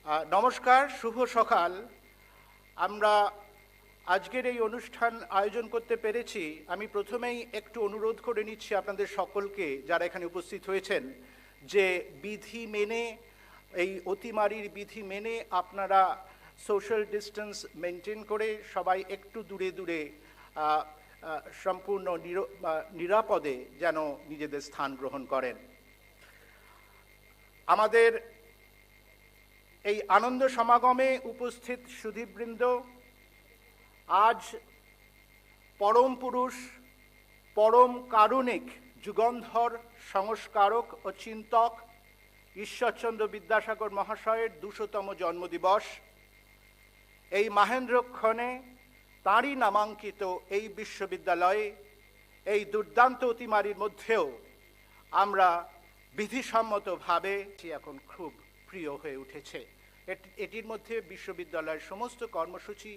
নমস্কার, শুভ সকাল। আমরা আজকের এই অনুষ্ঠান আয়োজন করতে পেরেছি। আমি প্রথমেই একটু অনুরোধ করে নিচ্ছি আপনাদের সকলকে, যারা এখানে উপস্থিত হয়েছেন, যে বিধি মেনে, এই অতিমারির বিধি মেনে আপনারা সোশ্যাল ডিস্টেন্স মেনটেন করে সবাই একটু দূরে দূরে সম্পূর্ণ নিরাপদে যেন নিজেদের স্থান গ্রহণ করেন। আমাদের এই আনন্দ সমাগমে উপস্থিত সুধীবৃন্দ, আজ পরম পুরুষ, পরম কারুণিক, যুগন্ধর সংস্কারক ও চিন্তক ঈশ্বরচন্দ্র বিদ্যাসাগর মহাশয়ের ২০০তম জন্মদিবস। এই মাহেন্দ্রক্ষণে তাঁরই নামাঙ্কিত এই বিশ্ববিদ্যালয়ে এই দুর্দান্ত অতিমারির মধ্যেও আমরা বিধিসম্মতভাবে এখন খুব প্রিয় হয়ে উঠেছে। এটির মধ্যে বিশ্ববিদ্যালয়ের সমস্ত কর্মসূচি,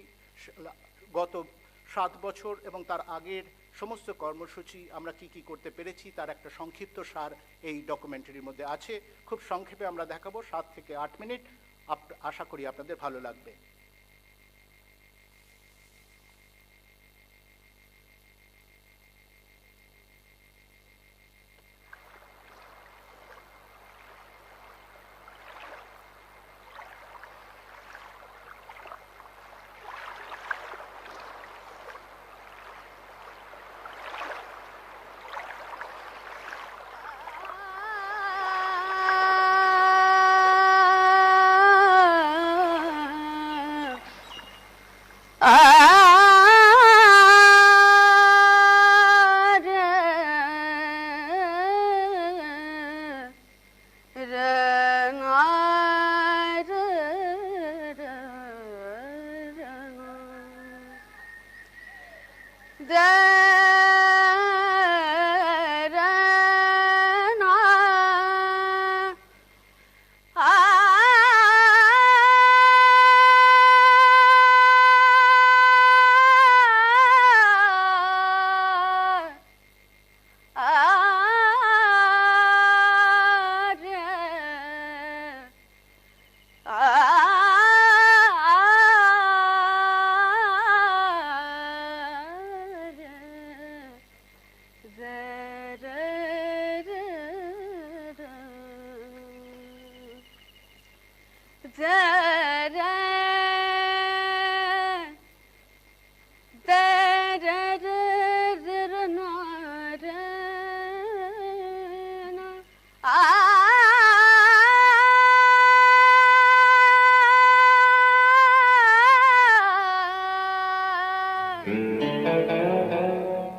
গত ৭ বছর এবং তার আগের সমস্ত কর্মসূচি আমরা কি করতে পেরেছি তার একটা সংক্ষিপ্ত সার এই ডকুমেন্টারির মধ্যে আছে। খুব সংক্ষেপে আমরা দেখাবো, ৭ থেকে ৮ মিনিট। আশা করি আপনাদের ভালো লাগবে।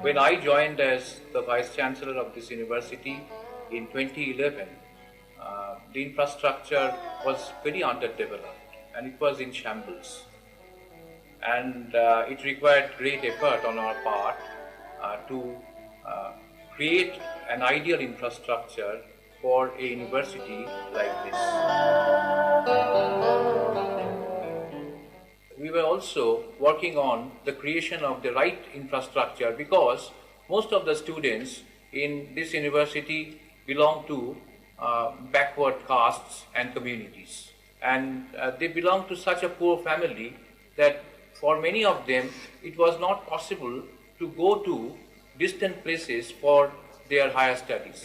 When I joined as the Vice Chancellor of this university in 2011, the infrastructure was very underdeveloped and it was in shambles. And it required great effort on our part to create an ideal infrastructure for a university like this. We were also working on the creation of the right infrastructure, because most of the students in this university belong to backward castes and communities, and they belong to such a poor family that for many of them it was not possible to go to distant places for their higher studies.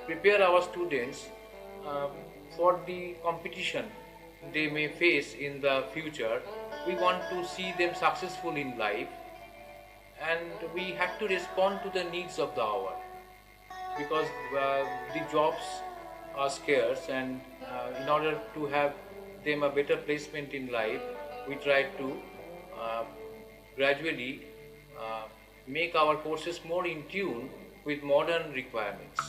Prepare our students for the competition they may face in the future. We want to see them successful in life, and we have to respond to the needs of the hour, because the jobs are scarce, and in order to have them a better placement in life, we try to gradually make our courses more in tune with modern requirements.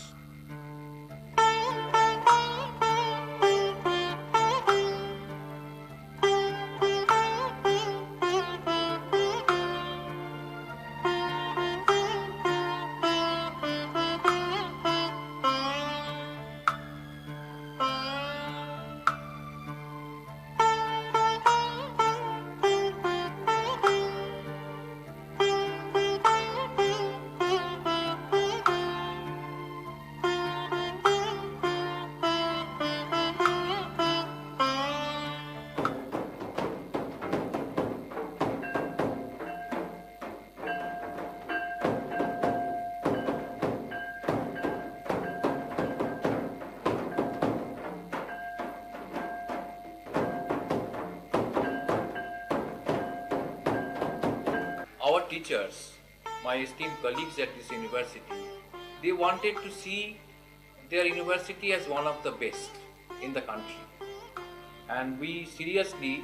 Our teachers, my esteemed colleagues at this university, they wanted to see their university as one of the best in the country. And we seriously,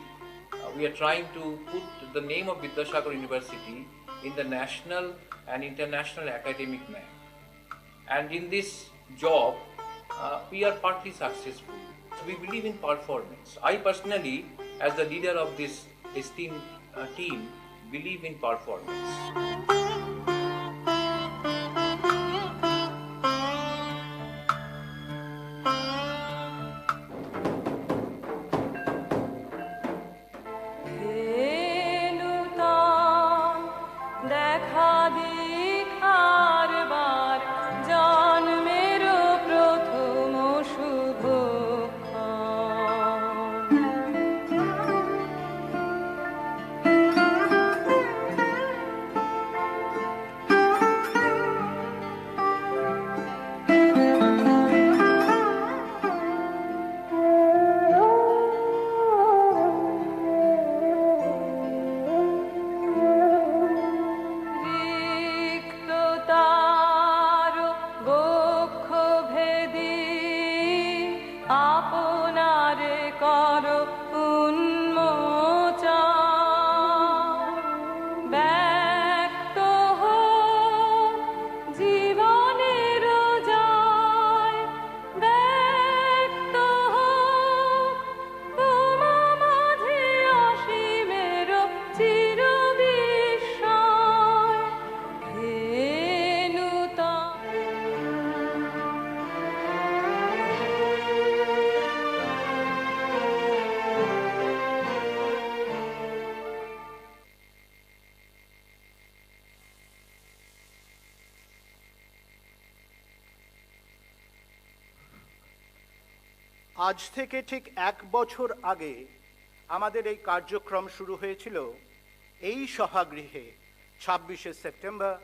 we are trying to put the name of Vidyasagar University in the national and international academic map. And in this job, we are partly successful. We believe in performance. I personally, as the leader of this esteemed team, believe in performance. আজ থেকে ঠিক 1 বছর আগে আমাদের এই কার্যক্রম শুরু হয়েছিল এই সভাগৃহে 26শে সেপ্টেম্বর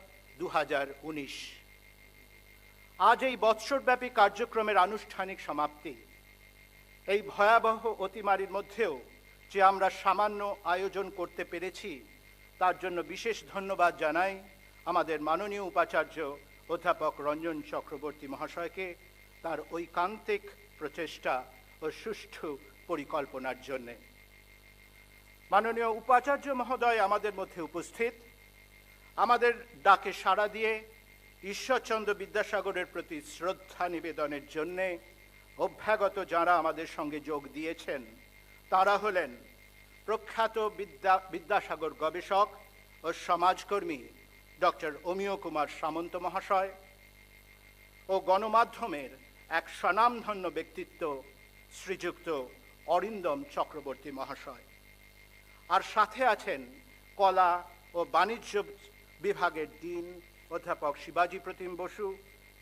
2019। আজ এই বৎসরব্যাপী কার্যক্রমের আনুষ্ঠানিক সমাপ্তি। এই ভয়াবহ অতিমারির মধ্যেও যে আমরা সামান্য আয়োজন করতে পেরেছি তার জন্য বিশেষ ধন্যবাদ জানাই আমাদের মাননীয় উপাচার্য অধ্যাপক রঞ্জন চক্রবর্তী মহাশয়কে তার ঐকান্তিক প্রচেষ্টা ও সুষ্ঠু পরিকল্পনার জন্যে। মাননীয় উপাচার্য মহোদয় আমাদের মধ্যে উপস্থিত, আমাদের ডাকে সাড়া দিয়ে ঈশ্বরচন্দ্র বিদ্যাসাগরের প্রতি শ্রদ্ধা নিবেদনের জন্যে অভ্যাগত যারা আমাদের সঙ্গে যোগ দিয়েছেন তারা হলেন প্রখ্যাত বিদ্যাসাগর গবেষক ও সমাজকর্মী ডক্টর অমিয় কুমার সামন্ত মহাশয় ও গণমাধ্যমের এক স্বনামধন্য ব্যক্তিত্ব শ্রীযুক্ত অরিন্দম চক্রবর্তী মহাশয়। আর সাথে আছেন কলা ও বাণিজ্য বিভাগের ডিন অধ্যাপক শিবাজী প্রতিম বসু,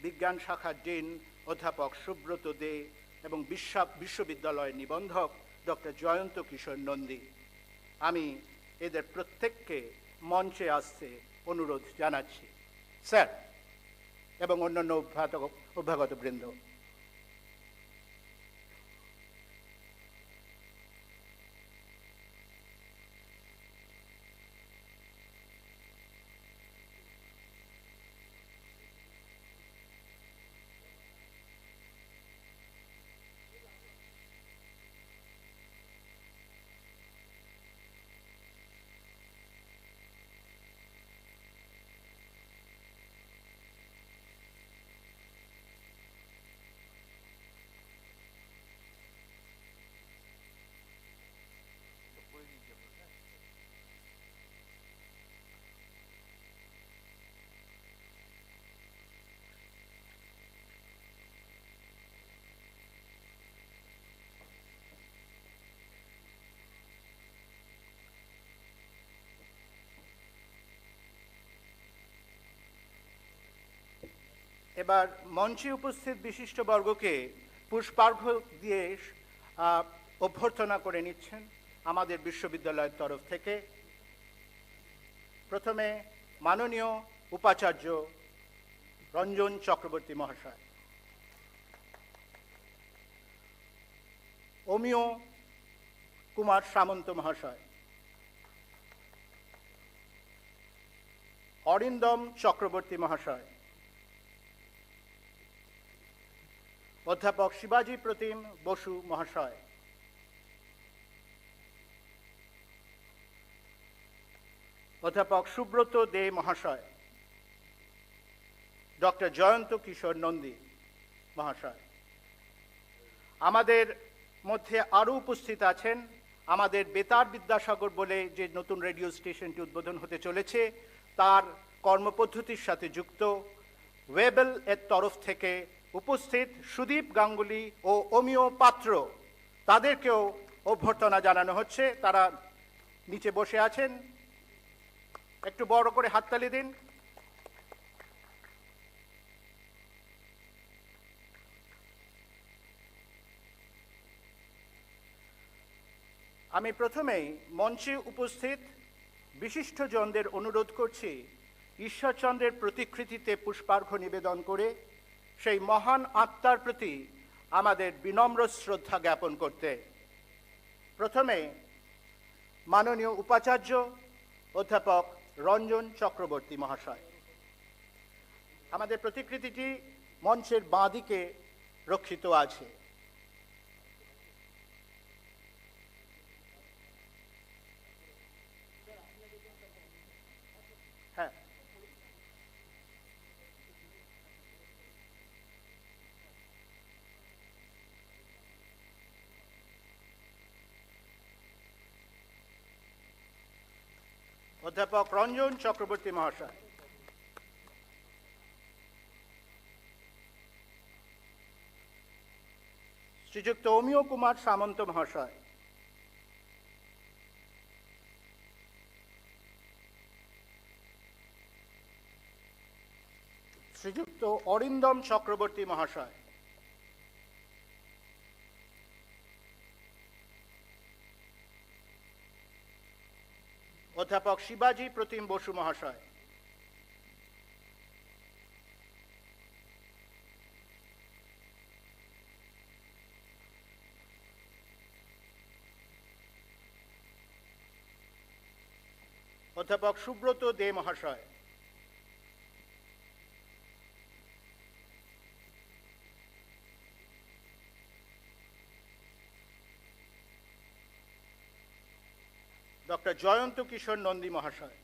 বিজ্ঞান শাখার ডিন অধ্যাপক সুব্রত দে এবং বিশ্ববিদ্যালয়ের নিবন্ধক ডক্টর জয়ন্ত কিশোর নন্দী। আমি এদের প্রত্যেককে মঞ্চে আসতে অনুরোধ জানাচ্ছি, স্যার এবং অন্যান্য অভ্যাগত বৃন্দ। এবার মঞ্চে উপস্থিত বিশিষ্টবর্গকে পুষ্পার্ঘ্য দিয়ে অভ্যর্থনা করে নিচ্ছেন আমাদের বিশ্ববিদ্যালয়ের তরফ থেকে। প্রথমে মাননীয় উপাচার্য রঞ্জন চক্রবর্তী মহাশয়, অমিয় কুমার সামন্ত মহাশয়, অরিন্দম চক্রবর্তী মহাশয়, অধ্যাপক শিবাজী প্রতিম বসু মহাশয়, অধ্যাপক সুব্রত দে মহাশয়, ডক্টর জয়ন্ত কিশোর নন্দী মহাশয়। আমাদের মধ্যে আরও উপস্থিত আছেন আমাদের বেতার বিদ্যাসাগর বলে যে নতুন রেডিও স্টেশনটি উদ্বোধন হতে চলেছে তার কর্মপদ্ধতির সাথে যুক্ত ওয়েবেল এর তরফ থেকে উপস্থিত সুদীপ গাঙ্গুলি ও অমিয় পাত্র, তাদেরকেও অভ্যর্থনা জানানো হচ্ছে। তারা নিচে বসে আছেন, একটু বড় করে হাততালি দিন। আমি প্রথমেই মঞ্চে উপস্থিত বিশিষ্টজনদের অনুরোধ করছি ঈশ্বরচন্দ্রের প্রতিকৃতিতে পুষ্পার্ঘ্য নিবেদন করে সেই মহান আত্মার প্রতি আমাদের বিনম্র শ্রদ্ধা জ্ঞাপন করতে। প্রথমে মাননীয় উপাচার্য অধ্যাপক রঞ্জন চক্রবর্তী মহাশয়। আমাদের প্রতিকৃতিটি মঞ্চের বাঁদিকে রক্ষিত আছে। হ্যাঁ, অধ্যাপক রঞ্জন চক্রবর্তী মহাশয়, শ্রীযুক্ত অমিয় কুমার সামন্ত মহাশয়, শ্রীযুক্ত অরিন্দম চক্রবর্তী মহাশয়, অধ্যাপক শিবাজী প্রতিম বসু মহাশয়, অধ্যাপক সুব্রত দে মহাশয়, ডক্টর জয়ন্ত কিশোর নন্দী মহাশয়,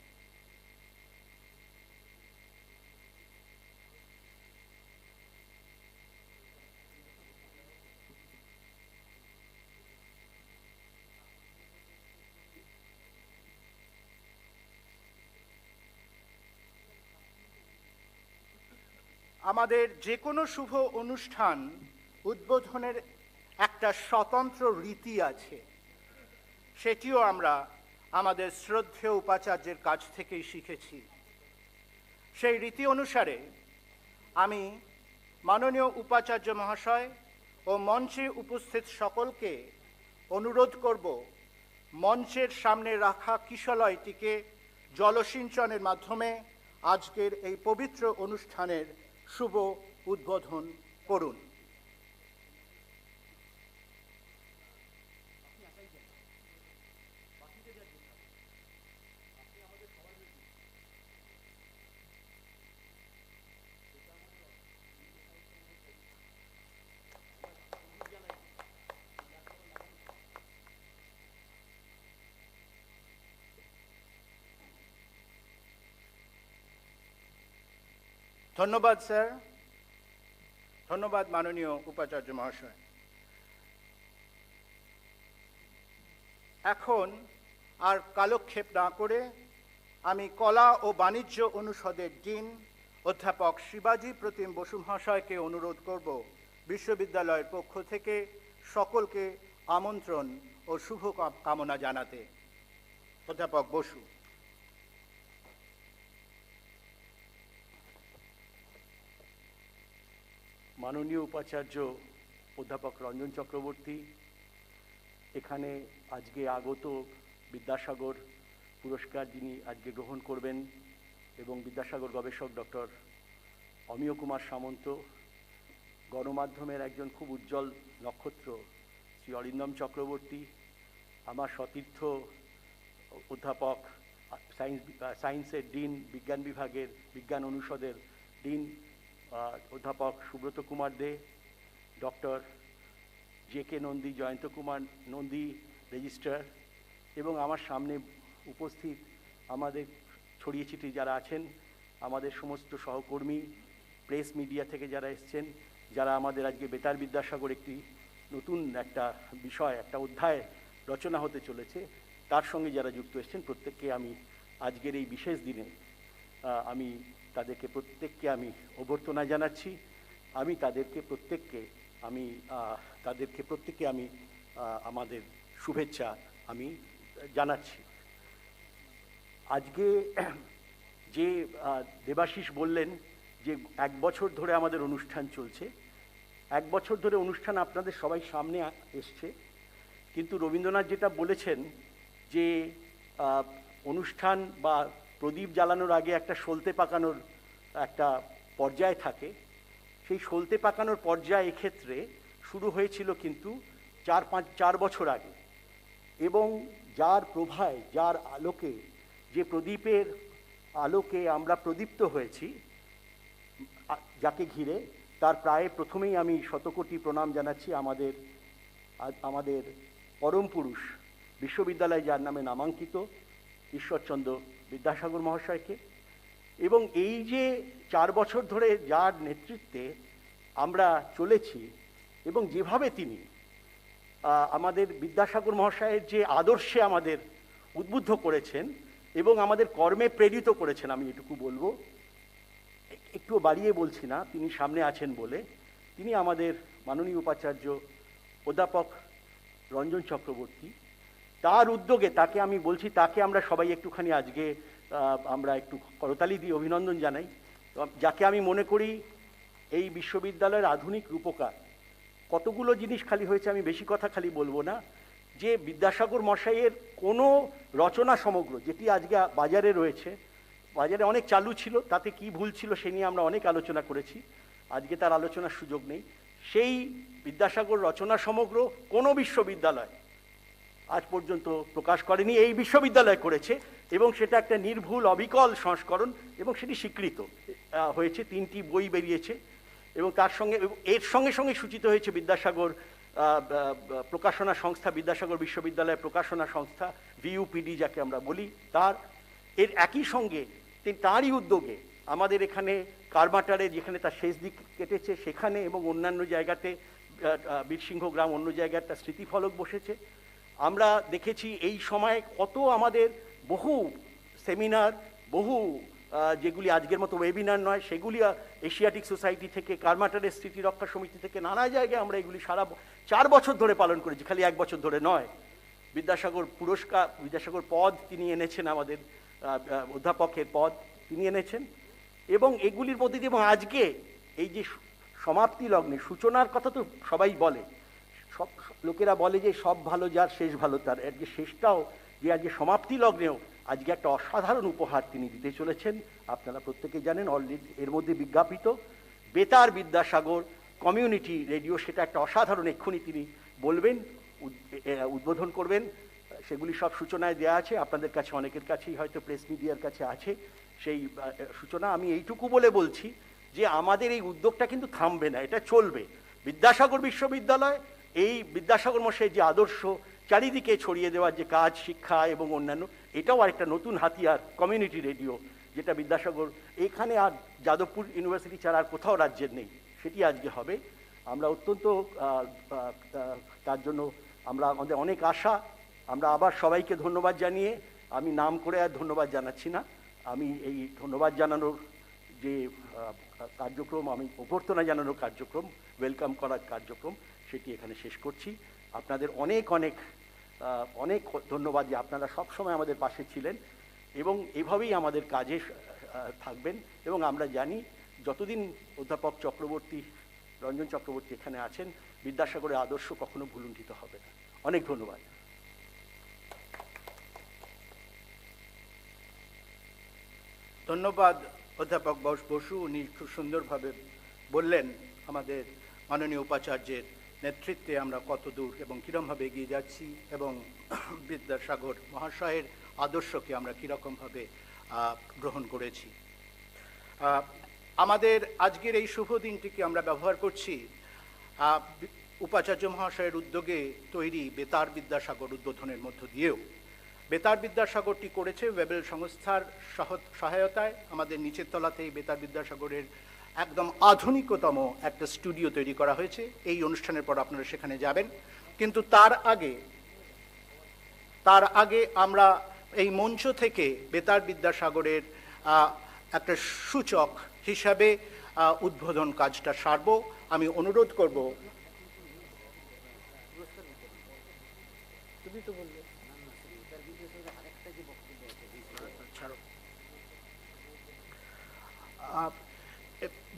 আমাদের যে কোনো শুভ অনুষ্ঠান উদ্বোধনের একটা স্বতন্ত্র রীতি আছে, সেটিও আমরা আমাদের শ্রদ্ধেয় উপাচার্যের কাছ থেকেই শিখেছি। সেই রীতি অনুসারে আমি মাননীয় উপাচার্য মহাশয় ও মঞ্চে উপস্থিত সকলকে অনুরোধ করব মঞ্চের সামনে রাখা কিশলয়টিকে জলসিঞ্চনের মাধ্যমে আজকের এই পবিত্র অনুষ্ঠানের শুভ উদ্বোধন করুন। ধন্যবাদ স্যার, ধন্যবাদ মাননীয় উপাচার্য মহাশয়। এখন আর কালক্ষেপ না করে আমি কলা ও বাণিজ্য অনুষদের ডিন অধ্যাপক শিবাজী প্রতিম বসু মহাশয়কে অনুরোধ করব বিশ্ববিদ্যালয়ের পক্ষ থেকে সকলকে আমন্ত্রণ ও শুভ কামনা জানাতে। অধ্যাপক বসু। মাননীয় উপাচার্য অধ্যাপক রঞ্জন চক্রবর্তী, এখানে আজকে আগত বিদ্যাসাগর পুরস্কার যিনি আজকে গ্রহণ করবেন এবং বিদ্যাসাগর গবেষক ডক্টর অমিয় কুমার সামন্ত, গণমাধ্যমের একজন খুব উজ্জ্বল নক্ষত্র শ্রী অরিন্দম চক্রবর্তী, আমার সতীর্থ অধ্যাপক সায়েন্সের ডিন, বিজ্ঞান বিভাগের বিজ্ঞান অনুষদের ডিন অধ্যাপক সুব্রত কুমার দে, ডক্টর জে.কে. নন্দী, জয়ন্ত কুমার নন্দী রেজিস্ট্রার, এবং আমার সামনে উপস্থিত আমাদের ছড়িয়ে ছিটিয়ে যারা আছেন, আমাদের সমস্ত সহকর্মী, প্রেস মিডিয়া থেকে যারা এসছেন, যারা আমাদের আজকে বেতার বিদ্যাসাগর একটি নতুন একটা বিষয়, একটা অধ্যায় রচনা হতে চলেছে, তার সঙ্গে যারা যুক্ত এসছেন, প্রত্যেককে আমি আজকের এই বিশেষ দিনে আমি তাদেরকে প্রত্যেককে আমি অভ্যর্থনা জানাচ্ছি। আমি তাদেরকে প্রত্যেককে আমি আমাদের শুভেচ্ছা আমি জানাচ্ছি। আজকে যে দেবাশিস বললেন যে 1 বছর ধরে আমাদের অনুষ্ঠান চলছে, 1 বছর ধরে অনুষ্ঠান আপনাদের সবাই সামনে এসছে, কিন্তু রবীন্দ্রনাথ যেটা বলেছেন যে অনুষ্ঠান বা প্রদীপ জ্বালানোর আগে একটা সলতে পাকানোর একটা পর্যায় থাকে, সেই সলতে পাকানোর পর্যায় এক্ষেত্রে শুরু হয়েছিল কিন্তু 4 বছর আগে, এবং যার প্রভায়, যার আলোকে, যে প্রদীপের আলোকে আমরা প্রদীপ্ত হয়েছি যাকে ঘিরে, তার প্রায় প্রথমেই আমি শতকোটি প্রণাম জানাচ্ছি আমাদের পরম পুরুষ বিশ্ববিদ্যালয় যার নামে নামাঙ্কিত ঈশ্বরচন্দ্র বিদ্যাসাগর মহাশয়কে। এবং এই যে 4 বছর ধরে যার নেতৃত্বে আমরা চলেছি এবং যেভাবে তিনি আমাদের বিদ্যাসাগর মহাশয়ের যে আদর্শে আমাদের উদ্বুদ্ধ করেছেন এবং আমাদের কর্মে প্রেরিত করেছেন, আমি এটুকু বলবো, একটু বাড়িয়ে বলছি না, তিনি সামনে আছেন বলে, তিনি আমাদের মাননীয় উপাচার্য অধ্যাপক রঞ্জন চক্রবর্তী, তার উদ্যোগে, তাকে আমি বলছি, তাকে আমরা সবাই একটুখানি আজকে আমরা একটু করতালি দিয়ে অভিনন্দন জানাই, যাকে আমি মনে করি এই বিশ্ববিদ্যালয়ের আধুনিক রূপকার। কতগুলো জিনিস খালি হয়েছে, আমি বেশি কথা খালি বলবো না, যে বিদ্যাসাগর মশাইয়ের কোনো রচনা সমগ্র যেটি আজকে বাজারে রয়েছে, বাজারে অনেক চালু ছিল, তাতে কি ভুল ছিল সে নিয়ে আমরা অনেক আলোচনা করেছি, আজকে তার আলোচনার সুযোগ নেই। সেই বিদ্যাসাগর রচনা সমগ্র কোনো বিশ্ববিদ্যালয় আজ পর্যন্ত প্রকাশ করেনি, এই বিশ্ববিদ্যালয় করেছে, এবং সেটা একটা নির্ভুল অবিকল সংস্করণ, এবং সেটি স্বীকৃত হয়েছে। 3টি বই বেরিয়েছে, এবং তার সঙ্গে এর সঙ্গে সঙ্গে সূচিত হয়েছে বিদ্যাসাগর প্রকাশনা সংস্থা, বিদ্যাসাগর বিশ্ববিদ্যালয় প্রকাশনা সংস্থা, VUPD যাকে আমরা বলি, এর একই সঙ্গে তাঁরই উদ্যোগে আমাদের এখানে কারমাটারে, যেখানে তার শেষ দিক কেটেছে সেখানে, এবং অন্যান্য জায়গাতে বীরসিংহ গ্রাম, অন্য জায়গায় একটা স্মৃতিফলক বসেছে। আমরা দেখেছি এই সময় কত আমাদের বহু সেমিনার, বহু যেগুলি আজকের মতো ওয়েবিনার নয়, সেগুলি এশিয়াটিক সোসাইটি থেকে, কারমাটারের স্মৃতি রক্ষা সমিতি থেকে, নানা জায়গায় আমরা এগুলি সারা 4 বছর ধরে পালন করেছি, খালি 1 বছর ধরে নয়। বিদ্যাসাগর পুরস্কার, বিদ্যাসাগর পদ তিনি এনেছেন, আমাদের অধ্যাপকের পদ তিনি এনেছেন, এবং এগুলির মধ্যে দিয়ে, এবং আজকে এই যে সমাপ্তি লগ্নে, সূচনার কথা তো সবাই বলে, সব লোকেরা বলে যে সব ভালো যার শেষ ভালো তার, আজকে শেষটাও, যে আজকে সমাপ্তি লগ্নেও আজকে একটা অসাধারণ উপহার তিনি দিতে চলেছেন। আপনারা প্রত্যেকে জানেন, অলরেডি এর মধ্যে বিজ্ঞাপিত বেতার বিদ্যাসাগর কমিউনিটি রেডিও, সেটা একটা অসাধারণ, এক্ষুনি তিনি বলবেন, উদ্বোধন করবেন, সেগুলি সব সূচনায় দেওয়া আছে, আপনাদের কাছে অনেকের কাছেই হয়তো প্রেস মিডিয়ার কাছে আছে সেই সূচনা। আমি এইটুকু বলে বলছি যে আমাদের এই উদ্যোগটা কিন্তু থামবে না, এটা চলবে। বিদ্যাসাগর বিশ্ববিদ্যালয় এই বিদ্যাসাগর মশাইয়ের যে আদর্শ চারিদিকে ছড়িয়ে দেওয়ার যে কাজ, শিক্ষা এবং অন্যান্য, এটাও আরেকটা নতুন হাতিয়ার, কমিউনিটি রেডিও, যেটা বিদ্যাসাগর এখানে আর যাদবপুর ইউনিভার্সিটি ছাড়া আর কোথাও রাজ্যের নেই, সেটি আজকে হবে। আমরা অত্যন্ত তার জন্য আমাদের অনেক আশা। আমরা আবার সবাইকে ধন্যবাদ জানিয়ে, আমি নাম করে আর ধন্যবাদ জানাচ্ছি না, আমি এই ধন্যবাদ জানানোর যে কার্যক্রম, আমি অভ্যর্থনা জানানোর কার্যক্রম, ওয়েলকাম করার কার্যক্রম, সেটি এখানে শেষ করছি। আপনাদের অনেক অনেক অনেক ধন্যবাদ যে আপনারা সবসময় আমাদের পাশে ছিলেন এবং এভাবেই আমাদের কাজে থাকবেন। এবং আমরা জানি যতদিন অধ্যাপক চক্রবর্তী রঞ্জন চক্রবর্তী এখানে আছেন, বিদ্যাসাগরের আদর্শ কখনো ভুলুণ্ঠিত হবে না। অনেক ধন্যবাদ। ধন্যবাদ অধ্যাপক বসু। উনি খুব সুন্দরভাবে বললেন আমাদের মাননীয় উপাচার্যের নেতৃত্বে আমরা কত দূর এবং কীরকমভাবে এগিয়ে যাচ্ছি, এবং বিদ্যাসাগর মহাশয়ের আদর্শকে আমরা কীরকমভাবে গ্রহণ করেছি। আমাদের আজকের এই শুভ দিনটিকে আমরা ব্যবহার করছি উপাচার্য মহাশয়ের উদ্যোগে তৈরি বেতার বিদ্যাসাগর উদ্বোধনের মধ্য দিয়েও। বেতার বিদ্যাসাগরটি করেছে ওয়েবেল সংস্থার সহায়তায়। আমাদের নিচের তলাতেই বেতার বিদ্যাসাগরের একদম আধুনিকতম একটা স্টুডিও তৈরি করা হয়েছে। এই অনুষ্ঠানের পর আপনারা সেখানে যাবেন, কিন্তু তার আগে আমরা এই মঞ্চ থেকে বেতার বিদ্যাসাগরের একটা সূচক হিসাবে উদ্বোধন কাজটা সারব। আমি অনুরোধ করব,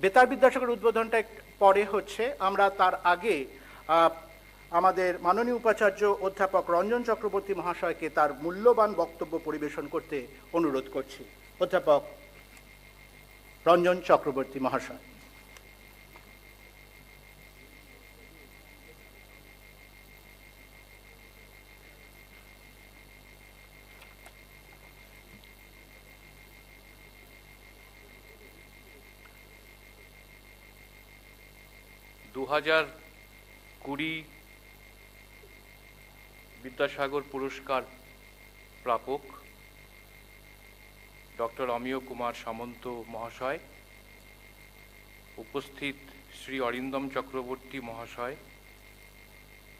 বেতার বিদ্যাসাগর উদ্বোধনটা পরে হচ্ছে। আমরা তার আগে আমাদের মাননীয় উপাচার্য অধ্যাপক রঞ্জন চক্রবর্তী মহাশয়কে তার মূল্যবান বক্তব্য পরিবেশন করতে অনুরোধ করছি। অধ্যাপক রঞ্জন চক্রবর্তী মহাশয়। (2020) বিদ্যাসাগর পুরস্কার প্রাপক ডক্টর অমিয় কুমার সামন্ত মহাশয়, উপস্থিত শ্রী অরিন্দম চক্রবর্তী মহাশয়,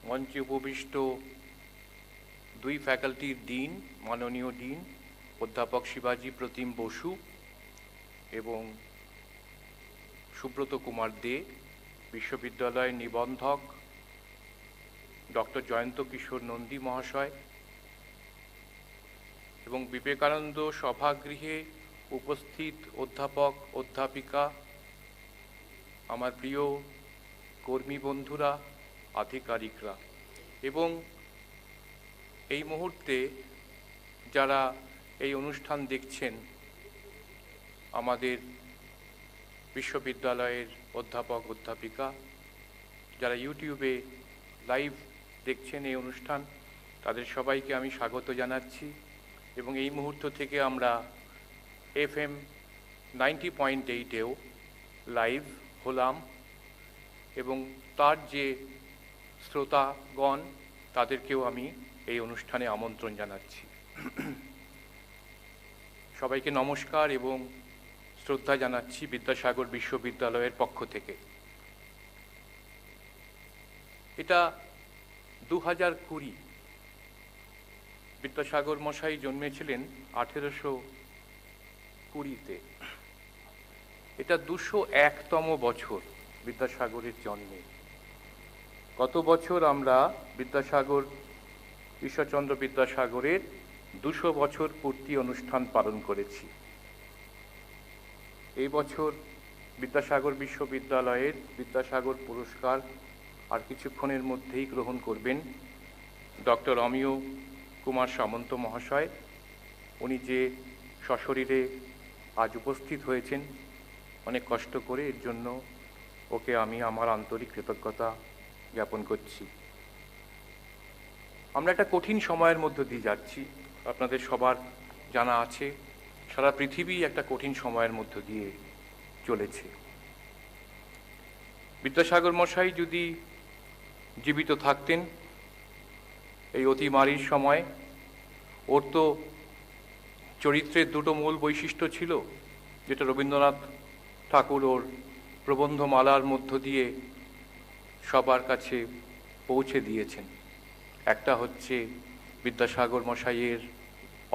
মঞ্চে উপবিষ্ট দুই ফ্যাকাল্টির ডিন, মাননীয় ডিন অধ্যাপক শিবাজী প্রতিম বসু এবং সুব্রত কুমার দে, বিশ্ববিদ্যালয়ের নিবন্ধক ডক্টর জয়ন্ত কিশোর নন্দী মহাশয় এবং বিবেকানন্দ সভাগৃহে উপস্থিত অধ্যাপক অধ্যাপিকা, আমার প্রিয় কর্মী বন্ধুরা, আধিকারিকরা এবং এই মুহূর্তে যারা এই অনুষ্ঠান দেখছেন, আমাদের বিশ্ববিদ্যালয়ের অধ্যাপক অধ্যাপিকা, যারা ইউটিউবে লাইভ দেখছেন এই অনুষ্ঠান, তাদের সবাইকে আমি স্বাগত জানাচ্ছি। এবং এই মুহূর্ত থেকে আমরা FM 90.8-এও লাইভ হলাম এবং তার যে শ্রোতাগণ, তাদেরকেও আমি এই অনুষ্ঠানে আমন্ত্রণ জানাচ্ছি। সবাইকে নমস্কার এবং শ্রদ্ধা জানাচ্ছি বিদ্যাসাগর বিশ্ববিদ্যালয়ের পক্ষ থেকে। এটা 2020। বিদ্যাসাগর মশাই জন্মেছিলেন 1820-তে। এটা 201তম বছর বিদ্যাসাগরের জন্মে। গত বছর আমরা ঈশ্বরচন্দ্র বিদ্যাসাগরের 200 বছর পূর্তি অনুষ্ঠান পালন করেছি। এই বছর বিদ্যাসাগর বিশ্ববিদ্যালয়ের বিদ্যাসাগর পুরস্কার আর কিছুক্ষণের মধ্যেই গ্রহণ করবেন ডক্টর অমিয় কুমার সামন্ত মহাশয়। উনি যে সশরীরে আজ উপস্থিত হয়েছেন অনেক কষ্ট করে, এর জন্য ওকে আমি আমার আন্তরিক কৃতজ্ঞতা জ্ঞাপন করছি। আমরা একটা কঠিন সময়ের মধ্য দিয়ে যাচ্ছি, আপনাদের সবার জানা আছে। সারা পৃথিবী একটা কঠিন সময়ের মধ্য দিয়ে চলেছে। বিদ্যাসাগর মশাই যদি জীবিত থাকতেন এই অতিমারির সময়, ওর তো চরিত্রের দুটো মূল বৈশিষ্ট্য ছিল, যেটা রবীন্দ্রনাথ ঠাকুর ওর প্রবন্ধমালার মধ্য দিয়ে সবার কাছে পৌঁছে দিয়েছেন। একটা হচ্ছে বিদ্যাসাগর মশাইয়ের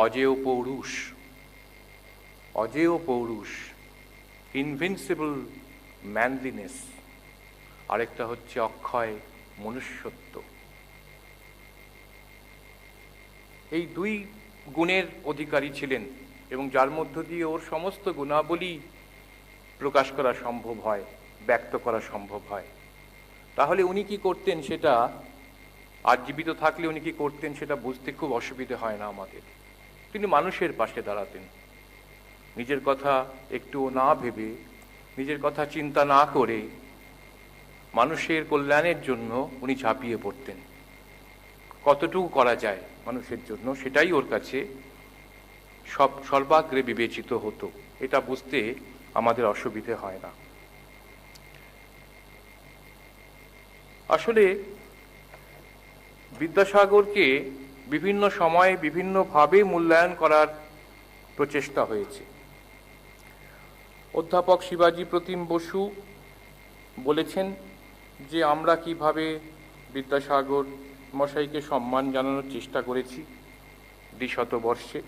অজেয় পৌরুষ, ইনভিনসিবল ম্যানলিনেস, আরেকটা হচ্ছে অক্ষয় মনুষ্যত্ব। এই দুই গুণের অধিকারী ছিলেন এবং যার মধ্য দিয়ে ওর সমস্ত গুণাবলী প্রকাশ করা সম্ভব হয়। ব্যক্ত করা সম্ভব হয়। তাহলে উনি কি করতেন সেটা, আর জীবিত থাকলে উনি কি করতেন সেটা বুঝতে খুব অসুবিধে হয় না আমাদের। তিনি মানুষের পাশে দাঁড়াতেন, নিজের কথা একটুও না ভেবে, নিজের কথা চিন্তা না করে মানুষের কল্যাণের জন্য উনি ঝাঁপিয়ে পড়তেন। কতটুকু করা যায় মানুষের জন্য সেটাই ওর কাছে সর্বাগ্রে বিবেচিত হতো। এটা বুঝতে আমাদের অসুবিধে হয় না। আসলে বিদ্যাসাগরকে বিভিন্ন সময়ে বিভিন্নভাবে মূল্যায়ন করার প্রচেষ্টা হয়েছে। অধ্যাপক শিবাজী প্রতিম বসু বলেছেন যে আমরা কিভাবে বিদ্যাসাগর মশাইকে সম্মান জানানোর চেষ্টা করেছি দ্বিশতবর্ষে।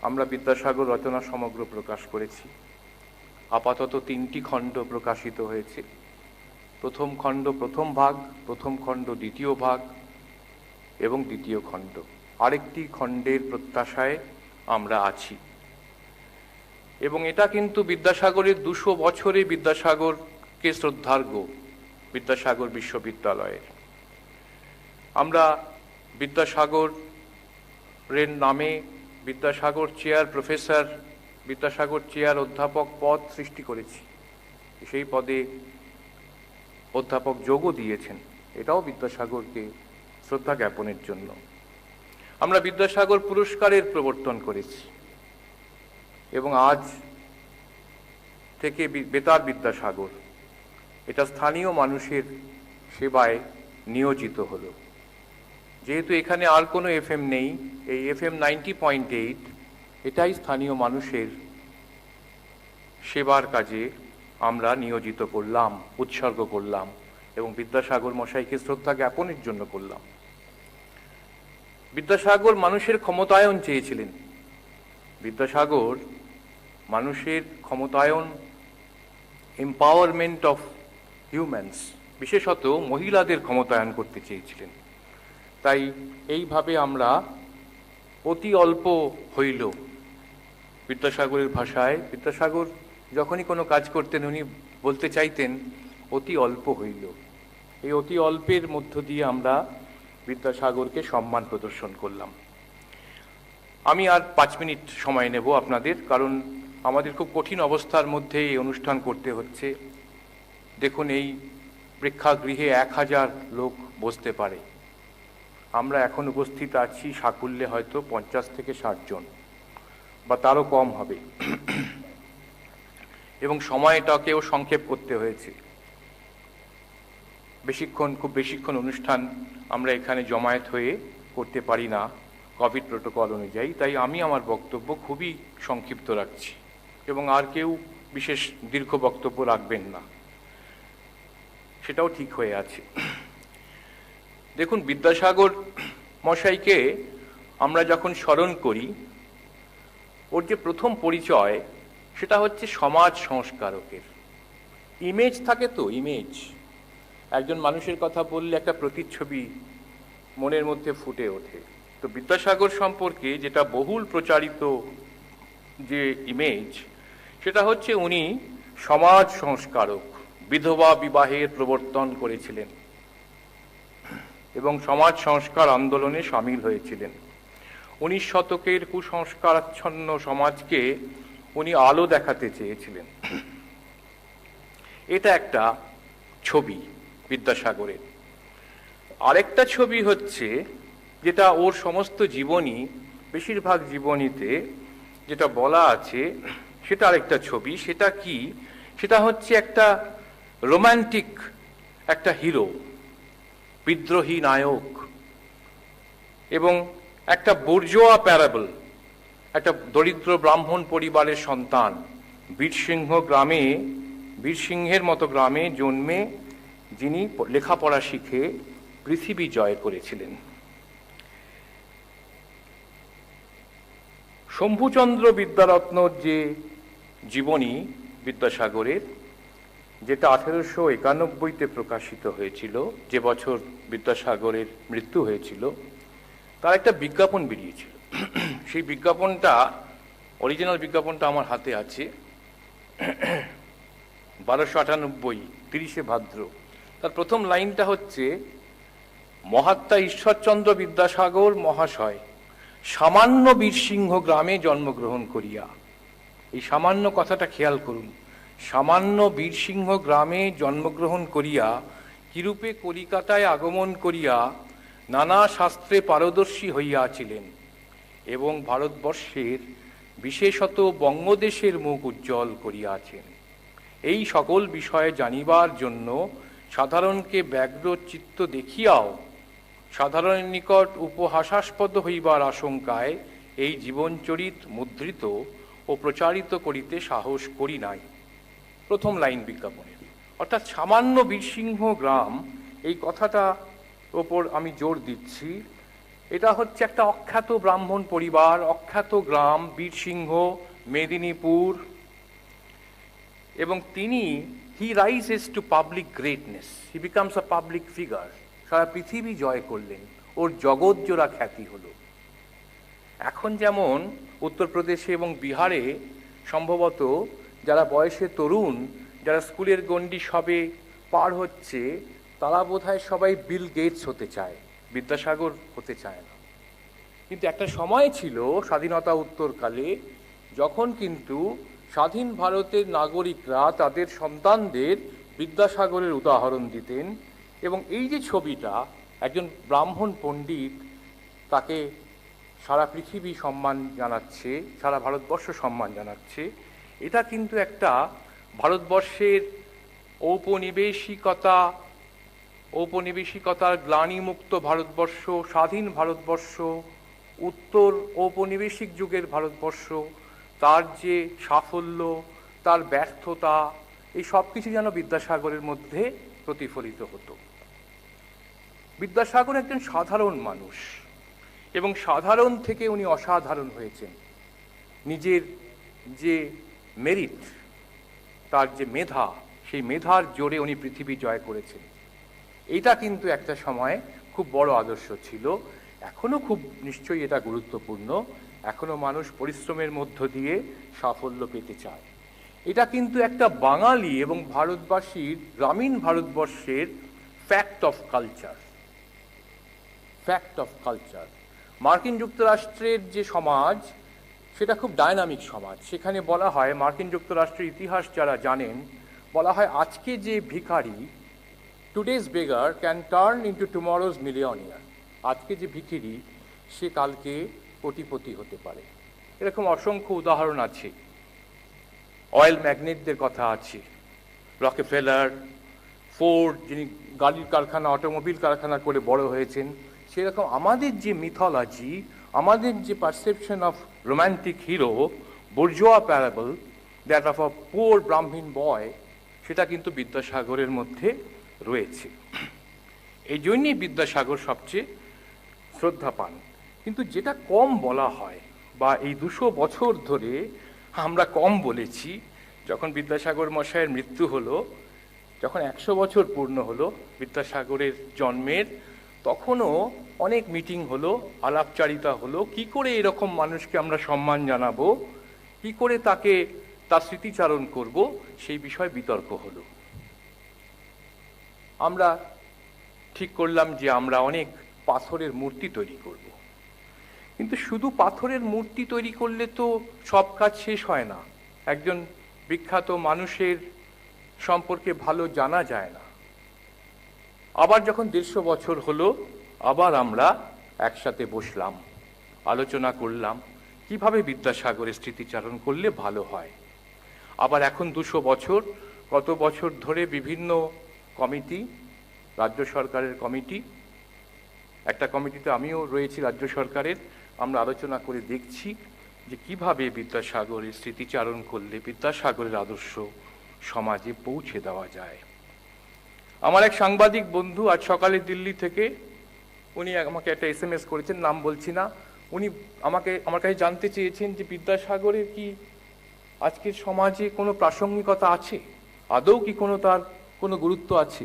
আমরা বিদ্যাসাগর রচনা সমগ্র প্রকাশ করেছি। আপাতত 3টি খণ্ড প্রকাশিত হয়েছে। প্রথম খণ্ড প্রথম ভাগ, প্রথম খণ্ড দ্বিতীয় ভাগ এবং দ্বিতীয় খণ্ড। আরেকটি খণ্ডের প্রত্যাশায় আমরা আছি। এবং এটা কিন্তু বিদ্যাসাগরের 200 বছরে বিদ্যাসাগরকে শ্রদ্ধার্ঘ্য বিদ্যাসাগর বিশ্ববিদ্যালয়ের। আমরা বিদ্যাসাগরের নামে Vidyasagar chair professor, Vidyasagar chair অধ্যাপক পদ সৃষ্টি করেছি। সেই পদে অধ্যাপক যোগও দিয়েছেন, এটাও বিদ্যাসাগরকে শ্রদ্ধা জ্ঞাপনের জন্য। আমরা বিদ্যাসাগর পুরস্কারের প্রবর্তন করেছি এবং আজ থেকে বেতার বিদ্যাসাগর এটা স্থানীয় মানুষের সেবায় নিয়োজিত হলো। যেহেতু এখানে আর কোনো FM নেই, এই FM 90.8 এটাই স্থানীয় মানুষের সেবার কাজে আমরা নিয়োজিত করলাম, উৎসর্গ করলাম এবং বিদ্যাসাগর মশাইকে শ্রদ্ধা জ্ঞাপনের জন্য করলাম। বিদ্যাসাগর মানুষের ক্ষমতায়ন চেয়েছিলেন। বিদ্যাসাগর মানুষের ক্ষমতায়ন, এম্পাওয়ারমেন্ট অফ হিউম্যানস, বিশেষত মহিলাদের ক্ষমতায়ন করতে চেয়েছিলেন। তাই এইভাবে আমরা অতি অল্প হইল, বিদ্যাসাগরের ভাষায় বিদ্যাসাগর যখনই কোনো কাজ করতেন উনি বলতে চাইতেন অতি অল্প হইল। এই অতি অল্পের মধ্য দিয়ে আমরা বিদ্যাসাগরকে সম্মান প্রদর্শন করলাম। আমি আর 5 মিনিট সময় নেব আপনাদের, কারণ আমাদের খুব কঠিন অবস্থার মধ্যে এই অনুষ্ঠান করতে হচ্ছে। দেখুন, এই প্রেক্ষাগৃহে 1000 লোক বসতে পারে, আমরা এখন উপস্থিত আছি সাকুল্যে হয়তো 50 থেকে 60 জন বা তারও কম হবে। এবং সময়টাকেও সংক্ষেপ করতে হয়েছে। খুব বেশিক্ষণ অনুষ্ঠান আমরা এখানে জমায়েত হয়ে করতে পারি না কোভিড প্রোটোকল অনুযায়ী। তাই আমি আমার বক্তব্য খুবই সংক্ষিপ্ত রাখছি এবং আর কেউ বিশেষ দীর্ঘ বক্তব্য রাখবেন না, সেটাও ঠিক হয়ে আছে। দেখুন, বিদ্যাসাগর মশাইকে আমরা যখন স্মরণ করি, ওর যে প্রথম পরিচয় সেটা হচ্ছে সমাজ সংস্কারকের। ইমেজ থাকে তো, ইমেজ, একজন মানুষের কথা বললে একটা প্রতিচ্ছবি মনের মধ্যে ফুটে ওঠে। তো বিদ্যাসাগর সম্পর্কে যেটা বহুল প্রচারিত যে ইমেজ, সেটা হচ্ছে উনি সমাজ সংস্কারক, বিধবা বিবাহের প্রবর্তন করেছিলেন এবং সমাজ সংস্কার আন্দোলনে সামিল হয়েছিলেন। 19 শতকের কুসংস্কারাচ্ছন্ন সমাজকে উনি আলো দেখাতে চেয়েছিলেন। এটা একটা ছবি বিদ্যাসাগরের। আরেকটা ছবি হচ্ছে যেটা ওর সমস্ত জীবনী, বেশিরভাগ জীবনীতে যেটা বলা আছে সেটা আরেকটা ছবি। সেটা কি? সেটা হচ্ছে একটা রোমান্টিক একটা হিরো, বিদ্রোহী নায়ক এবং একটা বুর্জোয়া প্যারাবল, একটা দরিদ্র ব্রাহ্মণ পরিবারের সন্তান, বীরসিংহের মতো গ্রামে জন্মে যিনি লেখাপড়া শিখে পৃথিবী জয় করেছিলেন। শম্ভুচন্দ্র বিদ্যারত্নর যে জীবনী বিদ্যাসাগরের, যেটা 1891-তে প্রকাশিত হয়েছিল, যে বছর বিদ্যাসাগরের মৃত্যু হয়েছিল, তার একটা বিজ্ঞাপন বেরিয়েছিল। সেই বিজ্ঞাপনটা, অরিজিনাল বিজ্ঞাপনটা আমার হাতে আছে। 1298, 30শে ভাদ্র। তার প্রথম লাইনটা হচ্ছে, মহাত্মা ঈশ্বরচন্দ্র বিদ্যাসাগর মহাশয় সামান্য বীরসিংহ গ্রামে জন্মগ্রহণ করিয়া, এই সামান্য কথাটা খেয়াল করুন, সামান্য বীরসিংহ গ্রামে জন্মগ্রহণ করিয়া কিরূপে কলিকাতায় আগমন করিয়া নানা শাস্ত্রে পারদর্শী হইয়াছিলেন এবং ভারতবর্ষের বিশেষত বঙ্গদেশের মুখ উজ্জ্বল করিয়াছেন, এই সকল বিষয়ে জানিবার জন্য সাধারণকে ব্যগ্র চিত্ত দেখিয়াও সাধারণের নিকট উপহাসাস্পদ হইবার আশঙ্কায় এই জীবনচরিত মুদ্রিত ও প্রচারিত করিতে সাহস করি নাই। প্রথম লাইন বিজ্ঞাপনের, অর্থাৎ সামান্য বীরসিংহ গ্রাম, এই কথাটা ওপর আমি জোর দিচ্ছি। এটা হচ্ছে একটা অখ্যাত ব্রাহ্মণ পরিবার, অখ্যাত গ্রাম বীরসিংহ, মেদিনীপুর, এবং তিনি he rises to public greatness, he becomes a public figure, সারা পৃথিবী জয় করলেন, ওর জগৎজোড়া খ্যাতি হলো। এখন যেমন উত্তরপ্রদেশে এবং বিহারে সম্ভবত যারা বয়সে তরুণ, যারা স্কুলের গণ্ডি সবে পার হচ্ছে, তারা বোধহয় সবাই বিল গেটস হতে চায়, বিদ্যাসাগর হতে চায় না। কিন্তু একটা সময় ছিল স্বাধীনতা উত্তরকালে, যখন কিন্তু স্বাধীন ভারতের নাগরিকরা তাদের সন্তানদের বিদ্যাসাগরের উদাহরণ দিতেন, এবং এই যে ছবিটা, একজন ব্রাহ্মণ পণ্ডিত, তাকে সারা পৃথিবী সম্মান জানাচ্ছে, সারা ভারতবর্ষ সম্মান জানাচ্ছে, এটা কিন্তু একটা ভারতবর্ষের ঔপনিবেশিকতার গ্লানিমুক্ত ভারতবর্ষ, স্বাধীন ভারতবর্ষ, উত্তর ঔপনিবেশিক যুগের ভারতবর্ষ, তার যে সাফল্য, তার ব্যর্থতা, এই সব কিছু যেন বিদ্যাসাগরের মধ্যে প্রতিফলিত হতো। বিদ্যাসাগর একজন সাধারণ মানুষ, এবং সাধারণ থেকে উনি অসাধারণ হয়েছেন। নিজের যে মেরিট, তার যে মেধা, সেই মেধার জোরে উনি পৃথিবী জয় করেছেন। এটা কিন্তু একটা সময় খুব বড় আদর্শ ছিল, এখনো খুব নিশ্চয়ই এটা গুরুত্বপূর্ণ, এখনো মানুষ পরিশ্রমের মধ্য দিয়ে সাফল্য পেতে চায়। এটা কিন্তু একটা বাঙালি এবং ভারতবাসীর, গ্রামীণ ভারতবর্ষের fact of culture, fact of culture. মার্কিন যুক্তরাষ্ট্রের যে সমাজ, সেটা খুব ডায়নামিক সমাজ। সেখানে বলা হয়, মার্কিন যুক্তরাষ্ট্রের ইতিহাস যারা জানেন, বলা হয় আজকে যে ভিখারি, today's বেগার can turn into tomorrow's millionaire, আজকে যে ভিখিরি সে কালকে কোটিপতি হতে পারে। এরকম অসংখ্য উদাহরণ আছে। অয়েল ম্যাগনেটদের কথা আছে, রকেফেলার, ফোর্ড, যিনি গাড়ির কারখানা, অটোমোবিল কারখানা করে বড় হয়েছেন। সেরকম আমাদের যে মিথোলজি, আমাদের যে perception of romantic hero, bourgeois parable, that of a poor ব্রাহ্মণ বয়, সেটা কিন্তু বিদ্যাসাগরের মধ্যে রয়েছে। এই জন্যই বিদ্যাসাগর সবচেয়ে শ্রদ্ধা পান। কিন্তু যেটা কম বলা হয়, বা এই 200 বছর ধরে আমরা কম বলেছি, যখন বিদ্যাসাগর মশাইয়ের মৃত্যু হলো, যখন 100 বছর পূর্ণ হলো বিদ্যাসাগরের জন্মের, তখনও অনেক মিটিং হলো, আলাপচারিতা হলো, কি করে এরকম মানুষকে আমরা সম্মান জানাবো, কি করে তাকে তার স্মৃতিচারণ করব, সেই বিষয়ে বিতর্ক হলো। আমরা ঠিক করলাম যে আমরা অনেক পাথরের মূর্তি তৈরি করব। কিন্তু শুধু পাথরের মূর্তি তৈরি করলে তো সব কাজ শেষ হয় না। একজন বিখ্যাত মানুষের সম্পর্কে ভালো জানা যায় না। আবার যখন 150 বছর হলো, আবার আমরা একসাথে বসলাম, আলোচনা করলাম কিভাবে বিদ্যাসাগরের স্মৃতিচারণ করলে ভালো হয়। আবার এখন 200 বছর, কত বছর ধরে বিভিন্ন কমিটি, রাজ্য সরকারের কমিটি, একটা কমিটিতে আমিও রয়েছি রাজ্য সরকারের, আমরা আলোচনা করে দেখছি যে কিভাবে বিদ্যাসাগরের স্মৃতিচারণ করলে বিদ্যাসাগরের আদর্শ সমাজে পৌঁছে দেওয়া যায়। আমার এক সাংবাদিক বন্ধু আজ সকালে দিল্লি থেকে, উনি আমাকে একটা SMS করেছেন, নাম বলছি না। উনি আমার কাছে জানতে চেয়েছেন যে বিদ্যাসাগরের কি আজকের সমাজে কোনো প্রাসঙ্গিকতা আছে, আদৌ কি তার কোনো গুরুত্ব আছে।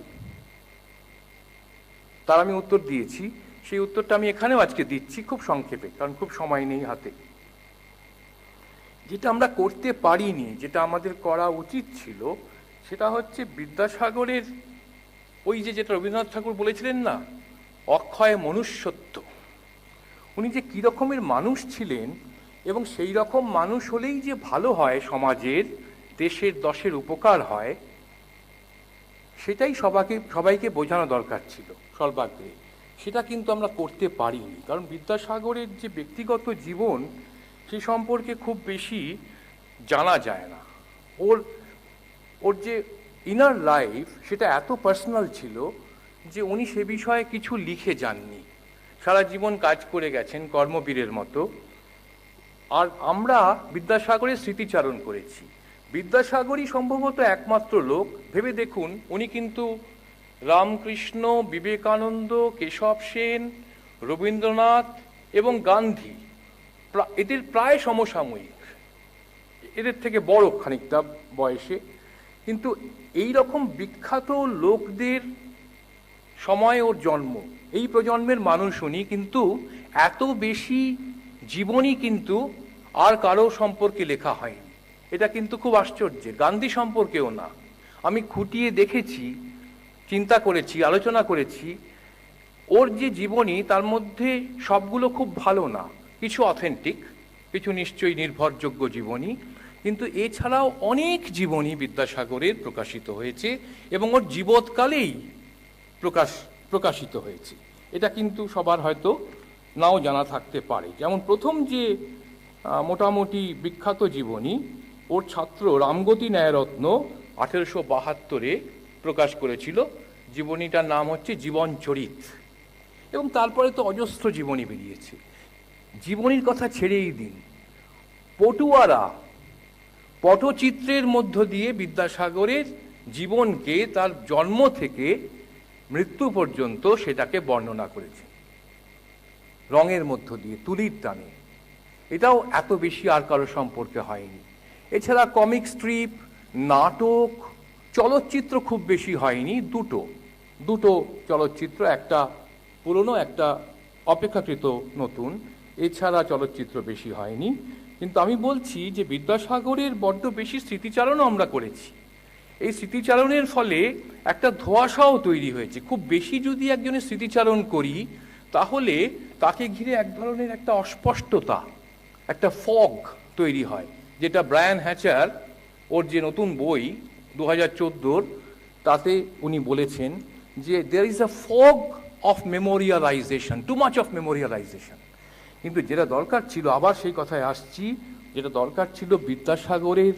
তার আমি উত্তর দিয়েছি, সেই উত্তরটা আমি এখানেও আজকে দিচ্ছি খুব সংক্ষেপে, কারণ খুব সময় নেই হাতে। যেটা আমরা করতে পারিনি, যেটা আমাদের করা উচিত ছিল, সেটা হচ্ছে বিদ্যাসাগরের ওই যেটা রবীন্দ্রনাথ ঠাকুর বলেছিলেন না, অক্ষয় মনুষ্যত্ব। উনি যে কী রকমের মানুষ ছিলেন এবং সেই রকম মানুষ হলেই যে ভালো হয়, সমাজের, দেশের, দশের উপকার হয়, সেটাই সবাইকে বোঝানো দরকার ছিল সর্বাগ্রে। সেটা কিন্তু আমরা করতে পারিনি, কারণ বিদ্যাসাগরের যে ব্যক্তিগত জীবন সে সম্পর্কে খুব বেশি জানা যায় না। ওর যে ইনার লাইফ সেটা এত পার্সোনাল ছিল যে উনি সে বিষয়ে কিছু লিখে যাননি, সারা জীবন কাজ করে গেছেন কর্মবীরের মতো। আর আমরা বিদ্যাসাগরের স্মৃতিচারণ করেছি। বিদ্যাসাগরই সম্ভবত একমাত্র লোক, ভেবে দেখুন, উনি কিন্তু রামকৃষ্ণ, বিবেকানন্দ, কেশব সেন, রবীন্দ্রনাথ এবং গান্ধী এদের প্রায় সমসাময়িক, এদের থেকে বড় খানিকটা বয়সে, কিন্তু এই রকম বিখ্যাত লোকদের সময় ওর জন্ম, এই প্রজন্মের মানুষ উনি, কিন্তু এত বেশি জীবনী কিন্তু আর কারো সম্পর্কে লেখা হয়নি। এটা কিন্তু খুব আশ্চর্যের। গান্ধী সম্পর্কেও না। আমি খুঁটিয়ে দেখেছি, চিন্তা করেছি, আলোচনা করেছি, ওর যে জীবনী তার মধ্যে সবগুলো খুব ভালো না, কিছু অথেন্টিক, কিছু নিশ্চয়ই নির্ভরযোগ্য জীবনী, কিন্তু এছাড়াও অনেক জীবনী বিদ্যাসাগরের প্রকাশিত হয়েছে এবং ওর জীবৎকালেই প্রকাশিত হয়েছে। এটা কিন্তু সবার হয়তো নাও জানা থাকতে পারে। যেমন প্রথম যে মোটামুটি বিখ্যাত জীবনী, ওর ছাত্র রামগতি ন্যায়রত্ন 1872-এ প্রকাশ করেছিল। জীবনীটার নাম হচ্ছে জীবনচরিত, এবং তারপরে তো অজস্র জীবনী বেরিয়েছে। জীবনীর কথা ছেড়েই দিন, পটুয়ারা পটচিত্রের মধ্য দিয়ে বিদ্যাসাগরের জীবনকে তার জন্ম থেকে মৃত্যু পর্যন্ত সেটাকে বর্ণনা করেছে, রঙের মধ্য দিয়ে, তুলির টানে। এটাও এত বেশি আর কারো সম্পর্কে হয়নি। এছাড়া কমিক স্ট্রিপ, নাটক, চলচ্চিত্র খুব বেশি হয়নি, দুটো চলচ্চিত্র, একটা পুরনো, একটা অপেক্ষাকৃত নতুন। এছাড়া চলচ্চিত্র বেশি হয়নি। কিন্তু আমি বলছি যে বিদ্যাসাগরের বড্ড বেশি স্মৃতিচারণও আমরা করেছি। এই স্মৃতিচারণের ফলে একটা ধোঁয়াশাও তৈরি হয়েছে। খুব বেশি যদি একজনের স্মৃতিচারণ করি তাহলে তাকে ঘিরে এক ধরনের একটা অস্পষ্টতা, একটা ফগ তৈরি হয়, যেটা ব্রায়ান হ্যাচার ওর যে নতুন বই 2014 তাতে উনি বলেছেন যে there is a fog of memorialization, too much of memorialization। কিন্তু যেটা দরকার ছিল, আবার সেই কথায় আসছি, যেটা দরকার ছিল বিদ্যাসাগরের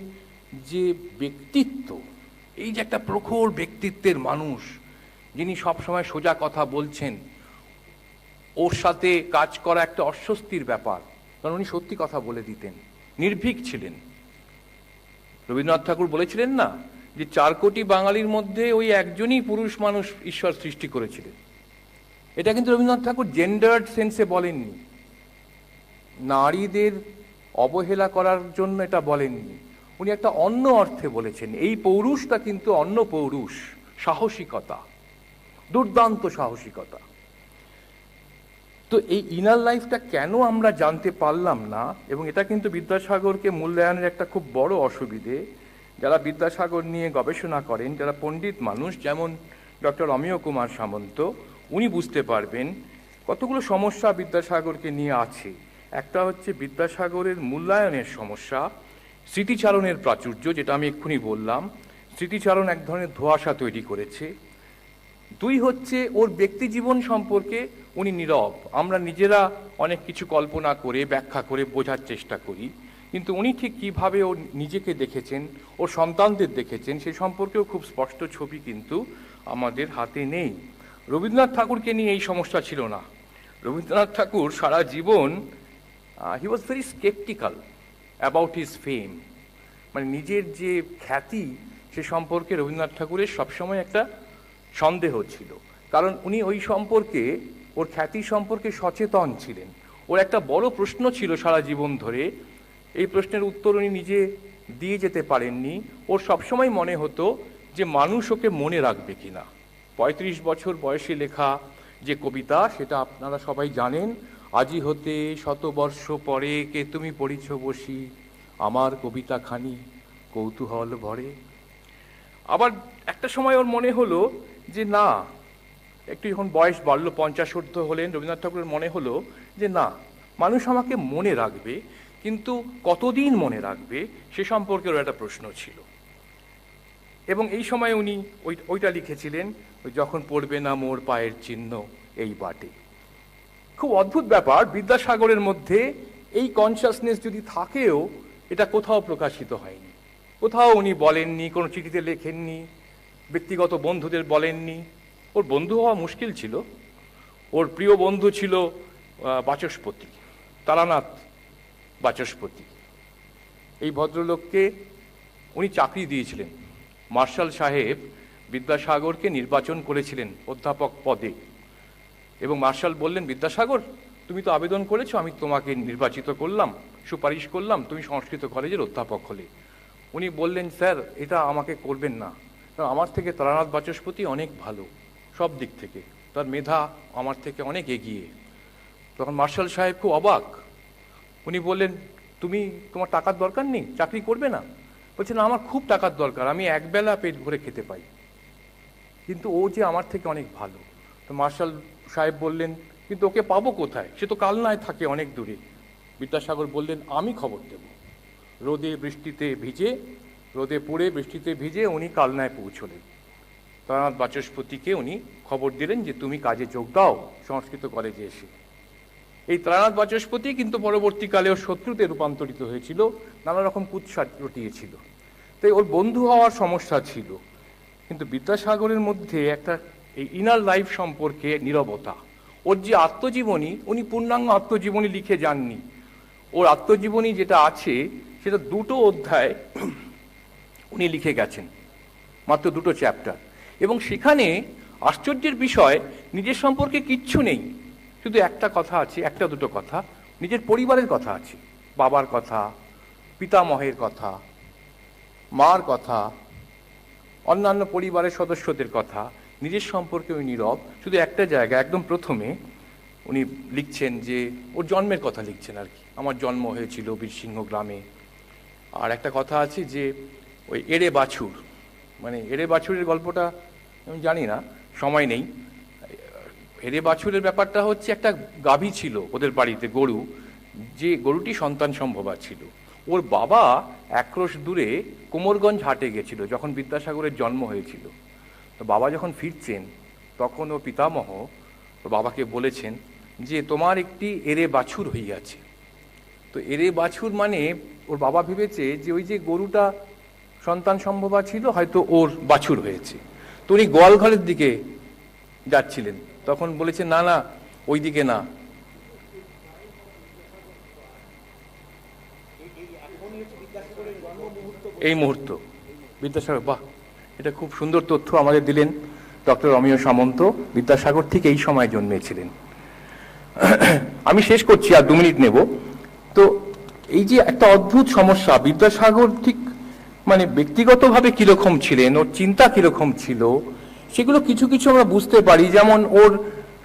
যে ব্যক্তিত্ব, এই যে একটা প্রখর ব্যক্তিত্বের মানুষ, যিনি সবসময় সোজা কথা বলছেন, ওর সাথে কাজ করা একটা অস্বস্তির ব্যাপার, কারণ উনি সত্যি কথা বলে দিতেন, নির্ভীক ছিলেন। রবীন্দ্রনাথ ঠাকুর বলেছিলেন না যে 4 কোটি বাঙালির মধ্যে ওই একজনই পুরুষ মানুষ ঈশ্বর সৃষ্টি করেছিলেন। এটা কিন্তু রবীন্দ্রনাথ ঠাকুর জেন্ডার্ড সেন্সে বলেননি, নারীদের অবহেলা করার জন্য এটা বলেননি। উনি একটা অন্য অর্থে বলেছেন। এই পৌরুষটা কিন্তু অন্য পৌরুষ, সাহসিকতা, দুর্দান্ত সাহসিকতা। তো এই ইনার লাইফটা কেন আমরা জানতে পারলাম না, এবং এটা কিন্তু বিদ্যাসাগরকে মূল্যায়নের একটা খুব বড় অসুবিধে। যারা বিদ্যাসাগর নিয়ে গবেষণা করেন, যারা পণ্ডিত মানুষ, যেমন ডক্টর অমিয় কুমার সামন্ত, উনি বুঝতে পারবেন কতগুলো সমস্যা বিদ্যাসাগরকে নিয়ে আছে। একটা হচ্ছে বিদ্যাসাগরের মূল্যায়নের সমস্যা, স্মৃতিচারণের প্রাচুর্য, যেটা আমি এক্ষুনি বললাম। স্মৃতিচারণ এক ধরনের ধোঁয়াশা তৈরি করেছে। 2 হচ্ছে ওর ব্যক্তি জীবন সম্পর্কে উনি নীরব। আমরা নিজেরা অনেক কিছু কল্পনা করে, ব্যাখ্যা করে বোঝার চেষ্টা করি, কিন্তু উনি ঠিক কীভাবে ওর নিজেকে দেখেছেন, ওর সন্তানদের দেখেছেন, সে সম্পর্কেও খুব স্পষ্ট ছবি কিন্তু আমাদের হাতে নেই। রবীন্দ্রনাথ ঠাকুরকে নিয়ে এই সমস্যা ছিল না। রবীন্দ্রনাথ ঠাকুর সারা জীবন he was very sceptical about his fame, মানে নিজের যে খ্যাতি সে সম্পর্কে রবীন্দ্রনাথ ঠাকুরের সবসময় একটা সন্দেহ ছিল, কারণ উনি ওই সম্পর্কে, ওর খ্যাতি সম্পর্কে সচেতন ছিলেন। ওর একটা বড় প্রশ্ন ছিল সারা জীবন ধরে, এই প্রশ্নের উত্তর উনি নিজে দিয়ে যেতে পারেননি। ওর সবসময় মনে হতো যে মানুষ ওকে মনে রাখবে কিনা। 35 বছর বয়সে লেখা যে কবিতা, সেটা আপনারা সবাই জানেন, আজি হতে 100 বর্ষ পরে কে তুমি পড়িছ বসি, আমার কবিতা খানি কৌতূহল ভরে। আবার একটা সময় ওর মনে হলো যে না, একটু যখন বয়স বাড়লো, 50 ঊর্ধ্ব হলেন, রবীন্দ্রনাথ ঠাকুরের মনে হলো যে না, মানুষ আমাকে মনে রাখবে, কিন্তু কতদিন মনে রাখবে সে সম্পর্কে ওর একটা প্রশ্ন ছিল। এবং এই সময় উনি ওইটা লিখেছিলেন, যখন পড়বে না মোর পায়ের চিহ্ন এই বাটে। খুব অদ্ভুত ব্যাপার, বিদ্যাসাগরের মধ্যে এই কনসাসনেস যদি থাকেও এটা কোথাও প্রকাশিত হয়নি, কোথাও উনি বলেননি, কোনো চিঠিতে লেখেননি, ব্যক্তিগত বন্ধুদের বলেননি। ওর বন্ধু হওয়া মুশকিল ছিল। ওর প্রিয় বন্ধু ছিল বাচস্পতি, তারানাথ বাচস্পতি। এই ভদ্রলোককে উনি চাকরি দিয়েছিলেন। মার্শাল সাহেব বিদ্যাসাগরকে নির্বাচন করেছিলেন অধ্যাপক পদে, এবং মার্শাল বললেন, বিদ্যাসাগর তুমি তো আবেদন করেছো, আমি তোমাকে নির্বাচিত করলাম, সুপারিশ করলাম, তুমি সংস্কৃত কলেজের অধ্যাপক হলে। উনি বললেন, স্যার এটা আমাকে করবেন না, কারণ আমার থেকে তারানাথ বাচস্পতি অনেক ভালো সব দিক থেকে, তার মেধা আমার থেকে অনেক এগিয়ে। তখন মার্শাল সাহেব খুব অবাক। উনি বললেন, তোমার টাকার দরকার নেই, চাকরি করবে না? বলছে, না আমার খুব টাকার দরকার, আমি একবেলা পেট ভরে খেতে পাই, কিন্তু ও যে আমার থেকে অনেক ভালো। তো মার্শাল সাহেব বললেন, কিন্তু ওকে পাবো কোথায়, সে তো কালনায় থাকে অনেক দূরে। বিদ্যাসাগর বললেন, আমি খবর দেব। রোদে বৃষ্টিতে ভিজে, রোদে পুড়ে বৃষ্টিতে ভিজে উনি কালনায় পৌঁছলেন। তারানাথ বাচস্পতিকে উনি খবর দিলেন যে তুমি কাজে যোগ দাও সংস্কৃত কলেজে এসে। এই তারানাথ বাচস্পতি কিন্তু পরবর্তীকালেও শত্রুতে রূপান্তরিত হয়েছিল, নানা রকম কুৎসা রটিয়েছিল। তাই ওর বন্ধু হওয়ার সমস্যা ছিল, কিন্তু বিদ্যাসাগরের মধ্যে একটা এই ইনার লাইফ সম্পর্কে নীরবতা। ওর যে আত্মজীবনী, উনি পূর্ণাঙ্গ আত্মজীবনী লিখে যাননি। ওর আত্মজীবনী যেটা আছে সেটা 2টো অধ্যায় উনি লিখে গেছেন, মাত্র 2টো চ্যাপ্টার। এবং সেখানে আশ্চর্যের বিষয়, নিজের সম্পর্কে কিচ্ছু নেই, শুধু একটা কথা আছে, 1-2টো কথা, নিজের পরিবারের কথা আছে, বাবার কথা, পিতামহের কথা, মার কথা, অন্যান্য পরিবারের সদস্যদের কথা। নিজের সম্পর্কে ওই নীরব। শুধু একটা জায়গা, একদম প্রথমে উনি লিখছেন যে ওর জন্মের কথা লিখছেন আর কি, আমার জন্ম হয়েছিল বীরসিংহ গ্রামে। আর একটা কথা আছে যে ওই এড়ে বাছুর, মানে এড়ে বাছুরের গল্পটা আমি জানি না, সময় নেই। এড়ে বাছুরের ব্যাপারটা হচ্ছে, একটা গাভী ছিল ওদের বাড়িতে, গরু, যে গরুটি সন্তান সম্ভবা ছিল। ওর বাবা 1 ক্রোশ দূরে কোমরগঞ্জ হাটে গেছিল যখন বিদ্যাসাগরের জন্ম হয়েছিল। তো বাবা যখন ফিরছেন, তখন ও পিতামহ বাবাকে বলেছেন যে তোমার একটি এড়ে বাছুর হইয়াছে। তো এড়ে বাছুর মানে ওর বাবা ভেবেছে যে ওই যে গরুটা সন্তান সম্ভবা ছিল, হয়তো ওর বাছুর হয়েছে। তো উনি গোয়ালঘরের দিকে যাচ্ছিলেন, তখন বলেছে না না ওই দিকে না, এই মুহূর্ত। বিদ্যাসাগর, বাহ, এটা খুব সুন্দর তথ্য আমাদের দিলেন ডক্টর অমিয় সামন্ত। বিদ্যাসাগর ঠিক এই সময় জন্মেছিলেন। আমি শেষ করছি, আর 2 মিনিট নেব। তো এই যে একটা অদ্ভুত সমস্যা, বিদ্যাসাগর ঠিক মানে ব্যক্তিগতভাবে কিরকম ছিলেন, ওর চিন্তা কিরকম ছিল, সেগুলো কিছু কিছু আমরা বুঝতে পারি। যেমন ওর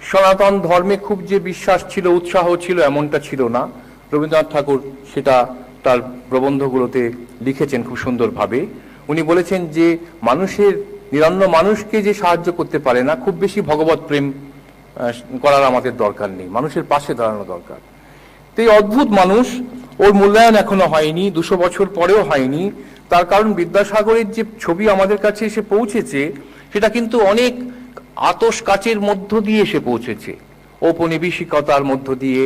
সনাতন ধর্মে খুব যে বিশ্বাস ছিল, উৎসাহ ছিল, এমনটা ছিল না। রবীন্দ্রনাথ ঠাকুর সেটা তার প্রবন্ধগুলোতে লিখেছেন খুব সুন্দরভাবে। উনি বলেছেন যে নিরন্ন মানুষকে যে সাহায্য করতে পারে না, খুব বেশি ভগবত প্রেম করার আমাদের দরকার নেই, মানুষের পাশে দাঁড়ানো দরকার। তো এই অদ্ভুত মানুষ, ওর মূল্যায়ন এখনো হয়নি, 200 বছর পরেও হয়নি। তার কারণ বিদ্যাসাগরের যে ছবি আমাদের কাছে এসে পৌঁছেছে, সেটা কিন্তু অনেক আতশ কাচের মধ্য দিয়ে এসে পৌঁছেছে, ঔপনিবেশিকতার মধ্য দিয়ে,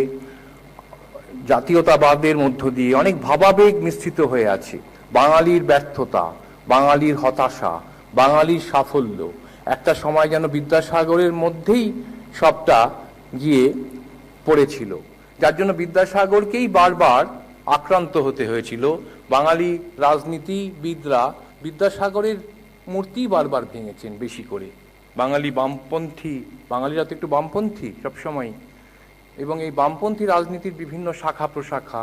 জাতীয়তাবাদের মধ্য দিয়ে, অনেক ভাবাবেগ মিশ্রিত হয়ে আছে। বাঙালির ব্যর্থতা, বাঙালির হতাশা, বাঙালির সাফল্য, একটা সময় যেন বিদ্যাসাগরের মধ্যেই সবটা গিয়ে পড়েছিল, যার জন্য বিদ্যাসাগরকেই বারবার আক্রান্ত হতে হয়েছিল। বাঙালি রাজনীতিবিদরা বিদ্যাসাগরের মূর্তি বারবার ভেঙেছেন বেশি করে। বাঙালি বামপন্থী, বাঙালিরা তো একটু বামপন্থী সবসময়, এবং এই বামপন্থী রাজনীতির বিভিন্ন শাখা প্রশাখা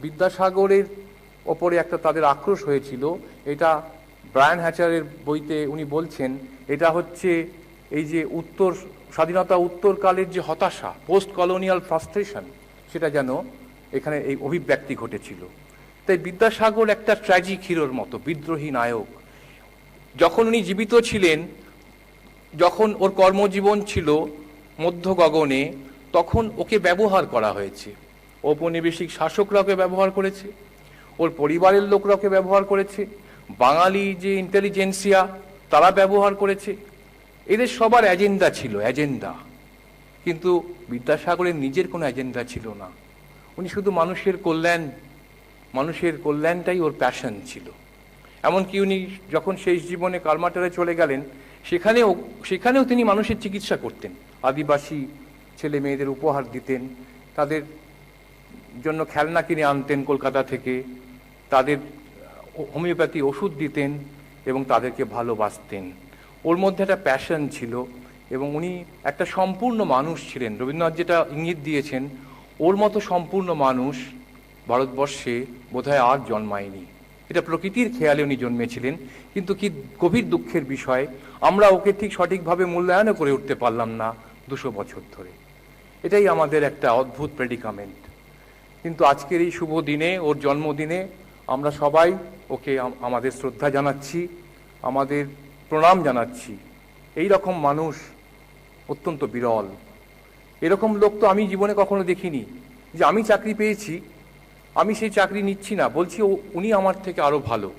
বিদ্যাসাগরের ওপরে একটা তাদের আক্রোশ হয়েছিল। এটা ব্রায়ান হ্যাচারের বইতে উনি বলছেন, এটা হচ্ছে এই যে স্বাধীনতা উত্তরকালের যে হতাশা, পোস্ট কলোনিয়াল ফ্রাস্ট্রেশন, সেটা যেন এখানে এই অভিব্যক্তি ঘটেছিল। তাই বিদ্যাসাগর একটা ট্র্যাজিক হিরোর মতো, বিদ্রোহী নায়ক। যখন উনি জীবিত ছিলেন, যখন ওর কর্মজীবন ছিল মধ্য গগনে, তখন ওকে ব্যবহার করা হয়েছে। ঔপনিবেশিক শাসকরা ওকে ব্যবহার করেছে, ওর পরিবারের লোকরা ওকে ব্যবহার করেছে, বাঙালি যে ইন্টেলিজেন্সিয়া তারা ব্যবহার করেছে। এদের সবার এজেন্ডা ছিল, এজেন্ডা। কিন্তু বিদ্যাসাগরের নিজের কোনো এজেন্ডা ছিল না। উনি শুধু মানুষের কল্যাণটাই ওর প্যাশন ছিল। এমনকি উনি যখন শেষ জীবনে কালমাটারে চলে গেলেন, সেখানেও তিনি মানুষের চিকিৎসা করতেন। আদিবাসী ছেলে মেয়েদের উপহার দিতেন, তাদের জন্য খেলনা কিনে আনতেন কলকাতা থেকে, তাদের হোমিওপ্যাথি ওষুধ দিতেন এবং তাদেরকে ভালোবাসতেন। ওর মধ্যে একটা প্যাশন ছিল এবং উনি একটা সম্পূর্ণ মানুষ ছিলেন। রবীন্দ্রনাথ যেটা ইঙ্গিত দিয়েছেন, ওর মতো সম্পূর্ণ মানুষ ভারতবর্ষে বোধহয় আর জন্মায়নি। এটা প্রকৃতির খেয়ালে উনি জন্মেছিলেন। কিন্তু কি গভীর দুঃখের বিষয়, আমরা ওকে ঠিক সঠিকভাবে মূল্যায়নও করে উঠতে পারলাম না 200 বছর ধরে। এটাই আমাদের একটা অদ্ভুত প্রেডিকামেন্ট। কিন্তু আজকের এই শুভ দিনে, ওর জন্মদিনে, আমরা সবাই ওকে আমাদের শ্রদ্ধা জানাচ্ছি, আমাদের প্রণাম জানাচ্ছি। এই রকম মানুষ অত্যন্ত বিরল। এরকম লোক তো আমি জীবনে কখনো দেখিনি, যে আমি চাকরি পেয়েছি, আমি সেই চাকরি নিচ্ছি না, বলছি উনি আমার থেকে আরো ভালো,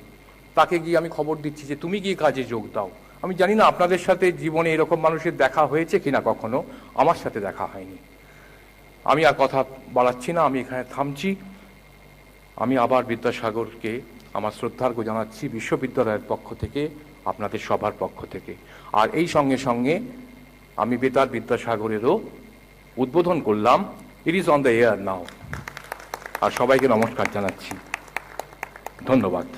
তাকে গিয়ে আমি খবর দিচ্ছি যে তুমি গিয়ে কাজে যোগ দাও। আমি জানি না আপনাদের সাথে জীবনে এরকম মানুষের দেখা হয়েছে কিনা কখনো, আমার সাথে দেখা হয়নি। আমি আর কথা বাড়াচ্ছি না, আমি এখানে থামছি। আমি আবার বিদ্যাসাগরকে আমার শ্রদ্ধার্ঘ জানাচ্ছি বিশ্ববিদ্যালয়ের পক্ষ থেকে, আপনাদের সবার পক্ষ থেকে। আর এই সঙ্গে সঙ্গে আমি বেতার বিদ্যাসাগরেরও উদ্বোধন করলাম। It is on the air now. আর সবাইকে নমস্কার জানাচ্ছি। ধন্যবাদ।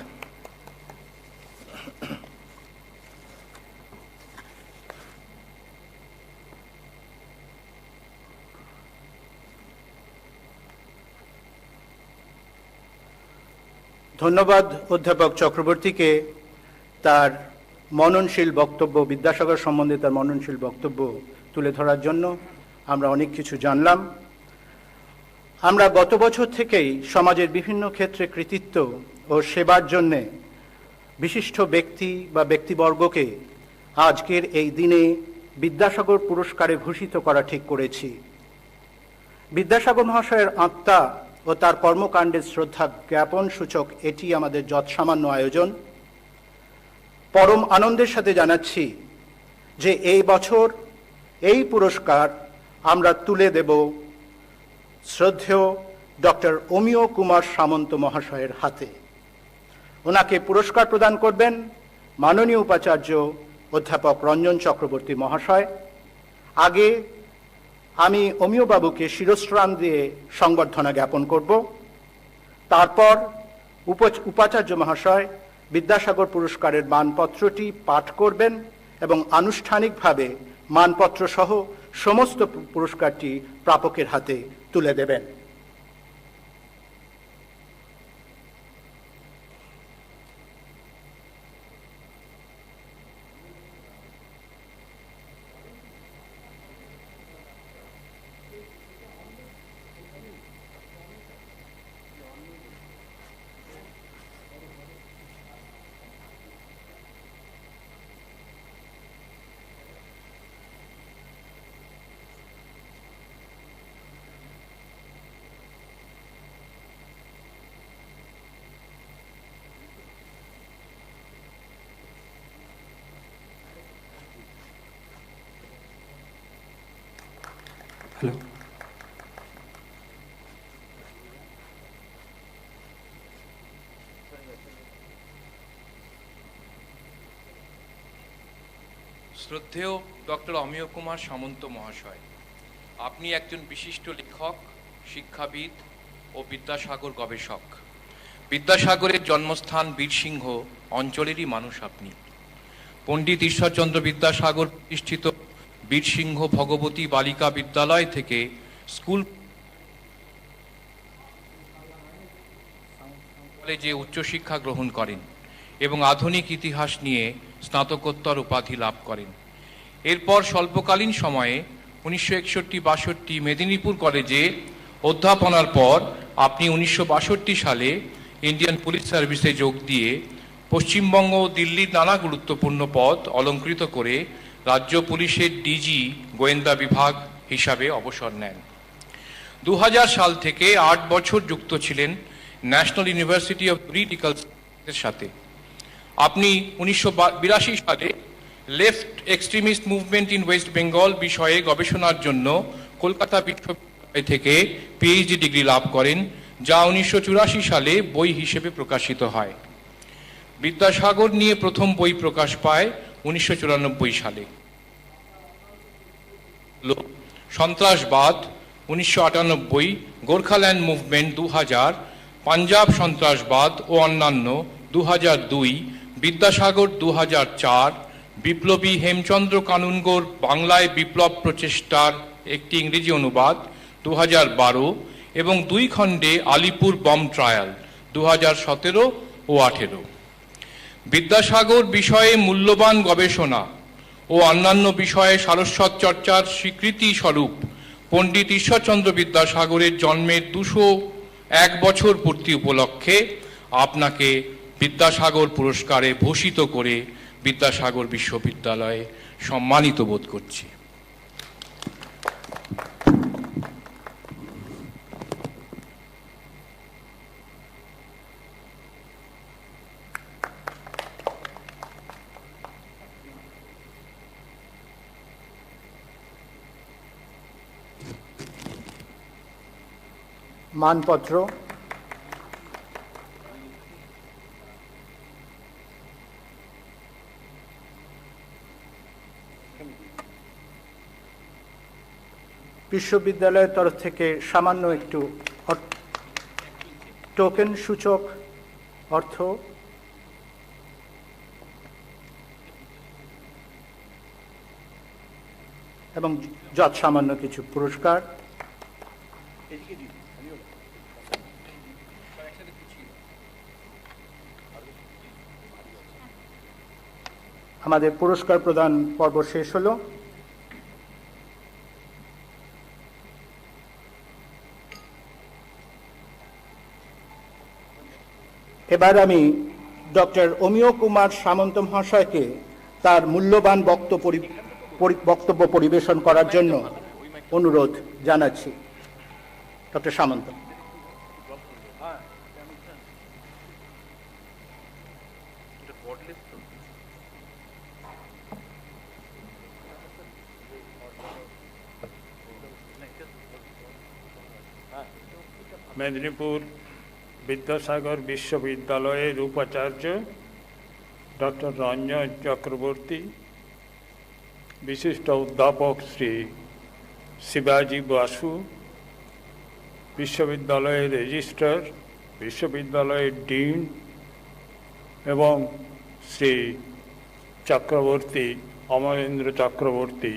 ধন্যবাদ অধ্যাপক চক্রবর্তীকে তার মননশীল বক্তব্য, বিদ্যাসাগর সম্বন্ধে তার মননশীল বক্তব্য তুলে ধরার জন্য। আমরা অনেক কিছু জানলাম। আমরা গত বছর থেকেই সমাজের বিভিন্ন ক্ষেত্রে কৃতিত্ব ও সেবার জন্যে বিশিষ্ট ব্যক্তি বা ব্যক্তিবর্গকে আজকের এই দিনে বিদ্যাসাগর পুরস্কারে ভূষিত করা ঠিক করেছি। বিদ্যাসাগর মহাশয়ের আত্মা ও তার কর্মকাণ্ডের শ্রদ্ধা জ্ঞাপন সূচক এটি আমাদের যৎসামান্য আয়োজন। পরম আনন্দের সাথে জানাচ্ছি যে এই বছর এই পুরস্কার আমরা তুলে দেব শ্রদ্ধেয় ডক্টর অমিয় কুমার সামন্ত মহাশয়ের হাতে। ওনাকে পুরস্কার প্রদান করবেন মাননীয় উপাচার্য অধ্যাপক রঞ্জন চক্রবর্তী মহাশয়। আগে আমি অমিয় বাবুকে শিরস্ত্রাণ দিয়ে সংবর্ধনা জ্ঞাপন করব। তারপর উপাচার্য মহাশয় বিদ্যাসাগর পুরস্কারের মানপত্রটি পাঠ করবেন এবং আনুষ্ঠানিকভাবে মানপত্র সহ সমস্ত পুরস্কারটি প্রাপকের হাতে তুলে দেবেন। হ্যালো, শ্রদ্ধেয় ডক্টর অমিয় কুমার সামন্ত মহাশয়, আপনি একজন বিশিষ্ট লেখক, শিক্ষাবিদ ও বিদ্যাসাগর গবেষক। বিদ্যাসাগরের জন্মস্থান বীরসিংহ অঞ্চলেরই মানুষ আপনি। পণ্ডিত ঈশ্বরচন্দ্র বিদ্যাসাগর প্রতিষ্ঠিত বীরসিংহ ভগবতী বালিকা বিদ্যালয় থেকে স্কুল কলেজে উচ্চশিক্ষা গ্রহণ করেন এবং আধুনিক ইতিহাস নিয়ে স্নাতকোত্তর উপাধি লাভ করেন। এরপর স্বল্পকালীন সময়ে 1961-62 মেদিনীপুর কলেজে অধ্যাপনার পর আপনি 1962 সালে ইন্ডিয়ান পুলিশ সার্ভিসে যোগ দিয়ে পশ্চিমবঙ্গ ও দিল্লির নানা গুরুত্বপূর্ণ পদ অলঙ্কৃত করে রাজ্য পুলিশের ডিজি গোয়েন্দা বিভাগ হিসাবে অবসর নেন। 2000 সাল থেকে 8 বছর যুক্ত ছিলেন ন্যাশনাল ইউনিভার্সিটি অফ পলিটিক্যাল সায়েন্সের সাথে। আপনি 1982 সালে left extremist movement in West Bengal বিষয়ে গবেষণার জন্য কলকাতা বিশ্ববিদ্যালয় থেকে পিএইচডি ডিগ্রি লাভ করেন, যা 1984 সালে বই হিসেবে প্রকাশিত হয়। বিদ্যাসাগর নিয়ে প্রথম বই প্রকাশ পায় 1994 সালে। সন্ত্রাসবাদ 1998, গোর্খাল্যান্ড মুভমেন্ট 2000, পাঞ্জাব সন্ত্রাসবাদ ও অন্যান্য 2002, বিদ্যাসাগর 2004, বিপ্লবী হেমচন্দ্র কানুনগোর বাংলায় বিপ্লব প্রচেষ্টার একটি ইংরেজি অনুবাদ 2012 এবং 2 খণ্ডে আলিপুর বম ট্রায়াল 2017 ও 18। বিদ্যাসাগর বিষয়ে মূল্যবান গবেষণা ও অন্যান্য বিষয়ে সারস্বত চর্চার স্বীকৃতি স্বরূপ পণ্ডিত ঈশ্বরচন্দ্র বিদ্যাসাগরের জন্মের 201 বছর পূর্তি উপলক্ষে আপনাকে বিদ্যাসাগর পুরস্কারে ভূষিত করে বিদ্যাসাগর বিশ্ববিদ্যালয়ে সম্মানিত বোধ করছি। মানপত্র, বিশ্ববিদ্যালয়ের তরফ থেকে সামান্য একটু টোকেন সূচক অর্থ এবং যৎ সামান্য কিছু পুরস্কার। আমাদের পুরস্কার প্রদান পর্ব শেষ হলো। এবার আমি ডক্টর অমিয় কুমার সামন্ত মহাশয়কে তার মূল্যবান বক্তব্য পরিবেশন করার জন্য অনুরোধ জানাচ্ছি। ডক্টর সামন্ত। মেদিনীপুর বিদ্যাসাগর বিশ্ববিদ্যালয়ের উপাচার্য ডক্টর রঞ্জন চক্রবর্তী, বিশিষ্ট অধ্যাপক শ্রী শিবাজি বাসু, বিশ্ববিদ্যালয়ের রেজিস্ট্রার, বিশ্ববিদ্যালয়ের ডিন এবং শ্রী চক্রবর্তী অমরেন্দ্র চক্রবর্তী,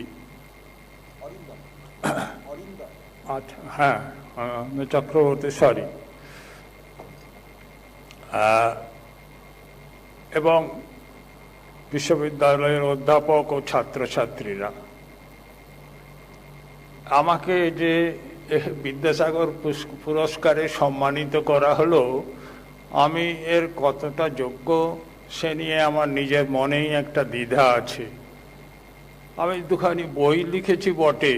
আচ্ছা হ্যাঁ চক্রবর্তী সরি, এবং বিশ্ববিদ্যালয়ের অধ্যাপক ও ছাত্রছাত্রীরা, আমাকে যে বিদ্যাসাগর পুরস্কারে সম্মানিত করা হলো, আমি এর কতটা যোগ্য সে নিয়ে আমার নিজের মনেই একটা দ্বিধা আছে। আমি দুখানি বই লিখেছি বটে,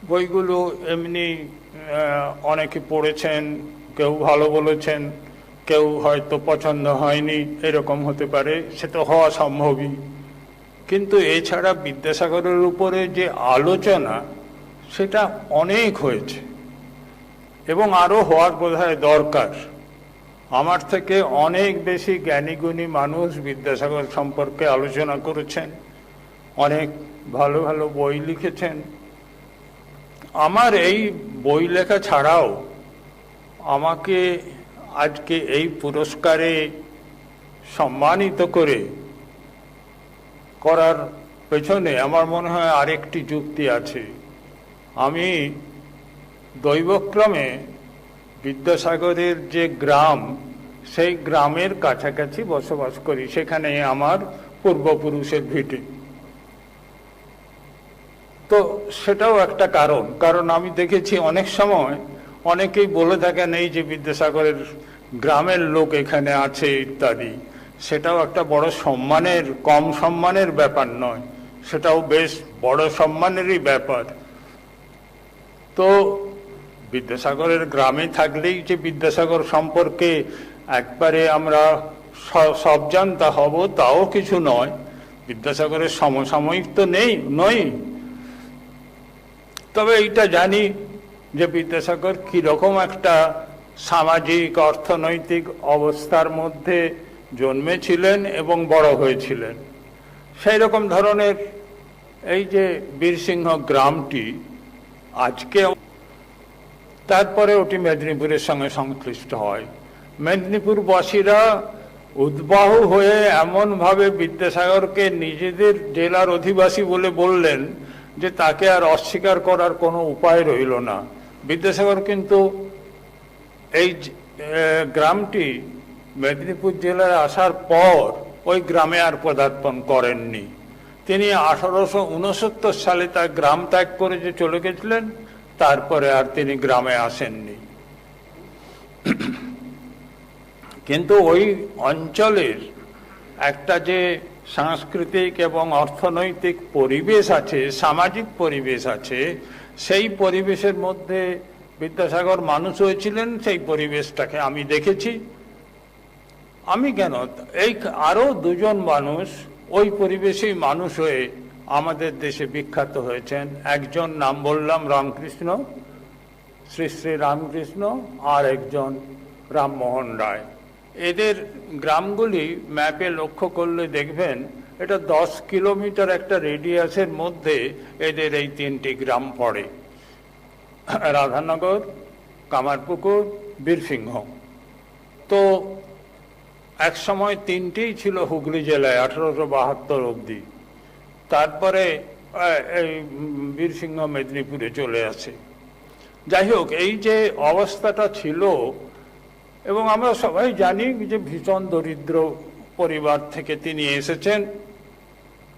বইগুলো এমনি অনেকে পড়েছেন, কেউ ভালো বলেছেন, কেউ হয়তো পছন্দ হয়নি, এরকম হতে পারে, সে তো হওয়া সম্ভবই। কিন্তু এছাড়া বিদ্যাসাগরের উপরে যে আলোচনা সেটা অনেক হয়েছে এবং আরও হওয়ার বোধহয় দরকার। আমার থেকে অনেক বেশি জ্ঞানীগুণী মানুষ বিদ্যাসাগর সম্পর্কে আলোচনা করেছেন, অনেক ভালো ভালো বই লিখেছেন। আমার এই বই লেখা ছাড়াও আমাকে আজকে এই পুরস্কারে সম্মানিত করার পেছনে আমার মনে হয় আরেকটি যুক্তি আছে। আমি দৈবক্রমে বিদ্যাসাগরের যে গ্রাম, সেই গ্রামের কাছাকাছি বসবাস করি, সেখানে আমার পূর্বপুরুষের ভিটে। তো সেটাও একটা কারণ আমি দেখেছি অনেক সময় অনেকেই বলে থাকেন এই যে বিদ্যাসাগরের গ্রামের লোক এখানে আছে ইত্যাদি, সেটাও একটা বড় সম্মানের, কম সম্মানের ব্যাপার নয়, সেটাও বেশ বড় সম্মানেরই ব্যাপার। তো বিদ্যাসাগরের গ্রামে থাকলেই যে বিদ্যাসাগর সম্পর্কে একবারে আমরা সব জানতা হব তাও কিছু নয়। বিদ্যাসাগরের সমসাময়িক তো নই, তবে এইটা জানি যে বিদ্যাসাগর কীরকম একটা সামাজিক অর্থনৈতিক অবস্থার মধ্যে জন্মেছিলেন এবং বড় হয়েছিলেন। সেই রকম ধরনের এই যে বীরসিংহ গ্রামটি আজকে, তারপরে ওটি মেদিনীপুরের সঙ্গে সংশ্লিষ্ট হয়। মেদিনীপুরবাসীরা উদ্বাহু হয়ে এমনভাবে বিদ্যাসাগরকে নিজেদের জেলার অধিবাসী বলে বললেন যে তাকে আর অস্বীকার করার কোনো উপায় রইল না। বিদ্যাসাগর কিন্তু এই গ্রামটি মেদিনীপুর জেলায় আসার পর ওই গ্রামে আর পদার্পণ করেননি। তিনি 1869 সালে তার গ্রাম ত্যাগ করে যে চলে গেছিলেন, তারপরে আর তিনি গ্রামে আসেননি। কিন্তু ওই অঞ্চলের একটা যে সাংস্কৃতিক এবং অর্থনৈতিক পরিবেশ আছে, সামাজিক পরিবেশ আছে, সেই পরিবেশের মধ্যে বিদ্যাসাগর মানুষ হয়েছিলেন। সেই পরিবেশটাকে আমি দেখেছি। আমি কেন, এই আরো দুজন মানুষ ওই পরিবেশেই মানুষ হয়ে আমাদের দেশে বিখ্যাত হয়েছেন। একজন নাম বললাম রামকৃষ্ণ, শ্রী শ্রী রামকৃষ্ণ, আর একজন রামমোহন রায়। এদের গ্রামগুলি ম্যাপে লক্ষ্য করলে দেখবেন এটা 10 কিলোমিটার একটা রেডিয়াসের মধ্যে এদের এই 3টি গ্রাম পড়ে: রাধানগর, কামারপুকুর, বীরসিংহ। তো এক সময় 3টিই ছিল হুগলি জেলায় 1872 অবধি। তারপরে এই বীরসিংহ মেদিনীপুরে চলে আসে। যাই হোক, এই যে অবস্থাটা ছিল, এবং আমরা সবাই জানি যে ভীষণ দরিদ্র পরিবার থেকে তিনি এসেছেন।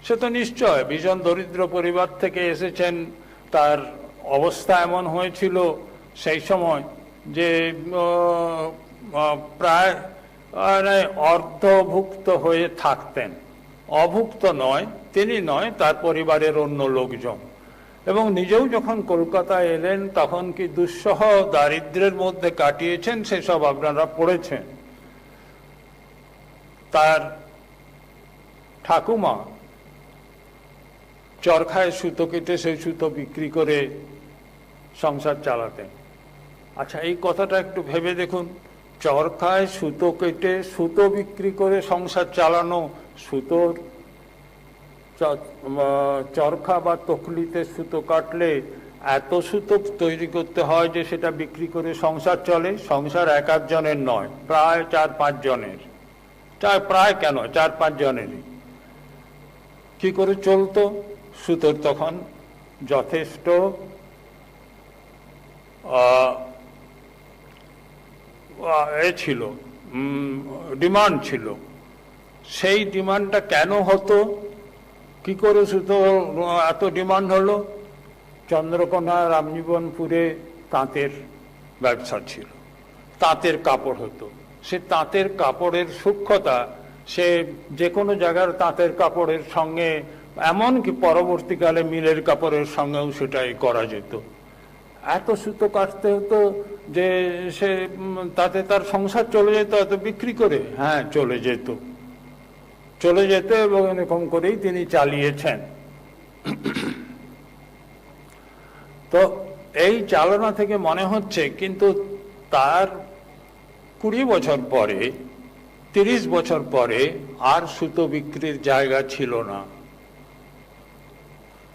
সে তো নিশ্চয় ভীষণ দরিদ্র পরিবার থেকে এসেছেন। তার অবস্থা এমন হয়েছিল সেই সময় যে প্রায় অর্ধভুক্ত হয়ে থাকতেন। অভুক্ত নয়, তিনি নয়, তার পরিবারের অন্য লোকজন। এবং নিজেও যখন কলকাতায় এলেন তখন কি দুঃসহ দারিদ্র্যের মধ্যে কাটিয়েছেন সেসব আপনারা পড়েছেন। তার ঠাকুমা চরখায় সুতো কেটে সেই সুতো বিক্রি করে সংসার চালাতেন। আচ্ছা, এই কথাটা একটু ভেবে দেখুন। চরখায় সুতো কেটে সুতো বিক্রি করে সংসার চালানো, সুতোর চরখা বা তকলিতে সুতো কাটলে এত সুতো তৈরি করতে হয় যে সেটা বিক্রি করে সংসার চলে। সংসার এক আধজনের নয়, প্রায় 4-5 জনের, প্রায় কেন 4-5 জনেরই। কি করে চলতো? সুতোর তখন যথেষ্ট ছিল, ডিমান্ড ছিল। সেই ডিমান্ডটা কেন হতো, কি করে সুতো এত ডিমান্ড হলো? চন্দ্রকোনা, রামজীবনপুরে তাঁতের ব্যবসা ছিল, তাঁতের কাপড় হতো। সে তাঁতের কাপড়ের সূক্ষ্মতা সে যে কোনো জায়গার তাঁতের কাপড়ের সঙ্গে, এমনকি পরবর্তীকালে মিলের কাপড়ের সঙ্গেও সেটাই করা যেত। এত সুতো কাটতে হতো যে সে তাতে তার সংসার চলে যেত এত বিক্রি করে। হ্যাঁ, চলে যেত এবং এরকম করেই তিনি চালিয়েছেন। তো এই চালনা থেকে মনে হচ্ছে, কিন্তু তার 20 বছর পরে, 30 বছর পরে আর সুতো বিক্রির জায়গা ছিল না।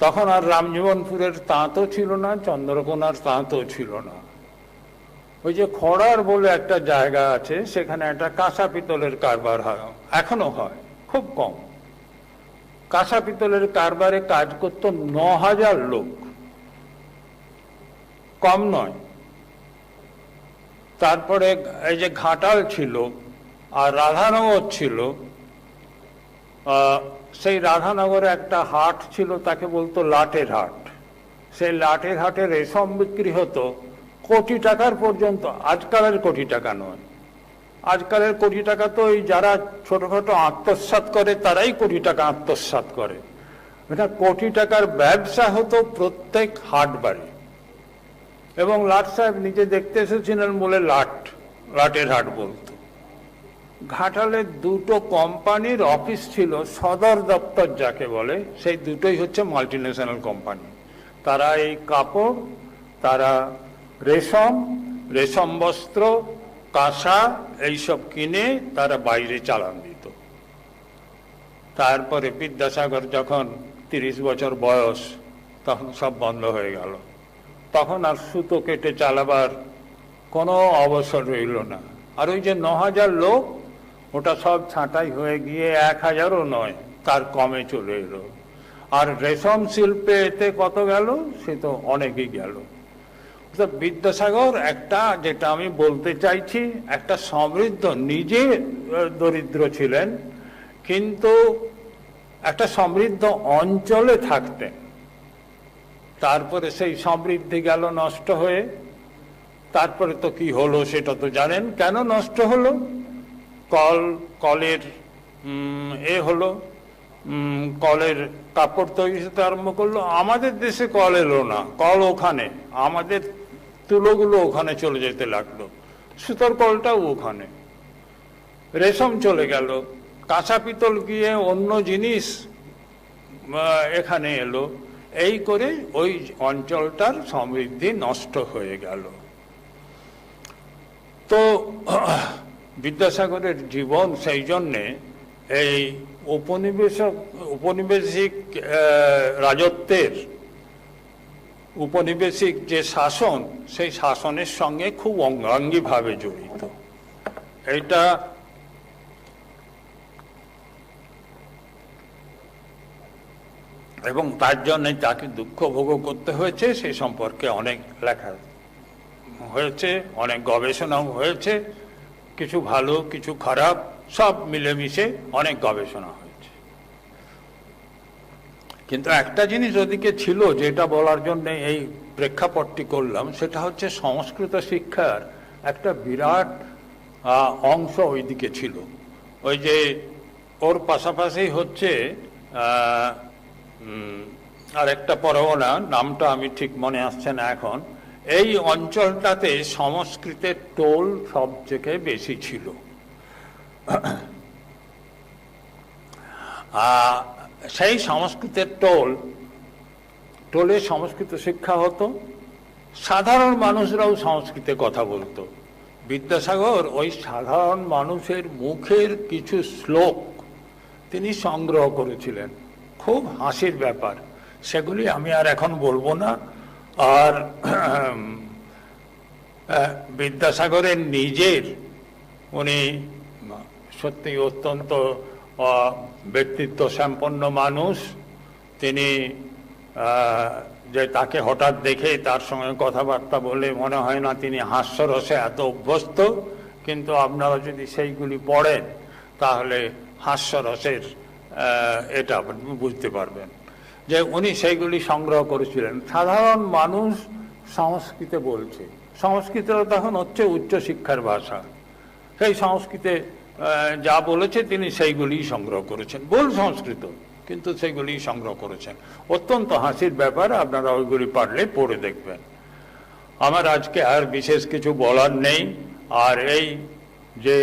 তখন আর রামজীবনপুরের তাঁতও ছিল না, চন্দ্রকোনার তাঁতও ছিল না। ওই যে খড়ার বলে একটা জায়গা আছে, সেখানে একটা কাঁসা পিতলের কারবার হয়, এখনো হয়, খুব কম। কাঁসা পিতলের কারবারে কাজ করত 9000 লোক, কম নয়। তারপরে এই যে ঘাটাল ছিল আর রাধানগর ছিল, সেই রাধানগরে একটা হাট ছিল, তাকে বলতো লাটের হাট। সেই লাটের হাটে রেশম বিক্রি হতো কোটি টাকার পর্যন্ত, আজকালের কোটি টাকা নয়, আজকালের কোটি টাকা তো ওই যারা ছোটখাটো আত্মসাৎ করে তারাই কোটি টাকা আত্মসাৎ করে। এটা কোটি টাকার ব্যবসা হতো প্রত্যেক হাট বাড়ি। এবং লাট সাহেব নিজে দেখতে এসেছিলেন বলে লাটের হাট বলতো। ঘাটালে দুটো কোম্পানির অফিস ছিল, সদর দপ্তর যাকে বলে, সেই দুটোই হচ্ছে মাল্টিন্যাশনাল কোম্পানি। তারা এই কাপড়, তারা রেশম বস্ত্র, কাঁসা এইসব কিনে তারা বাইরে চালান দিত। তারপরে বিদ্যাসাগর যখন 30 বছর বয়স, তখন সব বন্ধ হয়ে গেল। তখন আর সুতো কেটে চালাবার কোনো অবসর রইল না। আর ওই যে 9000 লোক, ওটা সব ছাঁটাই হয়ে গিয়ে 1000ও নয়, তার কমে চলে এলো। আর রেশম শিল্পে এতে কত গেল, সে তো অনেকই গেল। তো বিদ্যাসাগর একটা, যেটা আমি বলতে চাইছি, একটা সমৃদ্ধ, নিজে দরিদ্র ছিলেন কিন্তু একটা সমৃদ্ধ অঞ্চলে থাকতেন। তারপরে সেই সমৃদ্ধি গেল নষ্ট হয়ে। তারপরে তো কি হলো সেটা তো জানেন, কেন নষ্ট হলো। কলের হলো, কলের কাপড় তৈরি হতে আরম্ভ করলো। আমাদের দেশে কল এলো না, কল ওখানে, আমাদের তুলোগুলো ওখানে চলে যেতে লাগলো, সুতোর কলটাও ওখানে। রেশম চলে গেল, কাঁচা পিতল গিয়ে অন্য জিনিস এখানে এলো। এই করে ওই অঞ্চলটার সমৃদ্ধি নষ্ট হয়ে গেল। তো বিদ্যাসাগরের জীবন সেই জন্যে এই উপনিবেশিক রাজত্বের, উপনিবেশিক যে শাসন, সেই শাসনের সঙ্গে খুব অঙ্গাঙ্গিভাবে জড়িত। এইটা এবং তার জন্য তাকে দুঃখ ভোগ করতে হয়েছে, সে সম্পর্কে অনেক লেখা হয়েছে, অনেক গবেষণাও হয়েছে, কিছু ভালো কিছু খারাপ সব মিলেমিশে অনেক গবেষণা হয়েছে। কিন্তু একটা জিনিস ওদিকে ছিল, যেটা বলার জন্য এই প্রেক্ষাপটটি করলাম, সেটা হচ্ছে সংস্কৃত শিক্ষার একটা বিরাট অংশ ওইদিকে ছিল। ওই যে ওর পাশাপাশি হচ্ছে আর একটা পরগনা, নামটা আমি ঠিক মনে আসছে না এখন, এই অঞ্চলটাতে সংস্কৃতের টোল সবথেকে বেশি ছিল। সেই সংস্কৃতের টোলে সংস্কৃত শিক্ষা হতো, সাধারণ মানুষরাও সংস্কৃতে কথা বলতো। বিদ্যাসাগর ওই সাধারণ মানুষের মুখের কিছু শ্লোক তিনি সংগ্রহ করেছিলেন, খুব হাসির ব্যাপার, সেগুলি আমি আর এখন বলবো না। আর বিদ্যাসাগরের নিজের, উনি সত্যি অত্যন্ত ব্যক্তিত্ব সম্পন্ন মানুষ। তিনি যে তাকে হঠাৎ দেখে তার সঙ্গে কথাবার্তা বলে মনে হয় না তিনি হাস্যরসে এত অভ্যস্ত, কিন্তু আপনারা যদি সেইগুলি পড়েন তাহলে হাস্যরসের এটা বুঝতে পারবেন যে উনি সেইগুলি সংগ্রহ করেছিলেন। সাধারণ মানুষ সংস্কৃতে বলছে, সংস্কৃতটা তখন হচ্ছে উচ্চশিক্ষার ভাষা, সেই সংস্কৃতে যা বলেছে তিনি সেইগুলি সংগ্রহ করেছেন, বল সংস্কৃত, কিন্তু সেইগুলি সংগ্রহ করেছেন। অত্যন্ত হাসির ব্যাপার, আপনারা ওইগুলি পারলে পড়ে দেখবেন। আমার আজকে আর বিশেষ কিছু বলার নেই। আর এই যে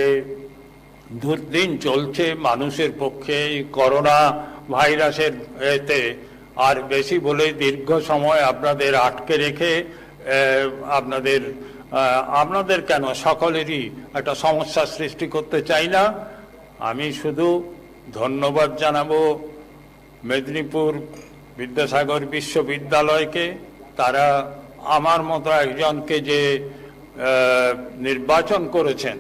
দুর্দিন চলছে মানুষের পক্ষে, এই করোনা ভাইরাসের এতে আর বেশি বলে দীর্ঘ সময় আপনাদের আটকে রেখে আপনাদের কেন সকলেরই একটা সমস্যার সৃষ্টি করতে চাই না। আমি শুধু ধন্যবাদ জানাবো মেদিনীপুর বিদ্যাসাগর বিশ্ববিদ্যালয়কে। তারা আমার মতো একজনকে যে নির্বাচন করেছেন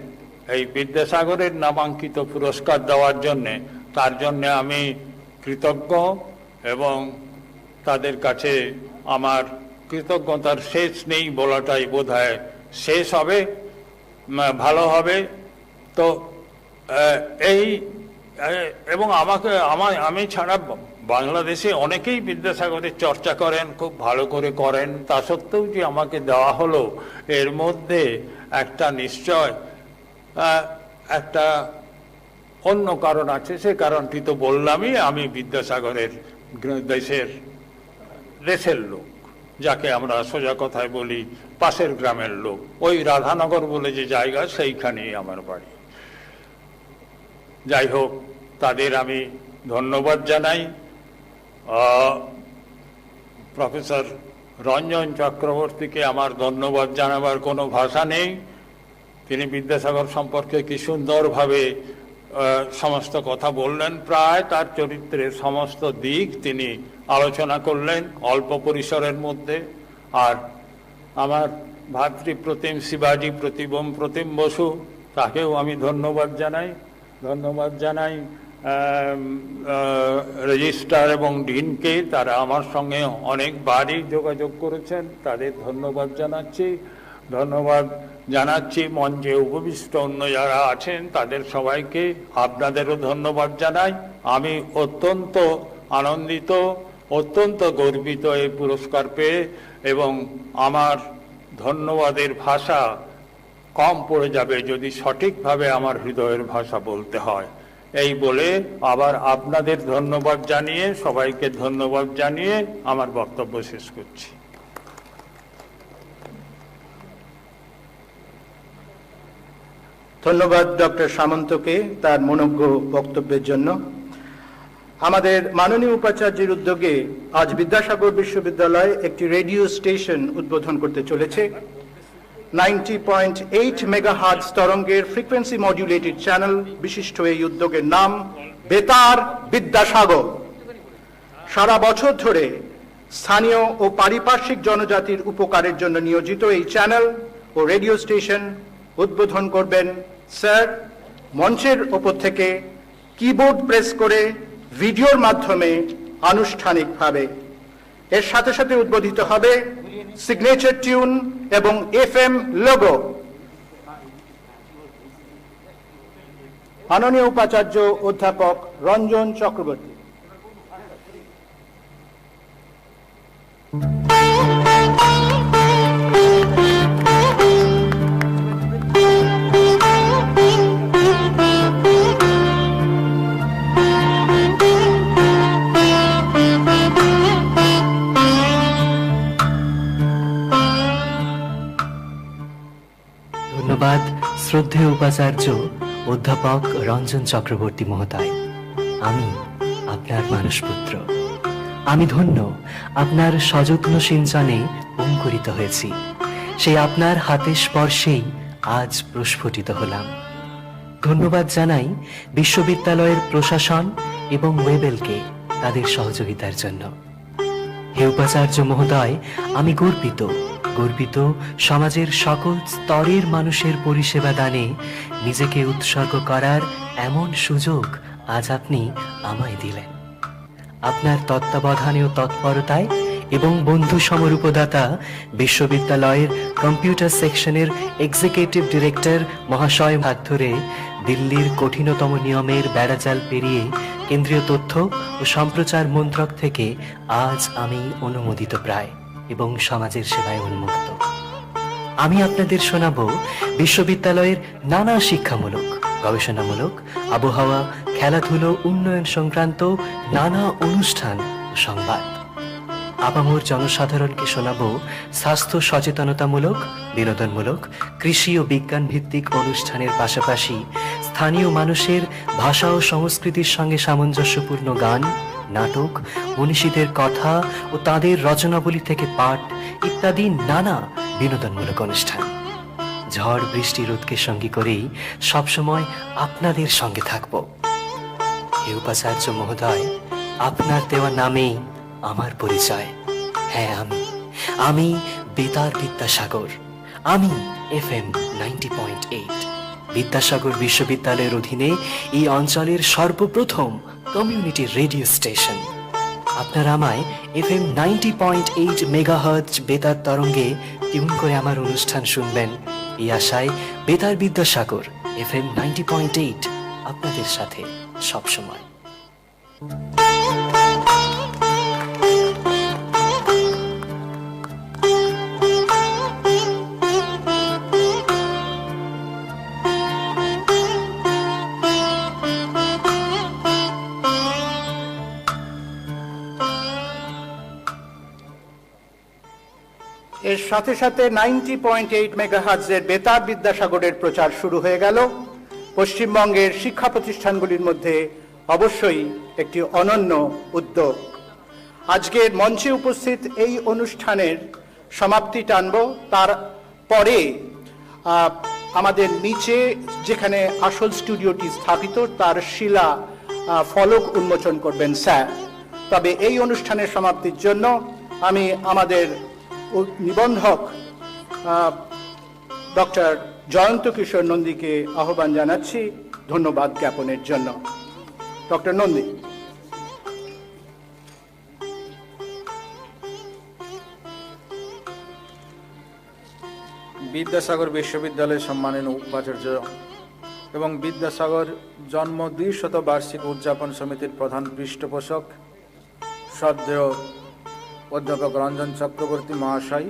এই বিদ্যাসাগরের নামাঙ্কিত পুরস্কার দেওয়ার জন্যে, তার জন্যে আমি কৃতজ্ঞ এবং তাদের কাছে আমার কৃতজ্ঞতার শেষ নেই বলাটাই বোধহয় শেষ হবে, ভালো হবে। তো এই এবং আমি ছাড়া বাংলাদেশে অনেকেই বিদ্যাসাগরের চর্চা করেন, খুব ভালো করে করেন। তা সত্ত্বেও যে আমাকে দেওয়া হলো, এর মধ্যে একটা নিশ্চয় একটা অন্য কারণ আছে, সে কারণটি তো বললামই। আমি বিদ্যাসাগরের দেশের লোক, যাকে আমরা সোজা কথায় বলি পাশের গ্রামের লোক। ওই রাধানগর বলে যে জায়গা, সেইখানেই আমার বাড়ি। যাই হোক, তাদের আমি ধন্যবাদ জানাই। প্রফেসর রঞ্জন চক্রবর্তীকে আমার ধন্যবাদ জানাবার কোনো ভাষা নেই। তিনি বিদ্যাসাগর সম্পর্কে কি সুন্দরভাবে সমস্ত কথা বললেন। প্রায় তার চরিত্রের সমস্ত দিক তিনি আলোচনা করলেন অল্প পরিসরের মধ্যে। আর আমার ভাতৃপ্রতিম শিবাজী প্রতিম বসু, তাকেও আমি ধন্যবাদ জানাই। রেজিস্ট্রার এবং ডিনকে, তারা আমার সঙ্গে অনেকবারই যোগাযোগ করেছেন, তাদের ধন্যবাদ জানাচ্ছি। মঞ্চে উপবিষ্ট অন্য যারা আছেন তাদের সবাইকে আপনাদেরও ধন্যবাদ জানাই। আমি অত্যন্ত আনন্দিত, অত্যন্ত গর্বিত এই পুরস্কার পেয়ে, এবং আমার ধন্যবাদের ভাষা কম পড়ে যাবে যদি সঠিকভাবে আমার হৃদয়ের ভাষা বলতে হয়। এই বলে আবার আপনাদের ধন্যবাদ জানিয়ে, সবাইকে ধন্যবাদ জানিয়ে আমার বক্তব্য শেষ করছি। ধন্যবাদ ডক্টর সামন্তকে তার মনোজ্ঞ বক্তব্যের জন্য। আমাদের মাননীয় উপাচার্যের উদ্যোগে আজ বিদ্যাসাগর বিশ্ববিদ্যালয় একটি রেডিও স্টেশন উদ্বোধন করতে চলেছে। 90.8 মেগাহার্জ তরঙ্গের ফ্রিকোয়েন্সি মডিউলেটেড চ্যানেল বিশিষ্ট এই উদ্যোগের নাম বেতার বিদ্যাসাগর। সারা বছর ধরে স্থানীয় ও পারিপার্শ্বিক জনজাতির উপকারের জন্য নিয়োজিত এই চ্যানেল ও রেডিও স্টেশন উদ্বোধন করবেন স্যার। মঞ্চের ওপর থেকে কিবোর্ড প্রেস করে ভিডিওর মাধ্যমে আনুষ্ঠানিকভাবে। এর সাথে সাথে উদ্বোধিত হবে সিগনেচার টিউন এবং FM লোগো। মাননীয় উপাচার্য অধ্যাপক রঞ্জন চক্রবর্তী। ধন্যবাদ শ্রদ্ধেয় উপাচার্য অধ্যাপক রঞ্জন চক্রবর্তী মহোদয়। আমি আপনার মানসপুত্র। আমি ধন্য আপনার সযত্ন সিঞ্চনে অঙ্কুরিত হয়েছি। সেই আপনার হাতের স্পর্শেই আজ প্রস্ফুটিত হলাম। ধন্যবাদ জানাই বিশ্ববিদ্যালয়ের প্রশাসন এবং ওয়েবেলকে তাদের সহযোগিতার জন্য। হে উপাচার্য মহোদয়, আমি গর্বিত সমাজের সকল স্তরের মানুষের পরিষেবা দানে নিজেকে উৎসর্গ করার এমন সুযোগ আজ আপনি আমায় দিলেন। আপনার তত্ত্বাবধানে ও তৎপরতায় এবং বন্ধু সমরূপদাতা বিশ্ববিদ্যালয়ের কম্পিউটার সেকশনের এক্সিকিউটিভ ডিরেক্টর মহাশয় হাত ধরে দিল্লির কঠিনতম নিয়মের বেড়াজাল পেরিয়ে কেন্দ্রীয় তথ্য ও সম্প্রচার মন্ত্রক থেকে আজ আমি অনুমোদিত প্রায় এবং সমাজের সেবায় উন্মুক্ত। আমি আপনাদের শোনাবো বিশ্ববিদ্যালয়ের নানা শিক্ষামূলক, গবেষণামূলক, আবহাওয়া, খেলাধুলো, উন্নয়ন সংক্রান্ত নানা অনুষ্ঠান ও সংবাদ। আপামর জনসাধারণকে শোনাবো স্বাস্থ্য সচেতনতামূলক, বিনোদনমূলক, কৃষি ও বিজ্ঞান ভিত্তিক অনুষ্ঠানের পাশাপাশি স্থানীয় মানুষের ভাষা ও সংস্কৃতির সঙ্গে সামঞ্জস্যপূর্ণ গান, নাটক, মনীষীদের কথা ও তাদের রচনাবলী থেকে পাঠ ইত্যাদি নানা বিনোদনমূলক অনুষ্ঠান। ঝড় বৃষ্টি রোদকে সঙ্গী করেই সবসময় আপনাদের সঙ্গে থাকব। হে উপাচার্য মহোদয়, আপনার দেওয়া নামেই আমার পরিচয়। হ্যাঁ, আমি বেতার বিদ্যাসাগর। আমি FM 90.8 বিদ্যাসাগর বিশ্ববিদ্যালয়ের অধীনে এই অঞ্চলের সর্বপ্রথম কমিউনিটি রেডিও স্টেশন। আপনারা আমায় FM 90.8 মেগাহার্জ বেতার তরঙ্গে টিউন করে আমার অনুষ্ঠান শুনবেন এই আশায় বেতার বিদ্যাসাগর FM 90.8 আপনাদের সাথে সবসময়। এর সাথে সাথে 90.8 মেগাহার্টজের বেতার বিদ্যাসাগরের প্রচার শুরু হয়ে গেল। পশ্চিমবঙ্গের শিক্ষা প্রতিষ্ঠানগুলির মধ্যে অবশ্যই একটি অনন্য উদ্যোগ। আজকের মঞ্চে উপস্থিত এই অনুষ্ঠানের সমাপ্তি টানব, তার পরে আমাদের নিচে যেখানে আসল স্টুডিওটি স্থাপিত তার শিলা ফলক উন্মোচন করবেন স্যার। তবে এই অনুষ্ঠানের সমাপ্তির জন্য আমি আমাদের নিবন্ধক ডক্টর জয়ন্ত কিশোর নন্দীকে আহ্বান জানাচ্ছি ধন্যবাদ জ্ঞাপনের জন্য। ডক্টর নন্দী। বিদ্যাসাগর বিশ্ববিদ্যালয়ের সম্মানীয় উপাচার্য এবং বিদ্যাসাগর জন্ম 200 বার্ষিক উদযাপন সমিতির প্রধান পৃষ্ঠপোষক শ্রদ্ধেয় অধ্যাপক রঞ্জন চক্রবর্তী মহাশয়,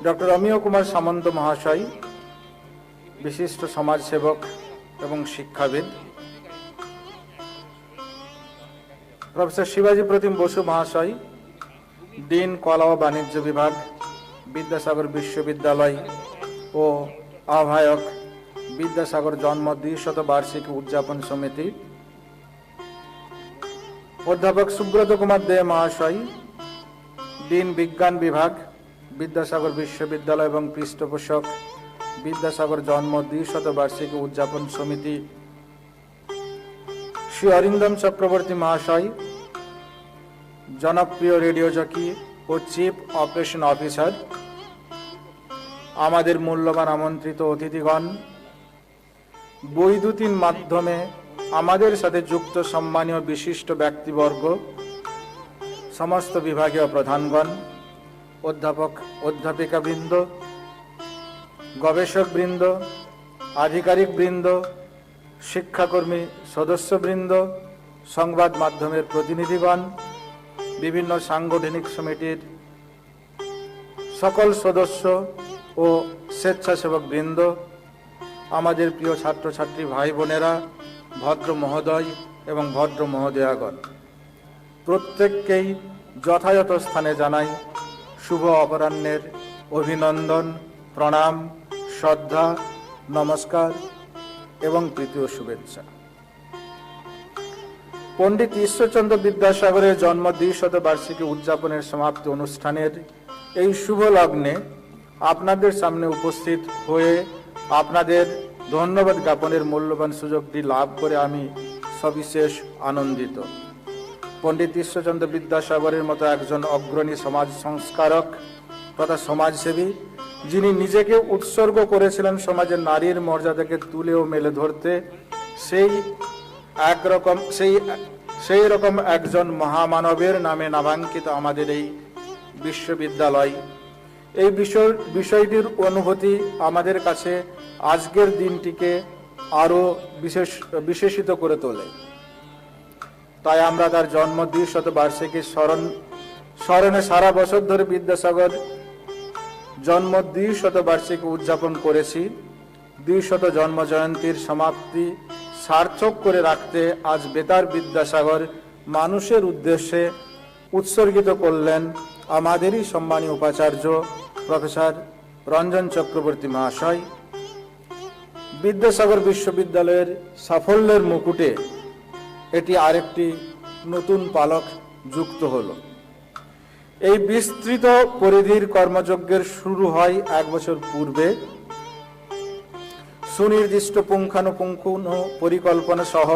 ডক্টর অমিয় কুমার সামন্ত মহাশয়, বিশিষ্ট সমাজসেবক এবং শিক্ষাবিদ, প্রফেসর শিবাজী প্রতিম বসু মহাশয়, ডিন কলা ও বাণিজ্য বিভাগ, বিদ্যাসাগর বিশ্ববিদ্যালয় ও আহ্বায়ক বিদ্যাসাগর জন্ম 200 বার্ষিকী উদযাপন সমিতি, অধ্যাপক সুব্রত কুমার দে মহাশয়, ডিন বিজ্ঞান বিভাগ, বিদ্যাসাগর বিশ্ববিদ্যালয় এবং পৃষ্ঠপোষক বিদ্যাসাগর জন্ম 200 বার্ষিকী উদযাপন সমিতি, শ্রী অরিন্দম চক্রবর্তী মহাশয়, জনপ্রিয় রেডিও জকি ও চিফ অপারেশন অফিসার, আমাদের মূল্যবান আমন্ত্রিত অতিথিগণ, বৈদ্যুতিন মাধ্যমে আমাদের সাথে যুক্ত সম্মানীয় বিশিষ্ট ব্যক্তিবর্গ, সমস্ত বিভাগীয় প্রধানগণ, অধ্যাপক অধ্যাপিকাবৃন্দ, গবেষকবৃন্দ, আধিকারিকবৃন্দ, শিক্ষাকর্মী সদস্যবৃন্দ, সংবাদ মাধ্যমের প্রতিনিধিগণ, বিভিন্ন সাংগঠনিক সমিতির সকল সদস্য ও স্বেচ্ছাসেবক বৃন্দ, আমাদের প্রিয় ছাত্রছাত্রী ভাই বোনেরা, ভদ্র মহোদয় এবং ভদ্র মহোদয়াগণ, প্রত্যেককেই যথাযথ স্থানে জানাই শুভ অপরাহ্নের অভিনন্দন, প্রণাম, শ্রদ্ধা, নমস্কার এবং প্রীতি ও শুভেচ্ছা। পণ্ডিত ঈশ্বরচন্দ্র বিদ্যাসাগরের জন্ম 200 বার্ষিকী উদযাপনের সমাপ্তি অনুষ্ঠানের এই শুভ লগ্নে আপনাদের সামনে উপস্থিত হয়ে আপনাদের ধন্যবাদ জ্ঞাপনের মূল্যবান সুযোগটি লাভ করে আমি সবিশেষ আনন্দিত। পণ্ডিত ঈশ্বরচন্দ্র বিদ্যাসাগরের মতো একজন অগ্রণী সমাজ সংস্কারক তথা সমাজসেবী, যিনি নিজেকে উৎসর্গ করেছিলেন সমাজের নারীর মর্যাদাকে তুলে ও মেলে ধরতে, সেই রকম একজন মহামানবের নামে নামাঙ্কিত আমাদের এই বিশ্ববিদ্যালয়। এই বিষয়টির অনুভূতি আমাদের কাছে আজকের দিনটিকে আরো বিশেষিত করে তোলে। তাই আমরা তার জন্ম 200 বার্ষিকী স্মরণে সারা বছর ধরে বিদ্যাসাগর জন্ম 200 বার্ষিকী উদযাপন করেছি। 200 জন্ম জয়ন্তীর সমাপ্তি সার্থক করে রাখতে আজ বেতার বিদ্যাসাগর মানুষের উদ্দেশ্যে উৎসর্গিত করলেন আমাদেরই সম্মানীয় উপাচার্য প্রফেসর রঞ্জন চক্রবর্তী মহাশয়। বিদ্যাসাগর বিশ্ববিদ্যালয়ের সাফল্যের মুকুটে এটি আরেকটি নতুন পালক যুক্ত হলো। এই বিস্তৃত পরিধির কর্মযজ্ঞের শুরু হয় 1 বছর পূর্বে। সুনির্দিষ্ট পুঙ্খানুপুঙ্খ পরিকল্পনা সহ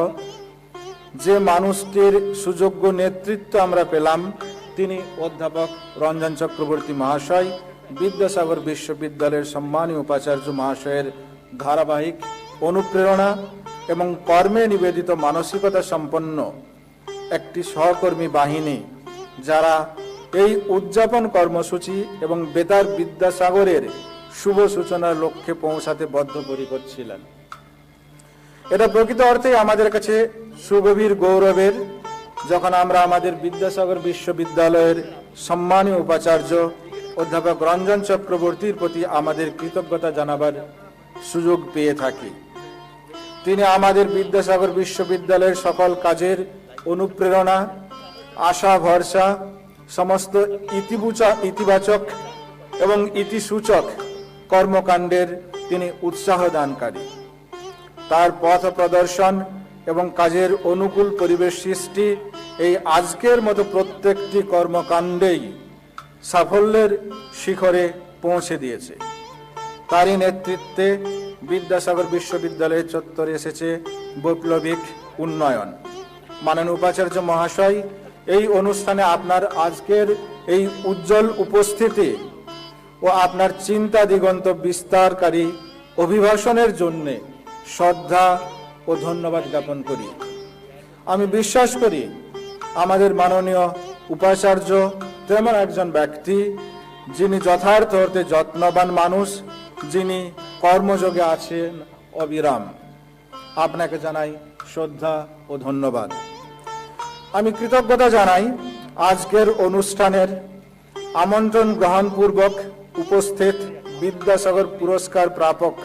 যে মানুষটির সুযোগ্য নেতৃত্ব আমরা পেলাম তিনি অধ্যাপক রঞ্জন চক্রবর্তী মহাশয়, বিদ্যাসাগর বিশ্ববিদ্যালয়ের সম্মানীয় উপাচার্য মহাশয়ের ধারাবাহিক অনুপ্রেরণা এবং কর্মে নিবেদিত মানসিকতা সম্পন্ন একটি সহকর্মী বাহিনী, যারা এই উদযাপন কর্মসূচি এবং বেতার বিদ্যাসাগরের শুভ সূচনার লক্ষ্যে পৌঁছাতে বদ্ধপরিকর ছিলেন। এটা প্রকৃত অর্থে আমাদের কাছে সুগভীর গৌরবের, যখন আমরা আমাদের বিদ্যাসাগর বিশ্ববিদ্যালয়ের সম্মানীয় উপাচার্য অধ্যাপক রঞ্জন চক্রবর্তীর প্রতি আমাদের কৃতজ্ঞতা জানাবার সুযোগ পেয়ে থাকি। তিনি আমাদের বিদ্যাসাগর বিশ্ববিদ্যালয়ের সকল কাজের অনুপ্রেরণা, আশা, ভরসা, সমস্ত ইতিবাচক এবং ইতিসূচক কর্মকাণ্ডের তিনি উৎসাহ দানকারী। তার পথ প্রদর্শন এবং কাজের অনুকূল পরিবেশ সৃষ্টি এই আজকের মতো প্রত্যেকটি কর্মকাণ্ডেই সাফল্যের শিখরে পৌঁছে দিয়েছে। তারই নেতৃত্বে বিদ্যাসাগর বিশ্ববিদ্যালয়ের চত্বরে এসেছে বৈপ্লবিক উন্নয়ন। মাননীয় উপাচার্য মহাশয়, এই অনুষ্ঠানে আপনার আজকের এই উজ্জ্বল উপস্থিতি ও আপনার চিন্তা দিগন্ত বিস্তারকারী অভিভাষণের জন্য শ্রদ্ধা ও ধন্যবাদ জ্ঞাপন করি। আমি বিশ্বাস করি আমাদের মাননীয় উপাচার্য তেমন একজন ব্যক্তি যিনি যথার্থ অর্থে যত্নবান মানুষ, যিনি কর্মযোগে আছেন অবিরাম। আপনাকে জানাই শ্রদ্ধা ও ধন্যবাদ। আমি কৃতজ্ঞতা জানাই আজকের অনুষ্ঠানের আমন্ত্রণ গ্রহণপূর্বক উপস্থিত বিদ্যাসাগর পুরস্কার প্রাপক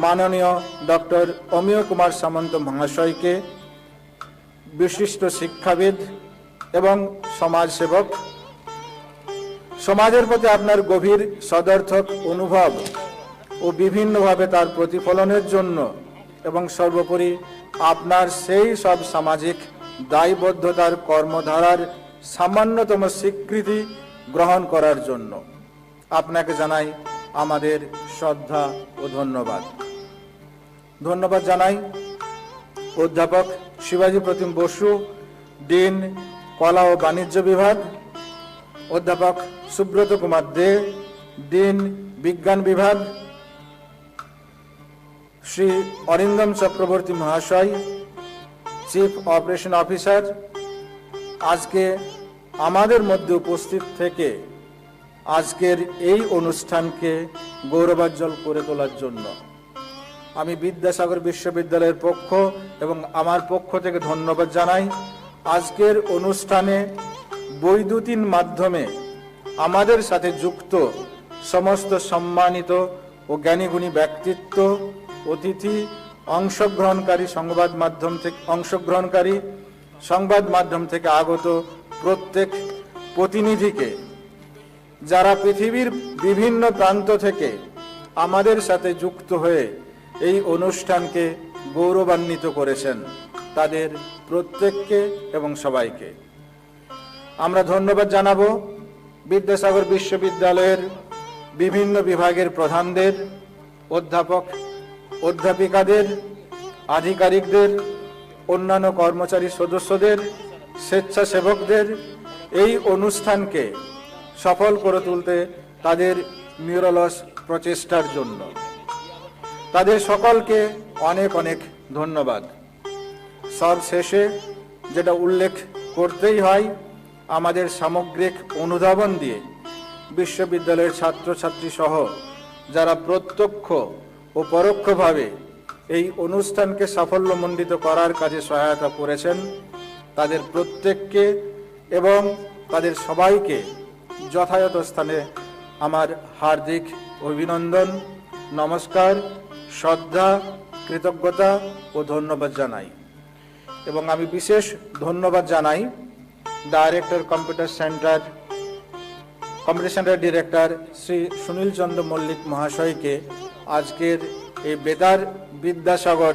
মাননীয় ডক্টর অমিয় কুমার সামন্ত মহাশয়কে, বিশিষ্ট শিক্ষাবিদ এবং সমাজসেবক। সমাজের প্রতি আপনার গভীর সদর্থক অনুভব ও বিভিন্নভাবে তার প্রতিফলনের জন্য এবং সর্বোপরি আপনার সেই সব সামাজিক দায়বদ্ধতার কর্মধারার সামান্যতম স্বীকৃতি গ্রহণ করার জন্য আপনাকে জানাই আমাদের শ্রদ্ধা ও ধন্যবাদ। ধন্যবাদ জানাই অধ্যাপক শিবাজী প্রতিম বসু, ডিন কলা ও বাণিজ্য বিভাগ, অধ্যাপক সুব্রত কুমার দে, ডিন বিজ্ঞান বিভাগ, শ্রী অরিন্দম চক্রবর্তী মহাশয়, চিফ অপারেশন অফিসার, আজকে আমাদের মধ্যে উপস্থিত থেকে আজকের এই অনুষ্ঠানকে গৌরবোজ্জ্বল করে তোলার জন্য আমি বিদ্যাসাগর বিশ্ববিদ্যালয়ের পক্ষ এবং আমার পক্ষ থেকে ধন্যবাদ জানাই। আজকের অনুষ্ঠানে বৈদ্যুতিন মাধ্যমে আমাদের সাথে যুক্ত সমস্ত সম্মানিত ও জ্ঞানীগুণী ব্যক্তিত্ব, অতিথি, সংবাদ মাধ্যম থেকে আগত প্রত্যেক প্রতিনিধিকে, যারা পৃথিবীর বিভিন্ন প্রান্ত থেকে আমাদের সাথে যুক্ত হয়ে এই অনুষ্ঠানকে গৌরবান্বিত করেছেন, তাদের প্রত্যেককে এবং সবাইকে আমরা ধন্যবাদ জানাবো। বিদ্যাসাগর বিশ্ববিদ্যালয়ের বিভিন্ন বিভাগের প্রধানদের, অধ্যাপক অধ্যাপিকাদের, আধিকারিকদের, অন্যান্য কর্মচারী সদস্যদের, স্বেচ্ছাসেবকদের এই অনুষ্ঠানকে সফল করে তুলতে তাদের নিরলস প্রচেষ্টার জন্য তাদের সকলকে অনেক অনেক ধন্যবাদ। সব শেষে যেটা উল্লেখ করতেই হয়, আমাদের সামগ্রিক অনুধাবন দিয়ে বিশ্ববিদ্যালয়ের ছাত্রছাত্রী সহ যারা প্রত্যক্ষ ও পরোক্ষভাবে এই অনুষ্ঠানকে সাফল্যমণ্ডিত করার কাজে সহায়তা করেছেন, তাদের প্রত্যেককে এবং তাদের সবাইকে যথাযথ স্থানে আমার হার্দিক অভিনন্দন, নমস্কার, শ্রদ্ধা, কৃতজ্ঞতা ও ধন্যবাদ জানাই। এবং আমি বিশেষ ধন্যবাদ জানাই director computer centre director Shri Sunil Chandra Mallick মহাশয়কে। আজকের এই বেতার বিদ্যাসাগর,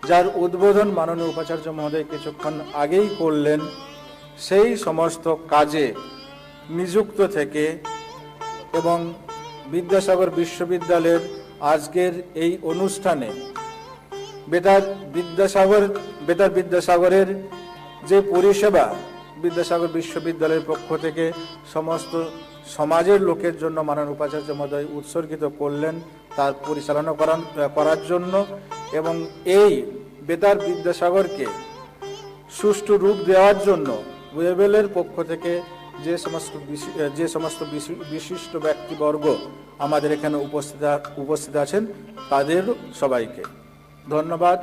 যার উদ্বোধন মাননীয় উপাচার্য মহোদয় কিছুক্ষণ আগেই করলেন, সেই সমস্ত কাজে নিযুক্ত থেকে এবং বিদ্যাসাগর বিশ্ববিদ্যালয়ের আজকের এই অনুষ্ঠানে বেতার বিদ্যাসাগরের যে পরিষেবা বিদ্যাসাগর বিশ্ববিদ্যালয়ের পক্ষ থেকে সমস্ত সমাজের লোকের জন্য মাননীয় উপাচার্য মহোদয় উৎসর্গিত করলেন, তার পরিচালনা করার জন্য এবং এই বেতার বিদ্যাসাগরকে সুষ্ঠু রূপ দেওয়ার জন্য ওয়েবেলের পক্ষ থেকে যে সমস্ত বিশিষ্ট ব্যক্তিবর্গ আমাদের এখানে উপস্থিত আছেন, তাদের সবাইকে ধন্যবাদ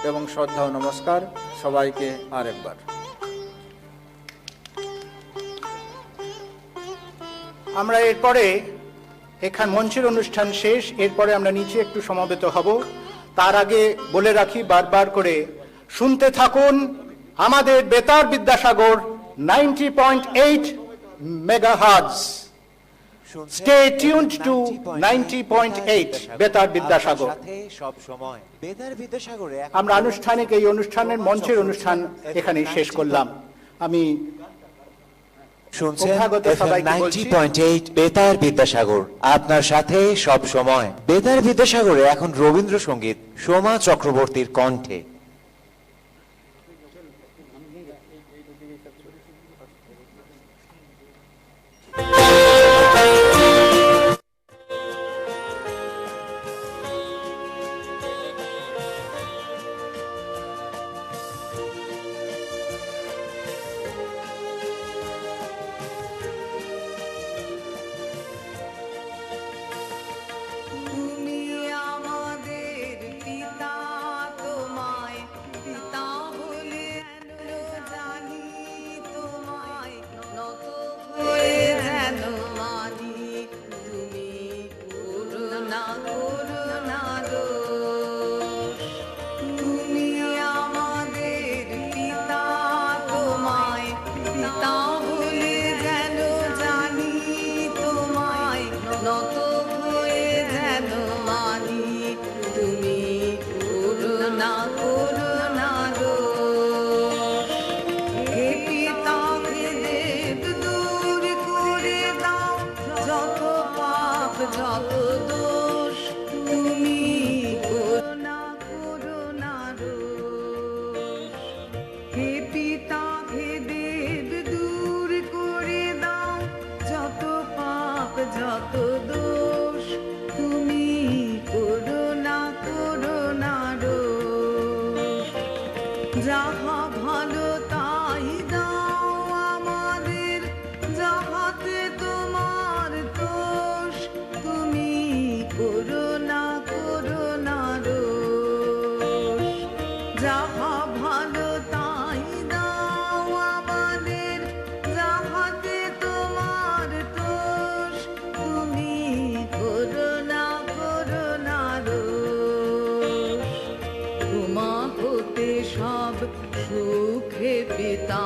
এবং শ্রদ্ধা ও নমস্কার। সবাইকে আরেকবার। আমরা এরপরে এখান মঞ্চের অনুষ্ঠান শেষ, এরপরে আমরা নিচে একটু সমবেত হব। তার আগে বলে রাখি বারবার করে, শুনতে থাকুন আমাদের বেতার Vidyasagar 90.8 megahertz. Stay tuned to 90.8 বেতার বিদ্যাসাগর। সব সময় বেতার বিদ্যাসাগরে আমরা আনুষ্ঠানিক এই অনুষ্ঠানের মঞ্চের অনুষ্ঠান এখানেই শেষ করলাম। আমি শুনছেন অভ্যাগত সবাইকে বলছি, 90.8 বেতার বিদ্যাসাগর, আপনার সাথে সব সময়। বেতার বিদ্যাসাগরে এখন রবীন্দ্রসঙ্গীত সোমা চক্রবর্তীর কণ্ঠে। তুমি আমাদের পিতা, তোমায় পিতা বলে যেন জানি, তোমায় নত হয়ে যেন মানি। তুমি করুণা করুণা দোষ। তুমি আমাদের পিতা, তোমায় পিতা বলে যেন জানি, তোমায় নত হয়ে যেন মানি। তুমি করুণা করুণা দোষ। হে পিতা হে দেব দূর করে দাও যত পাপ যত দোষ। তুমি করুণা করুণা দোষ। হে পিতা হে দেব দূর করে দাও যত পাপ যত দোষ। তুমি করুণা করুণা দোষ। যাহা ভালো তাই দাও আমাদের, যাহাতে তোমার দোষ। তুমি করুণা করুণা দোষ। যাহা ভালো তাই দাও আমাদের, যাহাতে তোমার দোষ। তুমি করুণা করুণা দোষ। তোমা হতে সব সুখে পিতা,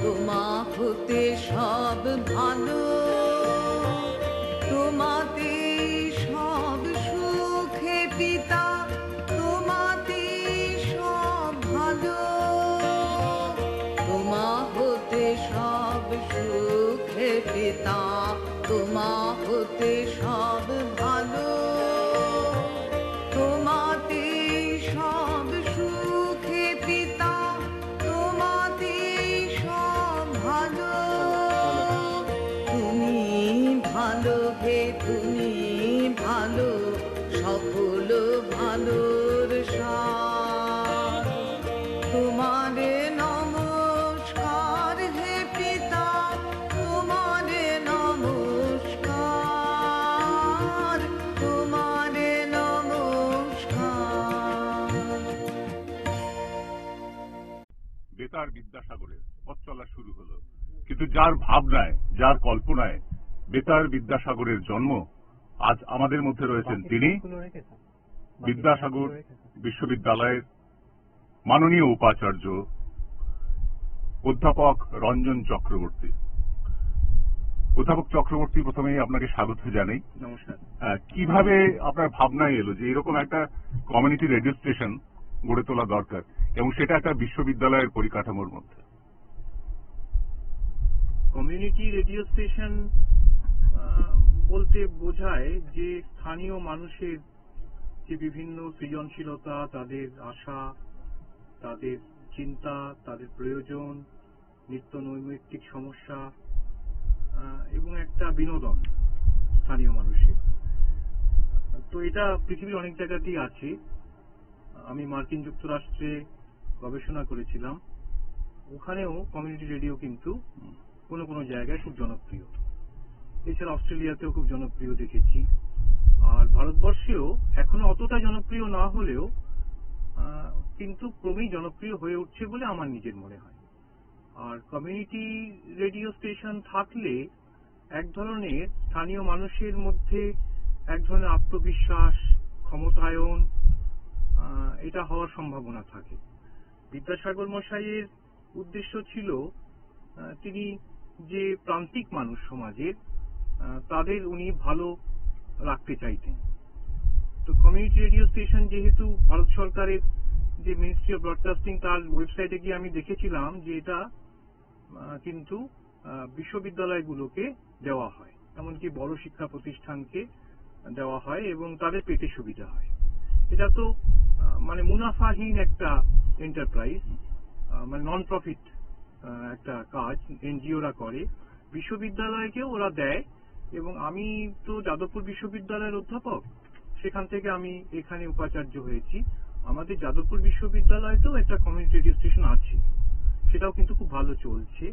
তোমা হতে সব ভালো। তোমাতে সব সুখে পিতা, তোমাতে সব ভালো। তোমা হতে সব সুখে পিতা, তোমা হতে সব ভালো। তোমাতে সব সুখে পিতা, তোমাতে সব ভালো। তুমি ভালো হে তুমি ভালো, সকল ভালোর সার। তোমারে নমস্কার হে পিতা, তোমারে নমস্কার, তোমারে নমস্কার। বেতার বিদ্যাসাগরের পথ চলা শুরু হলো, কিন্তু যার ভাবনায়, যার কল্পনায় বেতার বিদ্যাসাগরের জন্ম, আজ আমাদের মধ্যে রয়েছেন তিনি, বিদ্যাসাগর বিশ্ববিদ্যালয়ের মাননীয় উপাচার্য অধ্যাপক রঞ্জন চক্রবর্তী। অধ্যাপক চক্রবর্তী, প্রথমেই আপনাকে স্বাগত জানাই। নমস্কার। কিভাবে আপনার ভাবনায় এলো যে এরকম একটা কমিউনিটি রেডিও স্টেশন গড়ে তোলা দরকার, এবং সেটা একটা বিশ্ববিদ্যালয়ের পরিকাঠামোর মধ্যে? কমিউনিটি রেডিও স্টেশন বলতে বোঝায় যে স্থানীয় মানুষের যে বিভিন্ন সৃজনশীলতা, তাদের আশা, তাদের চিন্তা, তাদের প্রয়োজন, নিত্য নৈমিত্তিক সমস্যা এবং একটা বিনোদন স্থানীয় মানুষের। তো এটা পৃথিবীর অনেক জায়গাতেই আছে। আমি মার্কিন যুক্তরাষ্ট্রে গবেষণা করেছিলাম, ওখানেও কমিউনিটি রেডিও কিন্তু কোনো কোনো জায়গায় খুব জনপ্রিয়। এছাড়া অস্ট্রেলিয়াতেও খুব জনপ্রিয় দেখেছি। আর ভারতবর্ষেও এখনো অতটা জনপ্রিয় না হলেও কিন্তু ক্রমেই জনপ্রিয় হয়ে উঠছে বলে আমার নিজের মনে হয়। আর কমিউনিটি রেডিও স্টেশন থাকলে এক ধরনের স্থানীয় মানুষের মধ্যে এক ধরনের আত্মবিশ্বাস, ক্ষমতায়ন, এটা হওয়ার সম্ভাবনা থাকে। বিদ্যাসাগর মশাইয়ের উদ্দেশ্য ছিল তিনি যে প্রান্তিক মানুষ সমাজের তাদের উনি ভালো রাখতে চাইতেন। তো কমিউনিটি রেডিও স্টেশন যেহেতু ভারত সরকারের যে মিনিস্ট্রি অফ ব্রডকাস্টিং তার ওয়েবসাইটে গিয়ে আমি দেখেছিলাম যে এটা কিন্তু বিশ্ববিদ্যালয়গুলোকে দেওয়া হয়, এমনকি বড় শিক্ষা প্রতিষ্ঠানকে দেওয়া হয় এবং তাদের পেতে সুবিধা হয়। এটা তো মানে মুনাফাহীন একটা এন্টারপ্রাইজ, মানে নন প্রফিট একটা কাজ এনজিওরা করে, বিশ্ববিদ্যালয়কেও ওরা দেয়। এবং আমি তো যাদবপুর বিশ্ববিদ্যালয়ের অধ্যাপক, সেখান থেকে আমি এখানে উপাচার্য হয়েছি। আমাদের যাদবপুর বিশ্ববিদ্যালয়তেও একটা কমিউনিটি রেডিও স্টেশন আছে, সেটাও কিন্তু খুব ভালো চলছে।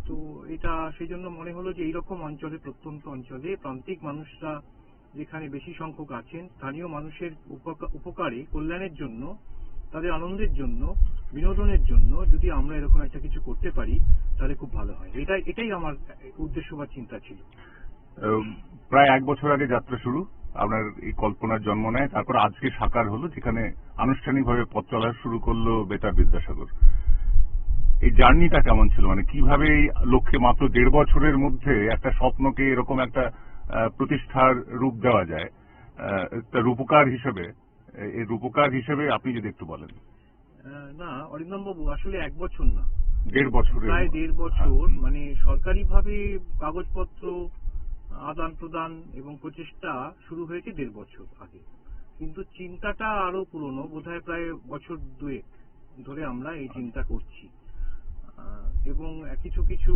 তো এটা সেই জন্য মনে হলো যে এইরকম অঞ্চলে, প্রত্যন্ত অঞ্চলে প্রান্তিক মানুষরা যেখানে বেশি সংখ্যক আছেন, স্থানীয় মানুষের উপকারে, কল্যাণের জন্য, তাদের আনন্দের জন্য, বিনোদনের জন্য যদি আমরা এরকম একটা কিছু করতে পারি তাহলে খুব ভালো হয়। এটাই আমার উদ্দেশ্য বা চিন্তা ছিল। প্রায় 1 বছর আগে যাত্রা শুরু, আপনার এই কল্পনার জন্ম নেয়, তারপর আজকে সাকার হলো, যেখানে আনুষ্ঠানিকভাবে পথ চলা শুরু করলো বেতার বিদ্যাসাগর। এই জার্নিটা কেমন ছিল, মানে কিভাবে এই লক্ষ্যে মাত্র 1.5 বছরের মধ্যে একটা স্বপ্নকে এরকম একটা প্রতিষ্ঠার রূপ দেওয়া যায়, রূপকার হিসেবে আপনি যদি একটু বলেন। না অরিন্দম বাবু, আসলে 1 বছর না, 1.5 বছর, প্রায় 1.5 বছর। মানে সরকারিভাবে কাগজপত্র আদান প্রদান এবং প্রচেষ্টা শুরু হয়েছে 1.5 বছর আগে, কিন্তু চিন্তাটা আরো পুরনো, বোধহয় প্রায় বছর 2 ধরে আমরা এই চিন্তা করছি। এবং কিছু কিছু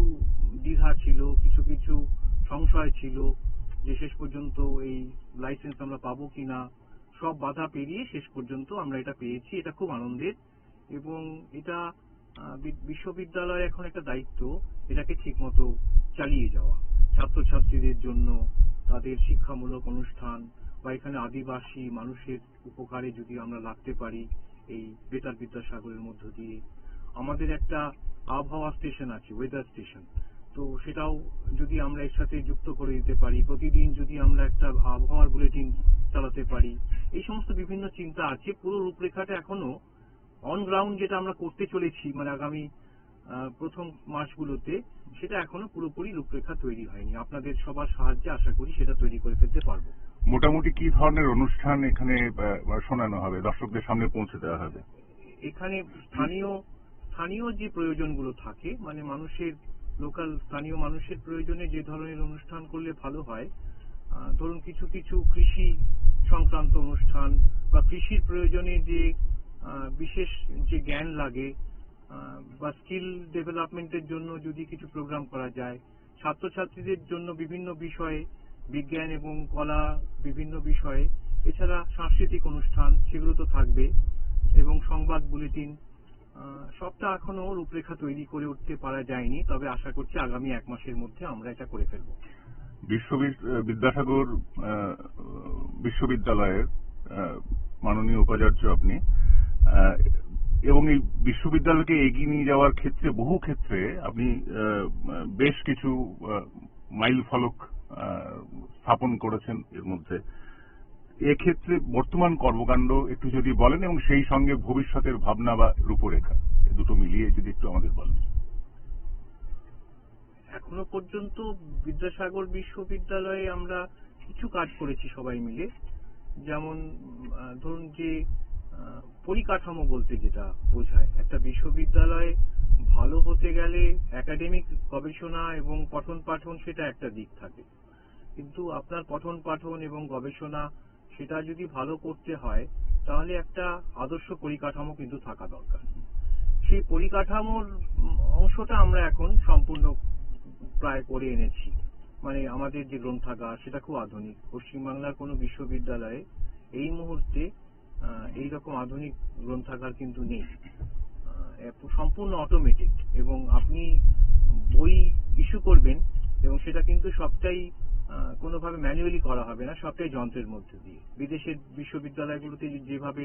দ্বিধা ছিল, কিছু কিছু সংশয় ছিল যে শেষ পর্যন্ত এই লাইসেন্স আমরা পাবো কিনা। সব বাধা পেরিয়ে শেষ পর্যন্ত আমরা এটা পেয়েছি, এটা খুব আনন্দের। এবং এটা বিশ্ববিদ্যালয়ের এখন একটা দায়িত্ব এটাকে ঠিক মতো চালিয়ে যাওয়া, ছাত্রছাত্রীদের জন্য তাদের শিক্ষামূলক অনুষ্ঠান বা এখানে আদিবাসী মানুষের উপকারে যদি আমরা লাগতে পারি এই বেতার বিদ্যাসাগরের মধ্য দিয়ে। আমাদের একটা আবহাওয়া স্টেশন আছে, ওয়েদার স্টেশন, তো সেটাও যদি আমরা এর সাথে যুক্ত করে দিতে পারি, প্রতিদিন যদি আমরা একটা আবহাওয়ার বুলেটিন চালাতে পারি, এই সমস্ত বিভিন্ন চিন্তা আছে। পুরো রূপরেখাটা এখনো অন গ্রাউন্ড যেটা আমরা করতে চলেছি, মানে আগামী প্রথম মাসগুলোতে, সেটা এখনো পুরোপুরি রূপরেখা তৈরি হয়নি। আপনাদের সবার সাহায্যে আশা করি সেটা তৈরি করে ফেলতে পারবো। মোটামুটি কি ধরনের অনুষ্ঠান এখানে শোনানো হবে, দর্শকদের সামনে পৌঁছে দেওয়া হবে? এখানে স্থানীয় যে প্রয়োজনগুলো থাকে, মানে মানুষের লোকাল স্থানীয় মানুষের প্রয়োজনে যে ধরনের অনুষ্ঠান করলে ভালো হয়, ধরুন কিছু কিছু কৃষি সংক্রান্ত অনুষ্ঠান বা কৃষির প্রয়োজনে যে বিশেষ যে জ্ঞান লাগে বা স্কিল ডেভেলপমেন্টের জন্য যদি কিছু প্রোগ্রাম করা যায়, ছাত্রছাত্রীদের জন্য বিভিন্ন বিষয়ে, বিজ্ঞান এবং কলা বিভিন্ন বিষয়ে, এছাড়া সাংস্কৃতিক অনুষ্ঠান সেগুলো তো থাকবে, এবং সংবাদ বুলেটিন, সবটা এখনো রূপরেখা তৈরি করে উঠতে পারা যায়নি, তবে আশা করছি আগামী 1 মাসের মধ্যে আমরা এটা করে ফেলবো। বিদ্যাসাগর বিশ্ববিদ্যালয়ের মাননীয় উপাচার্য আপনি, এবং এই বিশ্ববিদ্যালয়কে এগিয়ে নিয়ে যাওয়ার ক্ষেত্রে বহু ক্ষেত্রে আপনি বেশ কিছু মাইল ফলক স্থাপন করেছেন। এর মধ্যে এক্ষেত্রে বর্তমান কর্মকাণ্ড একটু যদি বলেন, এবং সেই সঙ্গে ভবিষ্যতের ভাবনা বা রূপরেখা, দুটো মিলিয়ে যদি একটু আমাদের বলেন। এখনো পর্যন্ত বিদ্যাসাগর বিশ্ববিদ্যালয়ে আমরা কিছু কাজ করেছি সবাই মিলে, যেমন ধরুন যে পরিকাঠামো বলতে যেটা বোঝায়, একটা বিশ্ববিদ্যালয় ভালো হতে গেলে একাডেমিক গবেষণা এবং পঠন পাঠন সেটা একটা দিক থাকে, কিন্তু আপনার পঠন পাঠন এবং গবেষণা সেটা যদি ভালো করতে হয় তাহলে একটা আদর্শ পরিকাঠামো কিন্তু থাকা দরকার। সেই পরিকাঠামোর অংশটা আমরা এখন সম্পূর্ণ প্রায় করে এনেছি। মানে আমাদের যে গ্রন্থাগার সেটা খুব আধুনিক, পশ্চিমবাংলার কোনো বিশ্ববিদ্যালয়ে এই মুহূর্তে এইরকম আধুনিক গ্রন্থাগার কিন্তু নেই, সম্পূর্ণ অটোমেটিক, এবং আপনি বই ইস্যু করবেন এবং সেটা কিন্তু সবটাই কোনোভাবে ম্যানুয়ালি করা হবে না, সবটাই যন্ত্রের মধ্যে দিয়ে। বিদেশের বিশ্ববিদ্যালয়গুলোতে যেভাবে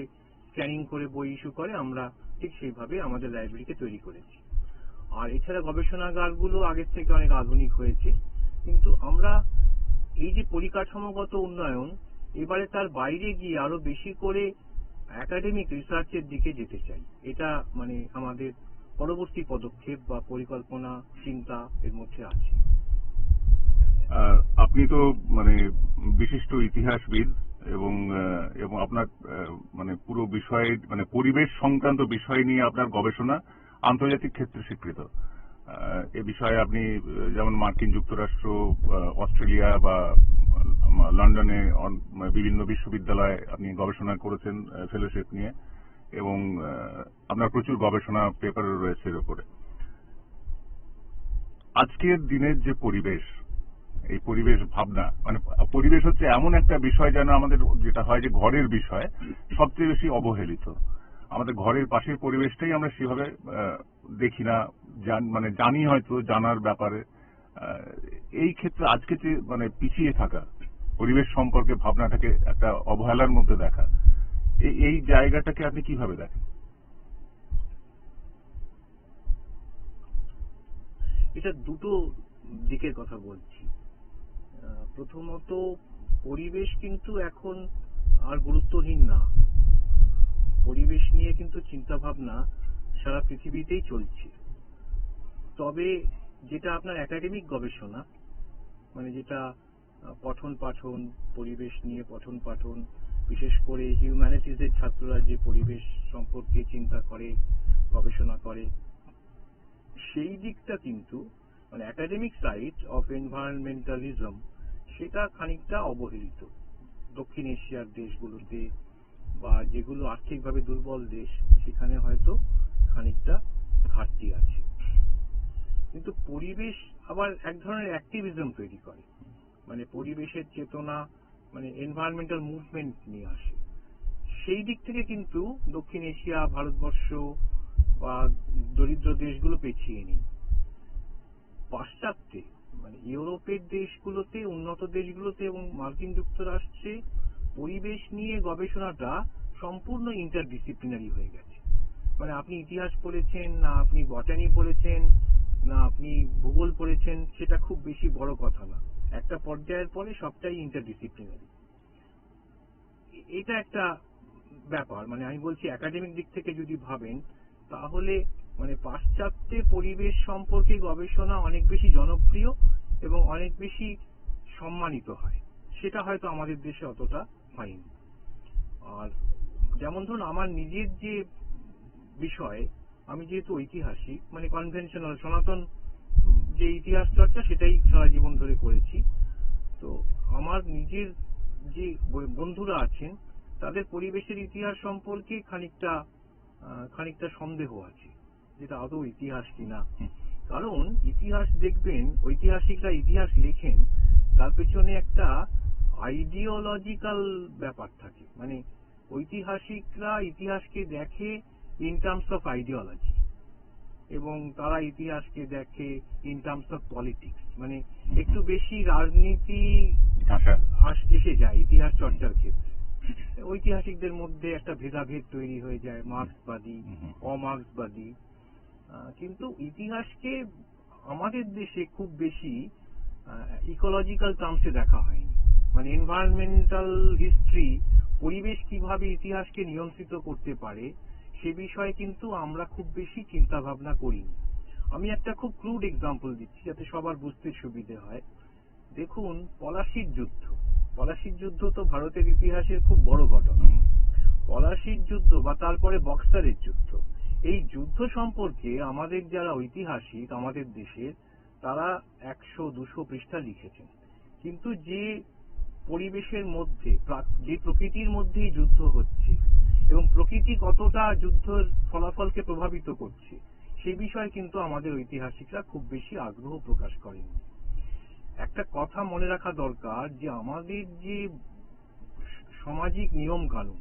স্ক্যানিং করে বই ইস্যু করে, আমরা ঠিক সেইভাবে আমাদের লাইব্রেরিকে তৈরি করেছি। আর এছাড়া গবেষণাগারগুলো আগের থেকে অনেক আধুনিক হয়েছে, কিন্তু আমরা এই যে পরিকাঠামোগত উন্নয়ন, এবারে তার বাইরে গিয়ে আরো বেশি করে একাডেমিক রিসার্চের দিকে যেতে চাই। এটা মানে আমাদের পরবর্তী পদক্ষেপ বা পরিকল্পনা চিন্তা এর মধ্যে আছে। আপনি তো মানে বিশিষ্ট ইতিহাসবিদ এবং আপনার মানে পুরো বিষয়ে মানে পরিবেশ সংক্রান্ত বিষয় নিয়ে আপনার গবেষণা আন্তর্জাতিক ক্ষেত্রে স্বীকৃত। এ বিষয়ে আপনি যেমন মার্কিন যুক্তরাষ্ট্র, অস্ট্রেলিয়া বা লন্ডনে বিভিন্ন বিশ্ববিদ্যালয়ে আপনি গবেষণা করেছেন ফেলোশিপ নিয়ে, এবং আপনার প্রচুর গবেষণা পেপার রয়েছে এর উপরে। আজকের দিনের যে পরিবেশ, এই পরিবেশ ভাবনা, মানে পরিবেশ হচ্ছে এমন একটা বিষয় যেন আমাদের যেটা হয় যে ঘরের বিষয় সবচেয়ে বেশি অবহেলিত। আমাদের ঘরের পাশের পরিবেশটাই আমরা সেভাবে দেখি না, মানে জানি হয়তো জানার ব্যাপারে। এই ক্ষেত্রে আজকে যে মানে পিছিয়ে থাকা পরিবেশ সম্পর্কে ভাবনাটাকে একটা অবহেলার মধ্যে দেখা, এই জায়গাটাকে আপনি কিভাবে দেখেন? এটা দুটো দিকের কথা বলছি। প্রথমত, পরিবেশ কিন্তু এখন আর গুরুত্বহীন না। পরিবেশ নিয়ে কিন্তু চিন্তা ভাবনা সারা পৃথিবীতেই চলছে। তবে যেটা আপনার একাডেমিক গবেষণা, মানে যেটা পঠন পাঠন, পরিবেশ নিয়ে পঠন পাঠন, বিশেষ করে হিউম্যানিটিজের ছাত্ররা যে পরিবেশ সম্পর্কে চিন্তা করে, গবেষণা করে, সেই দিকটা কিন্তু মানে একাডেমিক সাইড অফ এনভায়রনমেন্টালিজম সেটা খানিকটা অবহেলিত দক্ষিণ এশিয়ার দেশগুলোতে, বা যেগুলো আর্থিকভাবে দুর্বল দেশ সেখানে হয়তো খানিকটা ঘাটতি আছে। কিন্তু পরিবেশ আবার এক ধরনের অ্যাক্টিভিজম তৈরি করে, মানে পরিবেশের চেতনা, মানে এনভায়রনমেন্টাল মুভমেন্ট নিয়ে আসে। সেই দিক থেকে কিন্তু দক্ষিণ এশিয়া, ভারতবর্ষ বা দরিদ্র দেশগুলো পেছিয়ে নেই। পাশ্চাত্যে মানে ইউরোপের দেশগুলোতে, উন্নত দেশগুলোতে এবং মার্কিন যুক্তরাষ্ট্রে পরিবেশ নিয়ে গবেষণাটা সম্পূর্ণ ইন্টারডিসিপ্লিনারি হয়ে গেছে। মানে আপনি ইতিহাস পড়েছেন না, আপনি বটানি পড়েছেন না, আপনি ভূগোল পড়েছেন, সেটা খুব বেশি বড় কথা না। একটা পর্যায়ের পরে সবটাই ইন্টারডিসিপ্লিনারি। এটা একটা ব্যাপার। মানে আমি বলছি একাডেমিক দিক থেকে যদি ভাবেন তাহলে মানে পাশ্চাত্যে পরিবেশ সম্পর্কে গবেষণা অনেক বেশি জনপ্রিয় এবং অনেক বেশি সম্মানিত হয়, সেটা হয়তো আমাদের দেশে অতটা হয়নি। আর যেমন ধরুন আমার নিজের যে বিষয়, আমি যেহেতু ঐতিহাসিক, মানে কনভেনশনাল সনাতন যে ইতিহাস চর্চা সেটাই সারা জীবন ধরে করেছি, তো আমার নিজের যে বন্ধুরা আছেন তাদের পরিবেশের ইতিহাস সম্পর্কে খানিকটা সন্দেহ আছে, যেটা আদৌ ইতিহাস কিনা। কারণ ইতিহাস দেখবেন, ঐতিহাসিকরা ইতিহাস লেখেন, তার পেছনে একটা আইডিওলজিক্যাল ব্যাপার থাকে। মানে ঐতিহাসিকরা ইতিহাসকে দেখে ইন টার্মস অফ আইডিওলজি, এবং তারা ইতিহাসকে দেখে ইন টার্মস অফ পলিটিক্স। মানে একটু বেশি রাজনীতি এসে যায় ইতিহাস চর্চার ক্ষেত্রে। ঐতিহাসিকদের মধ্যে একটা ভেদাভেদ তৈরি হয়ে যায়, মার্ক্সবাদী, অমার্ক্সবাদী। কিন্তু ইতিহাসকে আমাদের দেশে খুব বেশি ইকোলজিক্যাল টার্মসে দেখা হয়নি। মানে এনভায়রনমেন্টাল হিস্ট্রি, পরিবেশ কিভাবে ইতিহাসকে নিয়ন্ত্রিত করতে পারে সে বিষয়ে কিন্তু আমরা খুব বেশি চিন্তা ভাবনা করিনি। আমি একটা খুব ক্রুড এক্সাম্পল দিচ্ছি যাতে সবার বুঝতে সুবিধে হয়। দেখুন, পলাশির যুদ্ধ তো ভারতের ইতিহাসের খুব বড় ঘটনা। পলাশির যুদ্ধ বা তারপরে বক্সারের যুদ্ধ, এই যুদ্ধ সম্পর্কে আমাদের যারা ঐতিহাসিক আমাদের দেশের, তারা 100-200 পৃষ্ঠা লিখেছেন। কিন্তু যে পরিবেশের মধ্যে, যে প্রকৃতির মধ্যেই যুদ্ধ হচ্ছে এবং প্রকৃতি কতটা যুদ্ধের ফলাফলকে প্রভাবিত করছে সে বিষয়ে কিন্তু আমাদের ঐতিহাসিকরা খুব বেশি আগ্রহ প্রকাশ করেন। একটা কথা মনে রাখা দরকার যে আমাদের যে সামাজিক নিয়ম কানুন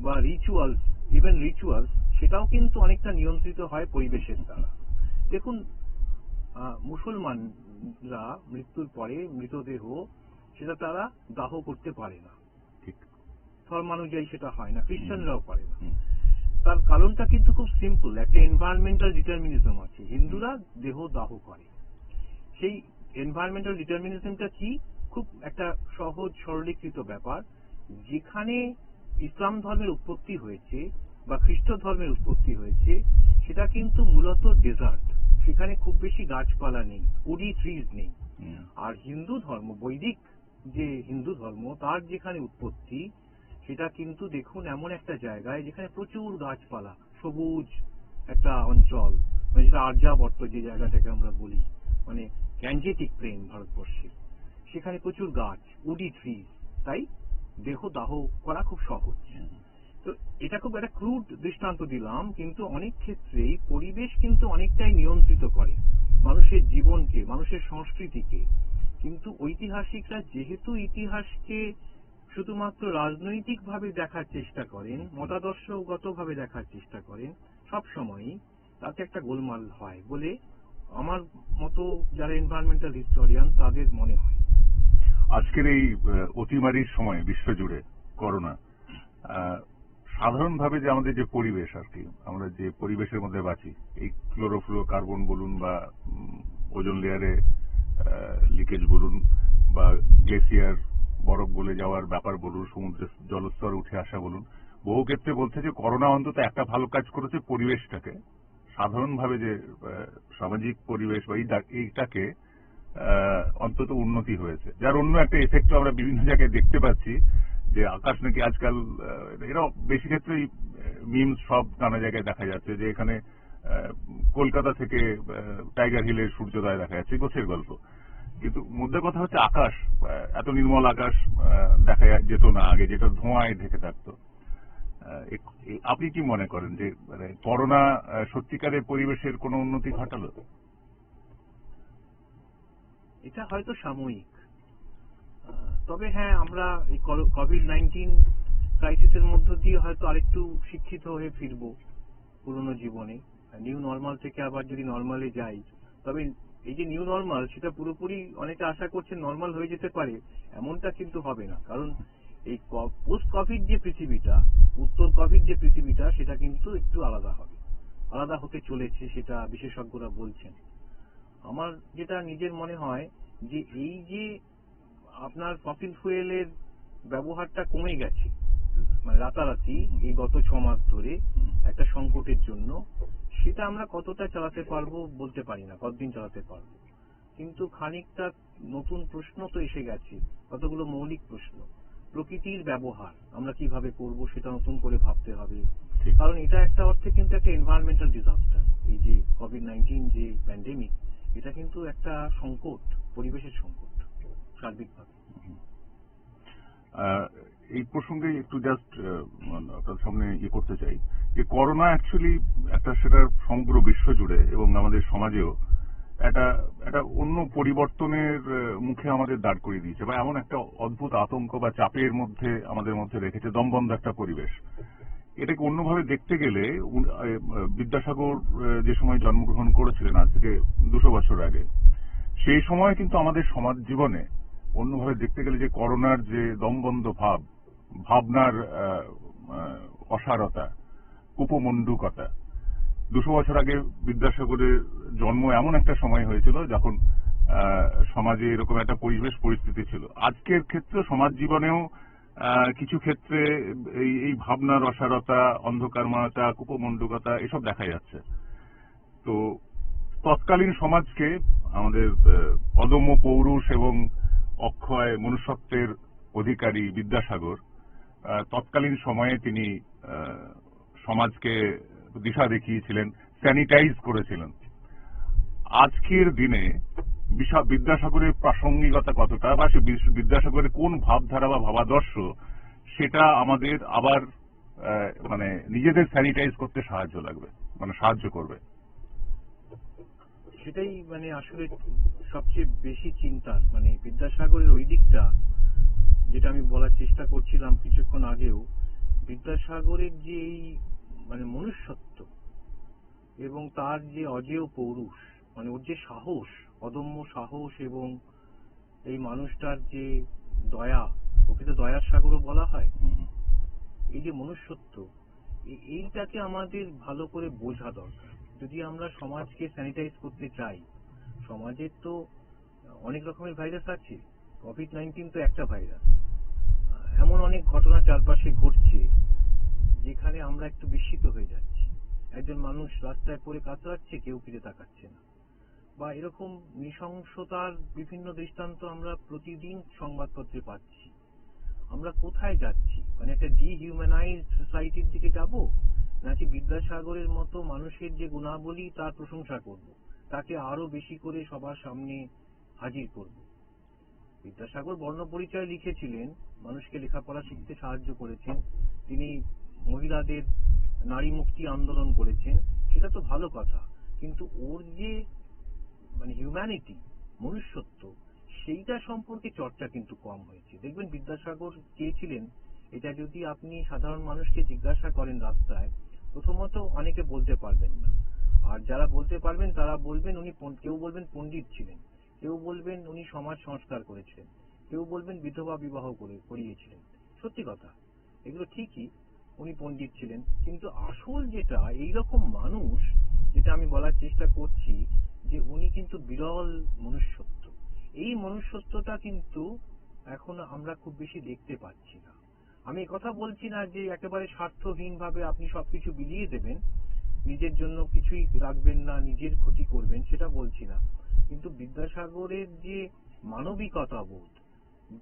বা রিচুয়ালস, ইভেন রিচুয়ালস, সেটাও কিন্তু অনেকটা নিয়ন্ত্রিত হয় পরিবেশের দ্বারা। দেখুন, মুসলমানরা মৃত্যুর পরে মৃতদেহ সেটা তারা দাহ করতে পারে না, ধর্মানুযায়ী সেটা হয় না, খ্রিস্টানরাও পারে না। তার কারণটা কিন্তু খুব সিম্পল, একটা এনভায়রনমেন্টাল ডিটারমিনিজম আছে। হিন্দুরা দেহ দাহ করে। সেই এনভায়রনমেন্টাল ডিটারমিনিজমটা কি? খুব একটা সহজ সরলীকৃত ব্যাপার। যেখানে ইসলাম ধর্মের উৎপত্তি হয়েছে বা খ্রিস্ট ধর্মের উৎপত্তি হয়েছে সেটা কিন্তু মূলত ডেজার্ট। সেখানে খুব বেশি গাছপালা নেই, উডি ট্রিজ নেই। আর হিন্দু ধর্ম, বৈদিক যে হিন্দু ধর্ম, তার যেখানে উৎপত্তি, সেটা কিন্তু দেখুন এমন একটা জায়গায় যেখানে প্রচুর গাছপালা, সবুজ একটা অঞ্চল, মানে যেটা আর্যাবর্ত যে জায়গাটাকে আমরা বলি, মানে গ্যাঞ্জেটিক প্লেন ভারতবর্ষে, সেখানে প্রচুর গাছ, উডি ট্রিজ, তাই দেহ দাহ করা খুব সহজ। তো এটা খুব একটা ক্রুড দৃষ্টান্ত দিলাম, কিন্তু অনেক ক্ষেত্রেই পরিবেশ কিন্তু অনেকটাই নিয়ন্ত্রিত করে মানুষের জীবনকে, মানুষের সংস্কৃতিকে। কিন্তু ঐতিহাসিকরা যেহেতু ইতিহাসকে শুধুমাত্র রাজনৈতিক ভাবে দেখার চেষ্টা করেন, মতাদর্শগত ভাবে দেখার চেষ্টা করেন, সব সময়ই তাতে একটা গোলমাল হয় বলে আমার মতো যারা এনভায়রনমেন্টাল হিস্টোরিয়ান তাদের মনে হয়। আজকের এই অতিমারির সময় বিশ্বজুড়ে করোনা, সাধারণভাবে যে আমাদের যে পরিবেশ আর কি, আমরা যে পরিবেশের মধ্যে বাঁচি, এই ক্লোরোফ্লোরো কার্বন বলুন বা ওজোন লেয়ারে লিকেজ বলুন বা গ্লেসিয়ার বরফ গলে যাওয়ার ব্যাপার বলুন, সমুদ্রের জলস্তর উঠে আসা বলুন, বহু ক্ষেত্রে বলছে যে করোনা অন্তত একটা ভালো কাজ করেছে, পরিবেশটাকে সাধারণভাবে যে সামাজিক পরিবেশ বা এইটাকে অন্তত উন্নতি হয়েছে, যার অন্য একটা এফেক্টও আমরা বিভিন্ন জায়গায় দেখতে পাচ্ছি যে আকাশ নাকি আজকাল, এরা বেশি ক্ষেত্রেই মিমস সব নানা জায়গায় দেখা যাচ্ছে যে এখানে কলকাতা থেকে টাইগার হিলের সূর্যোদয় দেখা যাচ্ছে, গোছের গল্প। কিন্তু মুদ্রা কথা হচ্ছে আকাশ, এত নির্মল আকাশ দেখা যেত না আগে, যেটা ধোঁয়ায় ঢেকে থাকতো। আপনি কি মনে করেন যে মানে করোনা সত্যিকারের পরিবেশের কোনো উন্নতি ঘটালো? এটা হয়তো সাময়িক, তবে হ্যাঁ, আমরা এই কোভিড-19 ক্রাইসিসের মধ্য দিয়ে হয়তো আরেকটু শিক্ষিত হয়ে ফিরবো পুরনো জীবনে। নিউ নর্মাল থেকে আবার যদি নর্মালে যাই, তবে এই যে নিউ নর্মাল, সেটা পুরোপুরি অনেকে আশা করছে নর্মাল হয়ে যেতে পারে, এমনটা কিন্তু হবে না। কারণ এই পোস্ট কোভিড যে পৃথিবীটা, উত্তর কোভিড যে পৃথিবীটা, সেটা কিন্তু একটু আলাদা হবে, আলাদা হতে চলেছে, সেটা বিশেষজ্ঞরা বলছেন। আমার যেটা নিজের মনে হয় যে এই যে আপনার ফসিল ফুয়েলের ব্যবহারটা কমে গেছে মানে রাতারাতি এই গত 6 মাস ধরে একটা সংকটের জন্য, সেটা আমরা কতটা চালাতে পারবো বলতে পারি না, কতদিন চালাতে পারবো। কিন্তু খানিকটা নতুন প্রশ্ন তো এসে গেছে, কতগুলো মৌলিক প্রশ্ন। প্রকৃতির ব্যবহার আমরা কিভাবে করব সেটা নতুন করে ভাবতে হবে, কারণ এটা একটা অর্থে কিন্তু একটা এনভায়রনমেন্টাল ডিজাস্টার। এই যে কোভিড-19 যে প্যান্ডেমিক, এটা কিন্তু একটা সংকট, পরিবেশের সংকট সার্বিকভাবে। এই প্রসঙ্গে একটু জাস্ট আপনার সামনে করতে চাই যে করোনা অ্যাকচুয়ালি একটা, সেটার সমগ্র বিশ্ব জুড়ে এবং আমাদের সমাজেও একটা অন্য পরিবর্তনের মুখে আমাদের দাঁড় করিয়ে দিয়েছে, বা এমন একটা অদ্ভুত আতঙ্ক বা চাপের মধ্যে আমাদের মধ্যে রেখেছে, দমবন্ধ একটা পরিবেশ। এটাকে অন্যভাবে দেখতে গেলে বিদ্যাসাগর যে সময় জন্মগ্রহণ করেছিলেন আজ থেকে 200 বছর আগে, সেই সময় কিন্তু আমাদের সমাজ জীবনে অন্যভাবে দেখতে গেলে যে করোনার যে দমবন্ধ ভাবনার অসারতা, কুপমণ্ডুকতা, 200 বছর আগে বিদ্যাসাগরের জন্ম এমন একটা সময় হয়েছিল যখন সমাজে এরকম একটা পরিবেশ পরিস্থিতি ছিল। আজকের ক্ষেত্রে সমাজ জীবনেও কিছু ক্ষেত্রে এই ভাবনার অসারতা, অন্ধকারময়তা, কুপমণ্ডুকতা এসব দেখা যাচ্ছে। তো তৎকালীন সমাজকে আমাদের অদম্য পৌরুষ এবং অক্ষয় মনুষ্যত্বের অধিকারী বিদ্যাসাগর তৎকালীন সময়ে তিনি সমাজকে দিশা দেখিয়েছিলেন, স্যানিটাইজ করেছিলেন। আজকের দিনে বিদ্যাসাগরের প্রাসঙ্গিকতা কতটা, বা সে বিদ্যাসাগরের কোন ভাবধারা বা ভাবাদর্শ, সেটা আমাদের আবার মানে নিজেদের স্যানিটাইজ করতে সাহায্য করবে। সেটাই মানে আসলে সবচেয়ে বেশি চিন্তার, মানে বিদ্যাসাগরের ওই দিকটা যেটা আমি বলার চেষ্টা করছিলাম কিছুক্ষণ আগেও, বিদ্যাসাগরের যে এই মানে মনুষ্যত্ব এবং তার যে অজেয় পৌরুষ, মানে ওর যে সাহস, অদম্য সাহস, এবং এই মানুষটার যে দয়া, ওকে তো দয়ার সাগরও বলা হয়, এই যে মনুষ্যত্ব, এইটাকে আমাদের ভালো করে বোঝা দরকার যদি আমরা সমাজকে স্যানিটাইজ করতে চাই। সমাজের তো অনেক রকমের ভাইরাস আছে, কোভিড-19 তো একটা ভাইরাস। এমন অনেক ঘটনা চারপাশে ঘটছে যেখানে আমরা একটু বিস্মিত হয়ে যাচ্ছি। একজন মানুষ রাস্তায় পড়ে কাতরাচ্ছে, কেউ ফিরে তাকাচ্ছে না। বা এরকম নৃশংসতার বিভিন্ন দৃষ্টান্ত আমরা প্রতিদিন সংবাদপত্রে পাচ্ছি। আমরা কোথায় যাচ্ছি? মানে একটা ডিহিউম্যানাইজড সোসাইটির দিকে যাব, নাকি বিদ্যাসাগরের মতো মানুষের যে গুণাবলী তার প্রশংসা করব, তাকে আরো বেশি করে সবার সামনে হাজির করব? বিদ্যাসাগর বর্ণপরিচয় লিখেছিলেন, মানুষকে লেখাপড়া শিখতে সাহায্য করেছেন, তিনি মহিলাদের নারী মুক্তি আন্দোলন করেছেন, সেটা তো ভালো কথা, কিন্তু ওর যে মানে হিউম্যানিটি, মনুষ্যত্ব, সেইটা সম্পর্কে চর্চা কিন্তু কম হয়েছে। দেখবেন বিদ্যাসাগর কে ছিলেন এটা যদি আপনি সাধারণ মানুষকে জিজ্ঞাসা করেন রাস্তায়, প্রথমত অনেকে বলতে পারবেন না, আর যারা বলতে পারবেন তারা বলবেন উনি কেউ বলবেন পণ্ডিত ছিলেন, কেউ বলবেন উনি সমাজ সংস্কার করেছিলেন, কেউ বলবেন বিধবা বিবাহ করিয়েছিলেন। সত্যি কথা, এগুলো ঠিকই, উনি পণ্ডিত ছিলেন, কিন্তু আসল যেটা এইরকম মানুষ, যেটা আমি বলার চেষ্টা করছি যে উনি কিন্তু বিরল মনুষ্যত্ব। এই মনুষ্যত্বটা কিন্তু এখন আমরা খুব বেশি দেখতে পাচ্ছি না। আমি কথা বলছি না যে একেবারে স্বার্থহীন ভাবে আপনি সবকিছু বিলিয়ে দেবেন, নিজের জন্য কিছুই রাখবেন না, নিজের ক্ষতি করবেন, সেটা বলছি না, কিন্তু বিদ্যাসাগরের যে মানবিকতা বোধ,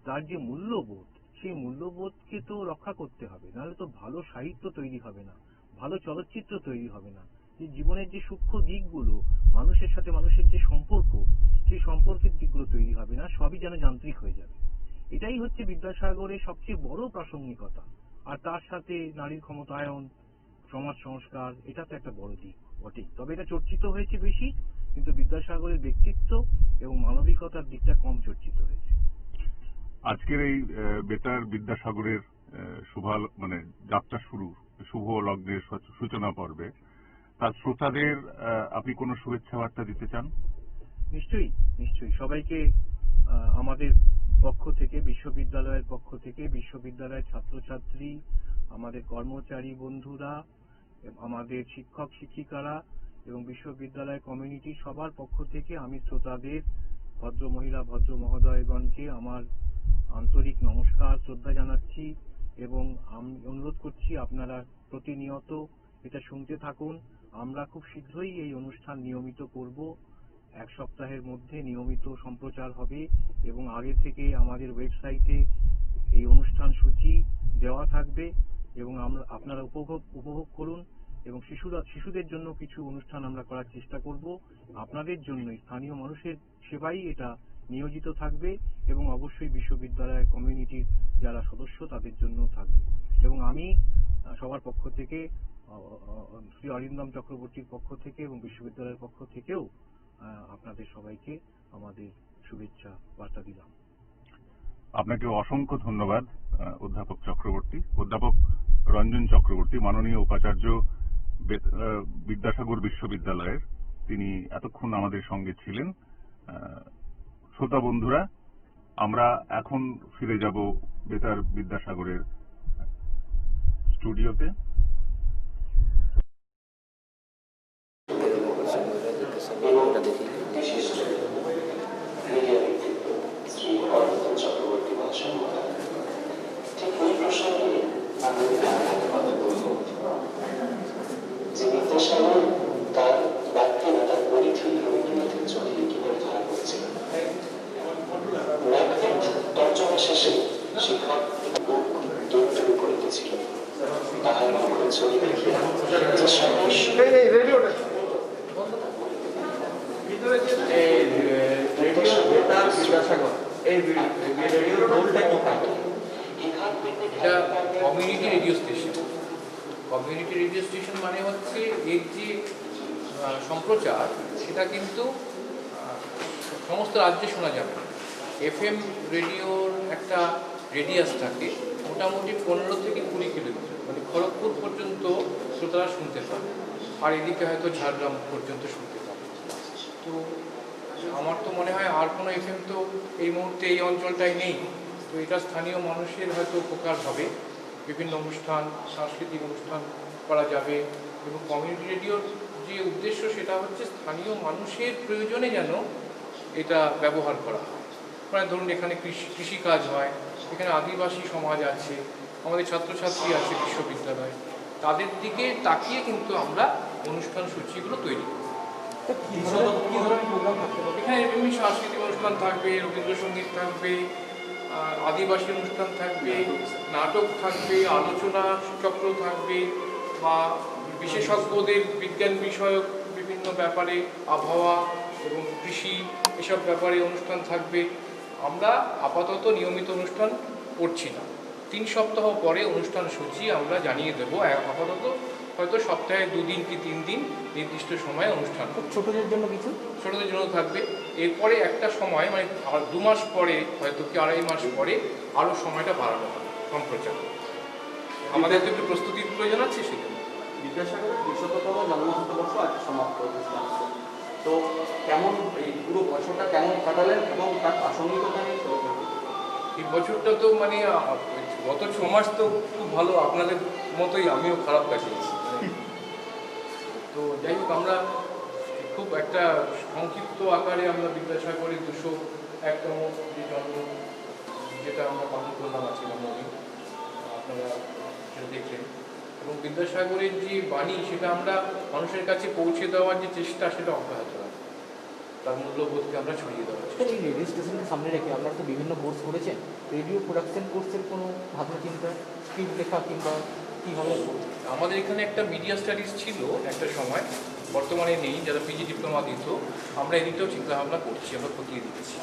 তার যে মূল্যবোধ, সেই মূল্যবোধকে তো রক্ষা করতে হবে, নাহলে তো ভালো সাহিত্য তৈরি হবে না, ভালো চলচ্চিত্র তৈরি হবে না। যে জীবনের যে সূক্ষ্ম দিকগুলো, মানুষের সাথে মানুষের যে সম্পর্ক, সেই সম্পর্কের দিকগুলো তৈরি হবে না, সবই যেন যান্ত্রিক হয়ে যাবে। এটাই হচ্ছে বিদ্যাসাগরের সবচেয়ে বড় প্রাসঙ্গিকতা। আর তার সাথে নারীর ক্ষমতায়ন, সমাজ সংস্কার, এটা তো একটা বড় দিক বটেই। তবে এটা চর্চিত হয়েছে বেশি, কিন্তু বিদ্যাসাগরের ব্যক্তিত্ব এবং মানবিকতার দিকটা কম চর্চিত হয়েছে। আজকের এই বেতার বিদ্যাসাগরের মানে যাত্রা শুরু, শুভ লগ্নের সূচনা পর্বে তার শ্রোতাদের আপনি কোনো শুভেচ্ছা বার্তা দিতে চান? নিশ্চয়ই, নিশ্চয়ই। সবাইকে আমাদের পক্ষ থেকে, বিশ্ববিদ্যালয়ের পক্ষ থেকে, বিশ্ববিদ্যালয়ের ছাত্রছাত্রী, আমাদের কর্মচারী বন্ধুরা, আমাদের শিক্ষক শিক্ষিকারা এবং বিশ্ববিদ্যালয় কমিউনিটি সবার পক্ষ থেকে আমি শ্রোতাদের, ভদ্র মহিলা ভদ্র মহোদয়গণকে আমার আন্তরিক নমস্কার, শ্রদ্ধা জানাচ্ছি এবং আমি অনুরোধ করছি আপনারা প্রতিনিয়ত এটা শুনতে থাকুন। আমরা খুব শীঘ্রই এই অনুষ্ঠান নিয়মিত করব, এক সপ্তাহের মধ্যে নিয়মিত সম্প্রচার হবে এবং আগে থেকে আমাদের ওয়েবসাইটে এই অনুষ্ঠান সূচি দেওয়া থাকবে এবং আপনারা উপভোগ করুন। এবং শিশুদের জন্য কিছু অনুষ্ঠান আমরা করার চেষ্টা করব, আপনাদের জন্য স্থানীয় মানুষের সেবাই এটা নিয়োজিত থাকবে এবং অবশ্যই বিশ্ববিদ্যালয় কমিউনিটির যারা সদস্য তাদের জন্য থাকবে। এবং আমি সবার পক্ষ থেকে, শ্রী অরিন্দম চক্রবর্তীর পক্ষ থেকে এবং বিশ্ববিদ্যালয়ের পক্ষ থেকেও আপনাদের সবাইকে আমাদের শুভেচ্ছা বার্তা দিলাম। আপনাকে অসংখ্য ধন্যবাদ অধ্যাপক চক্রবর্তী, অধ্যাপক রঞ্জন চক্রবর্তী, মাননীয় উপাচার্য বিদ্যাসাগর বিশ্ববিদ্যালয়ের। তিনি এতক্ষণ আমাদের সঙ্গে ছিলেন। শ্রোতা বন্ধুরা, আমরা এখন ফিরে যাব বেতার বিদ্যাসাগরের স্টুডিওতে। চক্রবর্তী মহাশয়, ঠিক ওই প্রসঙ্গে আমি কথা বলব যে বিদ্যাসাগর তার ব্যক্তি না তার পরিধি রবীন্দ্রনাথের চোখে কিভাবে ধরা পড়েছিল। ম্যাকবেথ তর্জমা শেষে শিক্ষক বুক দৌড় শুরু করে দিয়েছিল, তাহার মুখে ছবি দেখে এটা community radio station. Community radio station মানে হচ্ছে এর যে সম্প্রচার, সেটা কিন্তু সমস্ত রাজ্যে শোনা যাবে না। FM রেডিওর একটা রেডিয়াস থাকে মোটামুটি 15 থেকে 20 কিলোমিটার, মানে খড়গপুর পর্যন্ত শ্রোতারা শুনতে পাবে, আর এদিকে হয়তো ঝাড়গ্রাম পর্যন্ত শুনতে পাবে। তো আমার তো মনে হয় আর কোনো FM তো এই মুহূর্তে এই অঞ্চলটায় নেই। তো এটা স্থানীয় মানুষের হয়তো উপকার হবে, বিভিন্ন অনুষ্ঠান, সাংস্কৃতিক অনুষ্ঠান করা যাবে। এবং কমিউনিটি রেডিওর যে উদ্দেশ্য সেটা হচ্ছে স্থানীয় মানুষের প্রয়োজনে যেন এটা ব্যবহার করা হয়। মানে ধরুন এখানে কৃষিকাজ হয়, এখানে আদিবাসী সমাজ আছে, আমাদের ছাত্রছাত্রী আছে বিশ্ববিদ্যালয়ে, তাদের দিকে তাকিয়ে কিন্তু আমরা অনুষ্ঠান সূচিগুলো তৈরি করব। এখানে এমনি সাংস্কৃতিক অনুষ্ঠান থাকবে, রবীন্দ্রসঙ্গীত থাকবে, আদিবাসী অনুষ্ঠান থাকবে, নাটক থাকবে, আলোচনা চক্র থাকবে, বা বিশেষজ্ঞদের বিজ্ঞান বিষয়ক বিভিন্ন ব্যাপারে, আবহাওয়া এবং কৃষি এসব ব্যাপারে অনুষ্ঠান থাকবে। আমরা আপাতত নিয়মিত অনুষ্ঠান করছি না, 3 সপ্তাহ পরে অনুষ্ঠান সূচি আমরা জানিয়ে দেবো। আপাতত হয়তো সপ্তাহে 2 দিন কি 3 দিন নির্দিষ্ট সময়ে অনুষ্ঠান। ছোটদের জন্য কিছু ছোটদের জন্য থাকবে। এরপরে একটা সময় মানে 2 মাস পরে, হয়তো কি 2.5 মাস পরে আরও সময়টা বাড়ানো হবে সম্প্রচার। আমাদের তো একটু প্রস্তুতির প্রয়োজন আছে সেজন্য। বিদ্যাসাগরের 200তম জন্মশতবর্ষ আজ সমাপ্ত হচ্ছে, তো কেমন এই পুরো বছরটা কেমন কাটালেন এবং তার প্রাসঙ্গিকতা নিয়ে এই বছরটা তো মানে গত 6 মাস তো খুব ভালো, আপনাদের মতোই আমিও খারাপ কাটিয়েছি। তো যাই হোক, আমরা খুব একটা সংক্ষিপ্ত আকারে আমরা বিদ্যাসাগরের 201তম যে জন্ম, যেটা আমরা পালন করলাম আজকে জন্মদিন, আপনারা সেটা দেখলেন। এবং বিদ্যাসাগরের যে বাণী সেটা আমরা মানুষের কাছে পৌঁছে দেওয়ার যে চেষ্টা, সেটা অব্যাহত রাখবো। তার মূল্যবোধকে আমরা ছড়িয়ে দেওয়ার চেষ্টা। এই রেডিও স্টেশনকে সামনে রেখে আপনারা তো বিভিন্ন কোর্স করেছেন, রেডিও প্রোডাকশন কোর্সের কোনো ভাবনা চিন্তা, স্ক্রিপ্ট লেখা কিংবা কীভাবে? আমাদের এখানে একটা মিডিয়া স্টাডিজ ছিল একটা সময়, বর্তমানে নেই, যারা পিজি ডিপ্লোমা দিত। আমরা এদিকটাও চিন্তাভাবনা করছি, আমরা খতিয়ে দিচ্ছি।